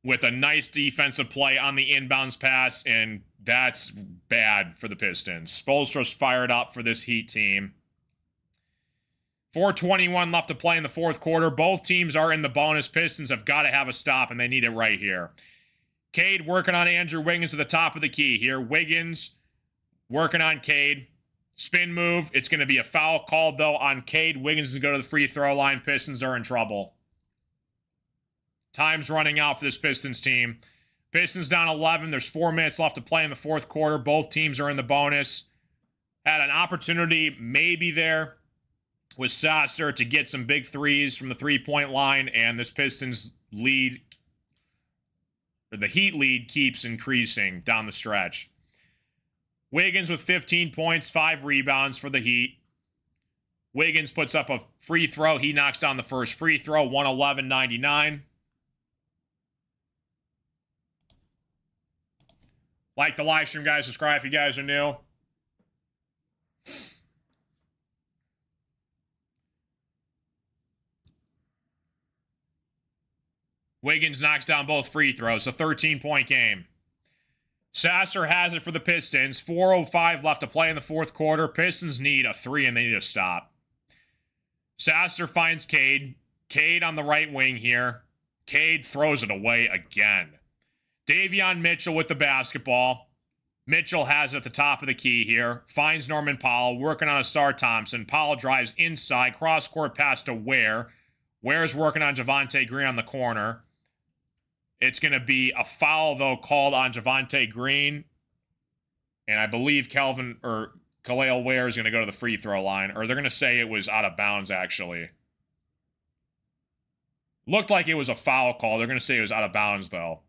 with a nice defensive play on the inbounds pass, and that's bad for the Pistons. Spoelstra's fired up for this Heat team. 4:21 left to play in the fourth quarter. Both teams are in the bonus. Pistons have got to have a stop, and they need it right here. Cade working on Andrew Wiggins at the top of the key here. Wiggins working on Cade. Spin move. It's going to be a foul called, though, on Cade. Wiggins is going to go to the free throw line. Pistons are in trouble. Time's running out for this Pistons team. Pistons down 11. There's 4 minutes left to play in the fourth quarter. Both teams are in the bonus. Had an opportunity maybe there with Sasser to get some big threes from the three-point line, and this Pistons lead, or the Heat lead, keeps increasing down the stretch. Wiggins with 15 points, 5 rebounds for the Heat. Wiggins puts up a free throw. He knocks down the first free throw, 111-99. Like the live stream, guys. Subscribe if you guys are new. Wiggins knocks down both free throws. A 13-point game. Sasser has it for the Pistons. 4:05 left to play in the fourth quarter. Pistons need a 3 and they need to stop. Sasser finds Cade. Cade on the right wing here. Cade throws it away again. Davion Mitchell with the basketball. Mitchell has it at the top of the key here. Finds Norman Powell, working on Asar Thompson. Powell drives inside, cross-court pass to Ware. Ware's working on Javonte Green on the corner. It's going to be a foul, though, called on Javonte Green. And I believe Khalil Ware is going to go to the free throw line. Or they're going to say it was out of bounds, actually. Looked like it was a foul call. They're going to say it was out of bounds, though.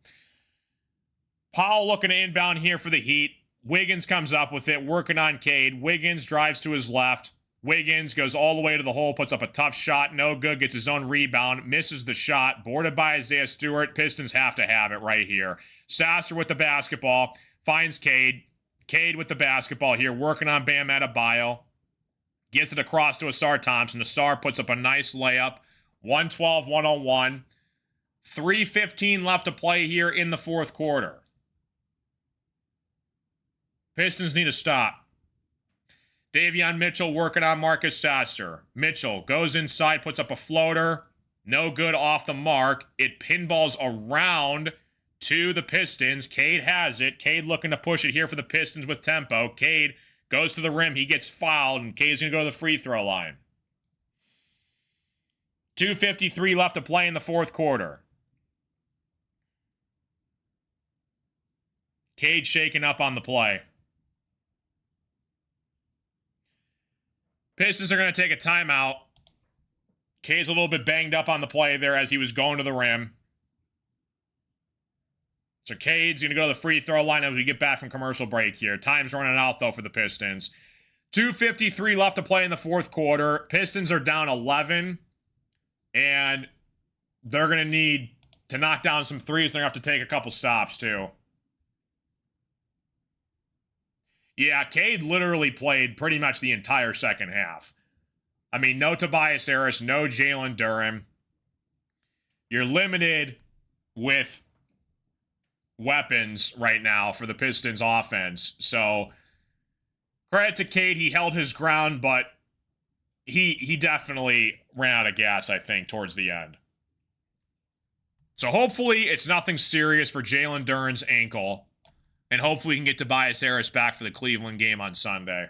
Powell looking to inbound here for the Heat. Wiggins comes up with it, working on Cade. Wiggins drives to his left. Wiggins goes all the way to the hole, puts up a tough shot, no good, gets his own rebound, misses the shot, boarded by Isaiah Stewart. Pistons have to have it right here. Sasser with the basketball, finds Cade. Cade with the basketball here, working on Bam Adebayo. Gets it across to Asar Thompson. Asar puts up a nice layup. 112-101. 3:15 left to play here in the fourth quarter. Pistons need a stop. Davion Mitchell working on Marcus Sasser. Mitchell goes inside, puts up a floater. No good off the mark. It pinballs around to the Pistons. Cade has it. Cade looking to push it here for the Pistons with tempo. Cade goes to the rim. He gets fouled, and Cade's going to go to the free throw line. 2:53 left to play in the fourth quarter. Cade shaking up on the play. Pistons are going to take a timeout. Cade's a little bit banged up on the play there as he was going to the rim. So Cade's going to go to the free throw line as we get back from commercial break here. Time's running out, though, for the Pistons. 2:53 left to play in the fourth quarter. Pistons are down 11. And they're going to need to knock down some threes. They're going to have to take a couple stops, too. Yeah, Cade literally played pretty much the entire second half. I mean, no Tobias Harris, no Jalen Durham. You're limited with weapons right now for the Pistons offense. So, credit to Cade, he held his ground, but he definitely ran out of gas, I think, towards the end. So hopefully it's nothing serious for Jalen Duren's ankle. And hopefully we can get Tobias Harris back for the Cleveland game on Sunday.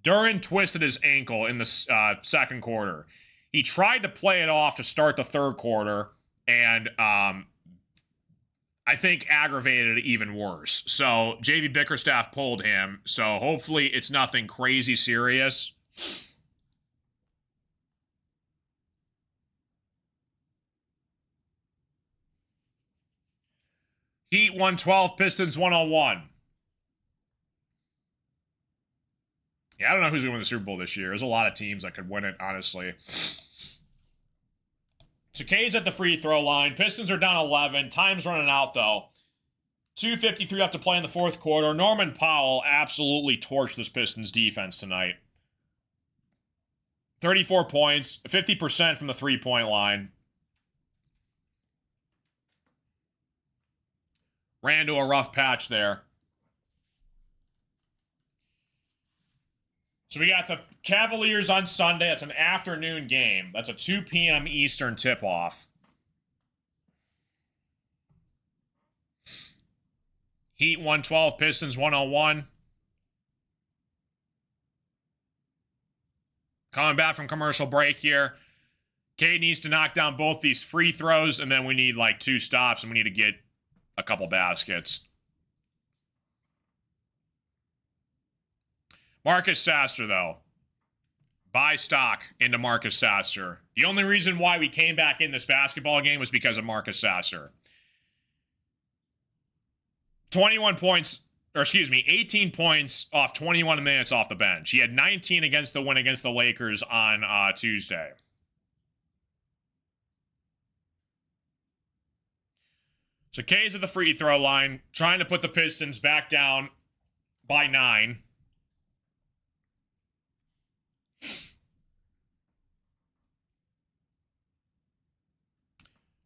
Duren twisted his ankle in the second quarter. He tried to play it off to start the third quarter, and I think aggravated it even worse. So JB Bickerstaff pulled him. So hopefully it's nothing crazy serious. Heat 112, Pistons 101. Yeah, I don't know who's going to win the Super Bowl this year. There's a lot of teams that could win it, honestly. So Cade's at the free throw line. Pistons are down 11. Time's running out, though. 2:53 left to play in the fourth quarter. Norman Powell absolutely torched this Pistons defense tonight. 34 points, 50% from the three-point line. Ran into a rough patch there. So we got the Cavaliers on Sunday. That's an afternoon game. That's a 2 p.m. Eastern tip-off. Heat 112, Pistons 101. Coming back from commercial break here. Cade needs to knock down both these free throws, and then we need like 2 stops, and we need to get a couple baskets. Marcus Sasser, though. Buy stock into Marcus Sasser. The only reason why we came back in this basketball game was because of Marcus Sasser. 18 points off 21 minutes off the bench. He had 19 against the win against the Lakers on Tuesday. So K's at the free throw line, trying to put the Pistons back down by 9.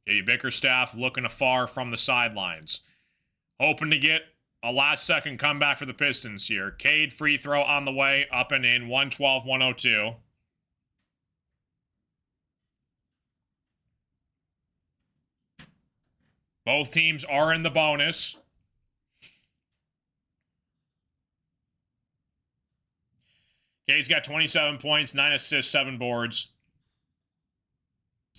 J.B. Bickerstaff looking afar from the sidelines. Hoping to get a last-second comeback for the Pistons here. Cade free throw on the way, up and in, 112-102. Both teams are in the bonus. Cade's got 27 points, 9 assists, 7 boards.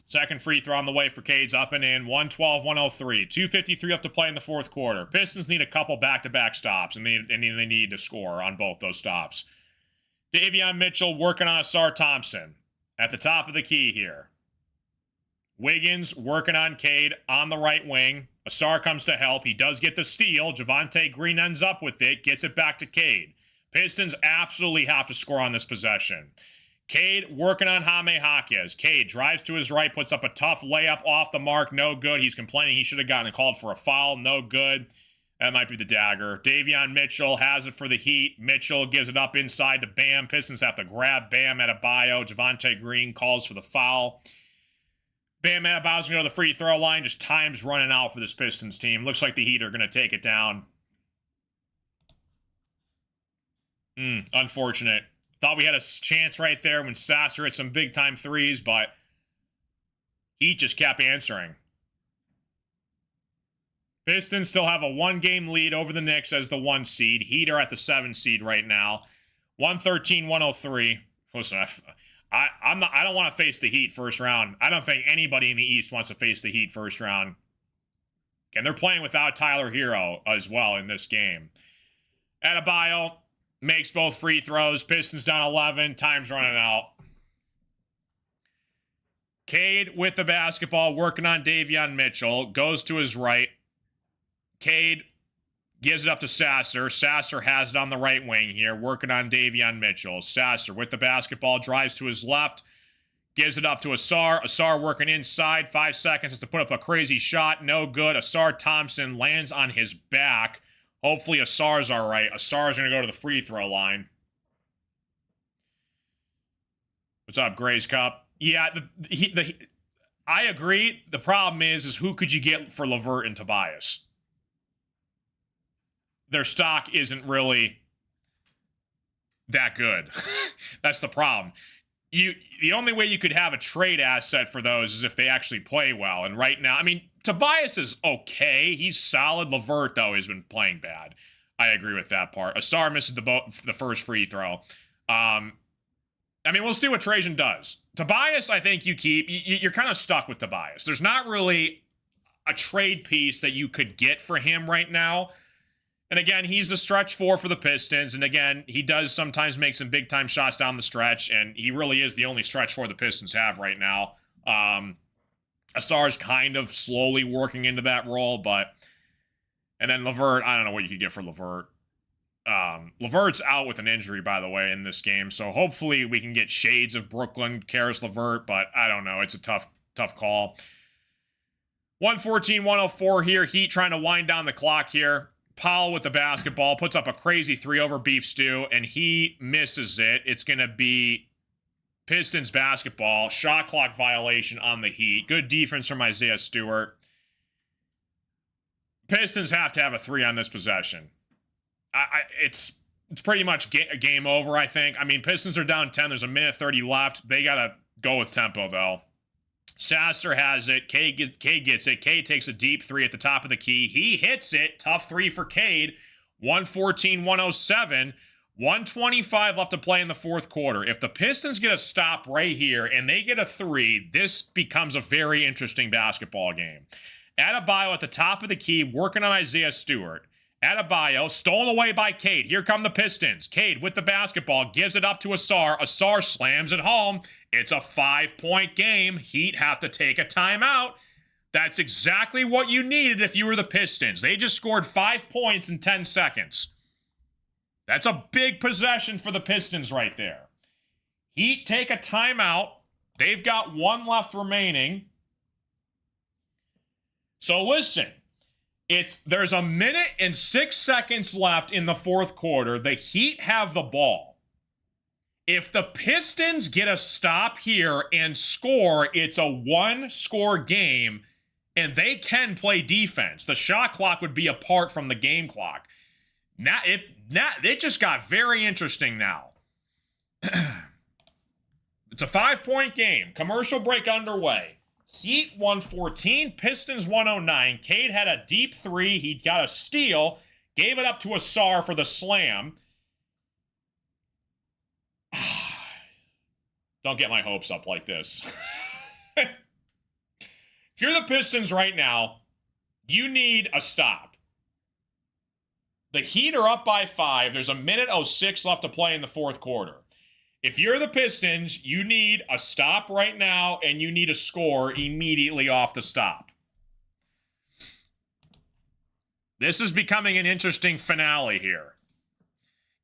Second free throw on the way for Cade's up and in, 112-103. 2:53 left to play in the fourth quarter. Pistons need a couple back-to-back stops, and they need to score on both those stops. Davion Mitchell working on Asar Thompson at the top of the key here. Wiggins working on Cade on the right wing. Asar comes to help. He does get the steal. Javonte Green ends up with it. Gets it back to Cade. Pistons absolutely have to score on this possession. Cade working on Jaime Jaquez. Cade drives to his right, puts up a tough layup off the mark. No good. He's complaining he should have gotten called for a foul. No good. That might be the dagger. Davion Mitchell has it for the Heat. Mitchell gives it up inside to Bam. Pistons have to grab Bam Adebayo. Javonte Green calls for the foul. Bam Adebayo's going to go to the free throw line. Just time's running out for this Pistons team. Looks like the Heat are going to take it down. Unfortunate. Thought we had a chance right there when Sasser hit some big-time threes, but Heat just kept answering. Pistons still have a one-game lead over the Knicks as the 1 seed. Heat are at the 7 seed right now. 113-103. Listen, I don't want to face the Heat first round. I don't think anybody in the East wants to face the Heat first round. And they're playing without Tyler Hero as well in this game. Adebayo makes both free throws. Pistons down 11. Time's running out. Cade with the basketball, working on Davion Mitchell. Goes to his right. Cade gives it up to Sasser. Sasser has it on the right wing here, working on Davion Mitchell. Sasser with the basketball, drives to his left. Gives it up to Asar. Asar working inside. 5 seconds has to put up a crazy shot. No good. Asar Thompson lands on his back. Hopefully Asar's all right. Asar's going to go to the free throw line. What's up, Gray's Cup? Yeah, I agree. The problem is who could you get for LeVert and Tobias? Their stock isn't really that good. That's the problem. The only way you could have a trade asset for those is if they actually play well. And right now, I mean, Tobias is okay. He's solid. LeVert, though, has been playing bad. I agree with that part. Asar misses the first free throw. I mean, we'll see what Trajan does. Tobias, I think you keep. You're kind of stuck with Tobias. There's not really a trade piece that you could get for him right now. And again, he's a stretch 4 for the Pistons. And again, he does sometimes make some big-time shots down the stretch. And he really is the only stretch 4 the Pistons have right now. Asar's kind of slowly working into that role. And then LeVert, I don't know what you could get for LeVert. LeVert's out with an injury, by the way, in this game. So hopefully we can get shades of Brooklyn, Karis LeVert. But I don't know. It's a tough call. 114-104 here. Heat trying to wind down the clock here. Powell with the basketball, puts up a crazy 3 over Beef Stew, and he misses it. It's going to be Pistons basketball. Shot clock violation on the Heat. Good defense from Isaiah Stewart. Pistons have to have a 3 on this possession. It's pretty much a game over, I think. I mean, Pistons are down 10. There's a minute 30 left. They got to go with tempo, though. Sasser has it. Cade gets it. Cade takes a deep 3 at the top of the key. He hits it. Tough 3 for Cade. 114-107. 125 left to play in the fourth quarter. If the Pistons get a stop right here and they get a 3, this becomes a very interesting basketball game. Adebayo at the top of the key, working on Isaiah Stewart. Adebayo, stolen away by Cade. Here come the Pistons. Cade with the basketball, gives it up to Asar. Asar slams it home. It's a 5-point game. Heat have to take a timeout. That's exactly what you needed if you were the Pistons. They just scored 5 points in 10 seconds. That's a big possession for the Pistons right there. Heat take a timeout. They've got 1 left remaining. So listen. There's a minute and 6 seconds left in the fourth quarter. The Heat have the ball. If the Pistons get a stop here and score, it's a 1-score game, and they can play defense. The shot clock would be apart from the game clock. Now it just got very interesting now. It's a 5-point game. Commercial break underway. Heat 114, Pistons 109. Cade had a deep 3. He got a steal. Gave it up to Asar for the slam. Don't get my hopes up like this. If you're the Pistons right now, you need a stop. The Heat are up by 5. There's a minute 06 left to play in the fourth quarter. If you're the Pistons, you need a stop right now, and you need a score immediately off the stop. This is becoming an interesting finale here.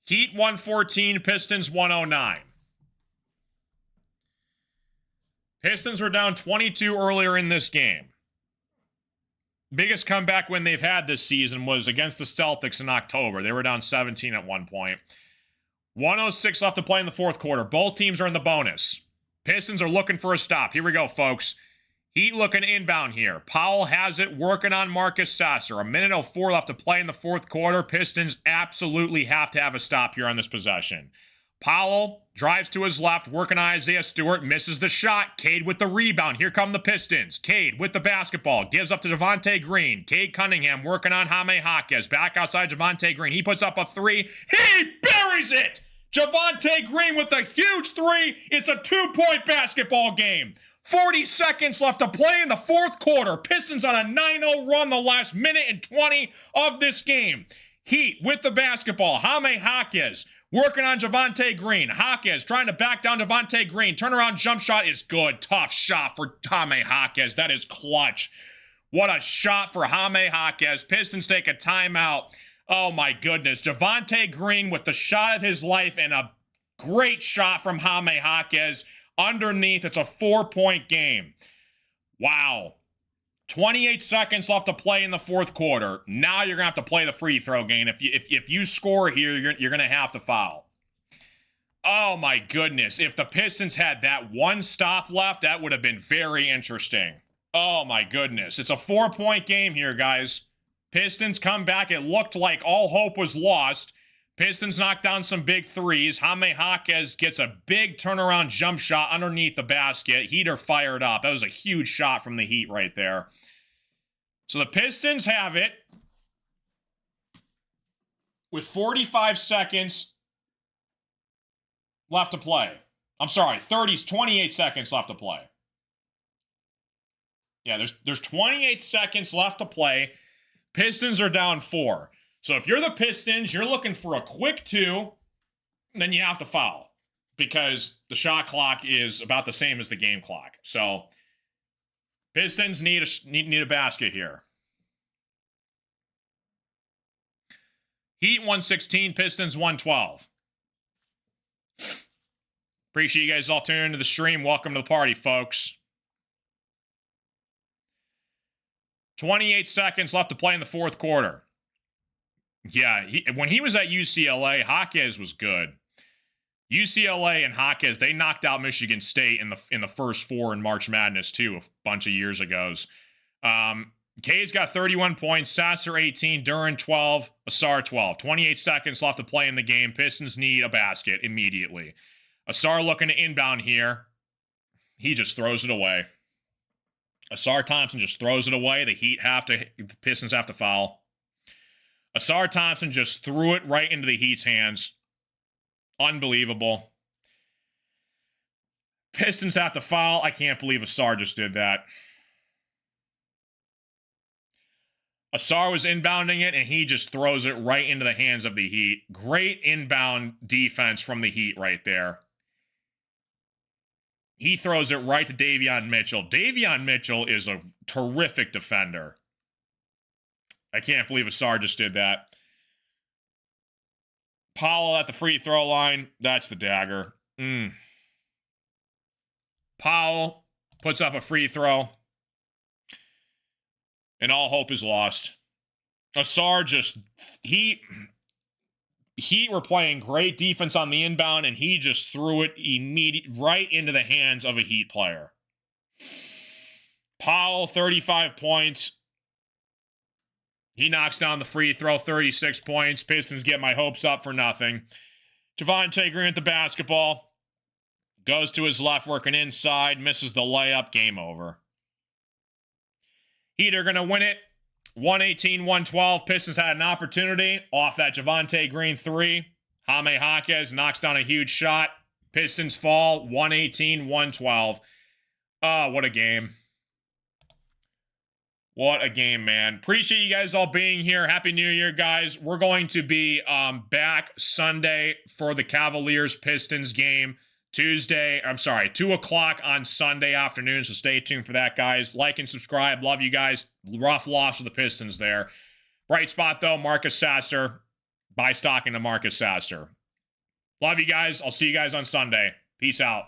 Heat 114, Pistons 109. Pistons were down 22 earlier in this game. Biggest comeback win they've had this season was against the Celtics in October. They were down 17 at one point. 106 left to play in the fourth quarter. Both teams are in the bonus. Pistons are looking for a stop. Here we go, folks. Heat looking inbound here. Powell has it, working on Marcus Sasser. 1:04 left to play in the fourth quarter. Pistons absolutely have to have a stop here on this possession. Powell drives to his left, working on Isaiah Stewart, misses the shot. Cade with the rebound. Here come the Pistons. Cade with the basketball, gives up to Javonte Green. Cade Cunningham working on Jaime Jaquez. Back outside Javonte Green. He puts up a three. He buries it! Javonte Green with a huge three. It's a 2-point basketball game. 40 seconds left to play in the fourth quarter. Pistons on a 9-0 run the last minute and 20 of this game. Heat with the basketball. Jaime Jaquez working on Javonte Green. Jaquez trying to back down Javonte Green. Turnaround jump shot is good. Tough shot for Jaime Jaquez. That is clutch. What a shot for Jaime Jaquez. Pistons take a timeout. Oh my goodness. Javonte Green with the shot of his life and a great shot from Jaime Jaquez. Underneath, it's a 4-point game. Wow. 28 seconds left to play in the fourth quarter. Now you're going to have to play the free throw game. If you score here, you're going to have to foul. Oh my goodness. If the Pistons had that one stop left, that would have been very interesting. Oh my goodness. It's a 4-point game here, guys. Pistons come back. It looked like all hope was lost. Pistons knock down some big threes. Jaime Jaquez gets a big turnaround jump shot underneath the basket. Heat are fired up. That was a huge shot from the Heat right there. So the Pistons have it with 45 seconds left to play. I'm sorry, 28 seconds left to play. Yeah, there's 28 seconds left to play. Pistons are down 4. So if you're the Pistons, you're looking for a quick 2, then you have to foul because the shot clock is about the same as the game clock. So Pistons need a basket here. Heat 116, Pistons 112. Appreciate you guys all tuning into the stream. Welcome to the party, folks. 28 seconds left to play in the fourth quarter. Yeah, when he was at UCLA, Jaquez was good. UCLA and Jaquez, they knocked out Michigan State in the first 4 in March Madness, too, a bunch of years ago. Cade's got 31 points, Sasser 18, Duran 12, Asar 12. 28 seconds left to play in the game. Pistons need a basket immediately. Asar looking to inbound here. He just throws it away. Asar Thompson just throws it away. The Pistons have to foul. Asar Thompson just threw it right into the Heat's hands. Unbelievable. Pistons have to foul. I can't believe Asar just did that. Asar was inbounding it, and he just throws it right into the hands of the Heat. Great inbound defense from the Heat right there. He throws it right to Davion Mitchell. Davion Mitchell is a terrific defender. I can't believe Asar just did that. Powell at the free throw line. That's the dagger. Powell puts up a free throw. And all hope is lost. Asar just... Heat were playing great defense on the inbound, and he just threw it right into the hands of a Heat player. Powell, 35 points. He knocks down the free throw, 36 points. Pistons get my hopes up for nothing. Javonte Green at the basketball. Goes to his left, working inside. Misses the layup. Game over. Heat are going to win it. 118-112. Pistons had an opportunity off that Javonte Green 3. Jaime Jaquez knocks down a huge shot. Pistons fall. 118-112. Oh, what a game. What a game, man. Appreciate you guys all being here. Happy New Year, guys. We're going to be back Sunday for the Cavaliers-Pistons game. 2 o'clock on Sunday afternoon, so stay tuned for that, guys. Like and subscribe. Love you guys. Rough loss of the Pistons there. Bright spot, though, Marcus Sasser. buy stock into Marcus Sasser. Love you guys. I'll see you guys on Sunday. Peace out.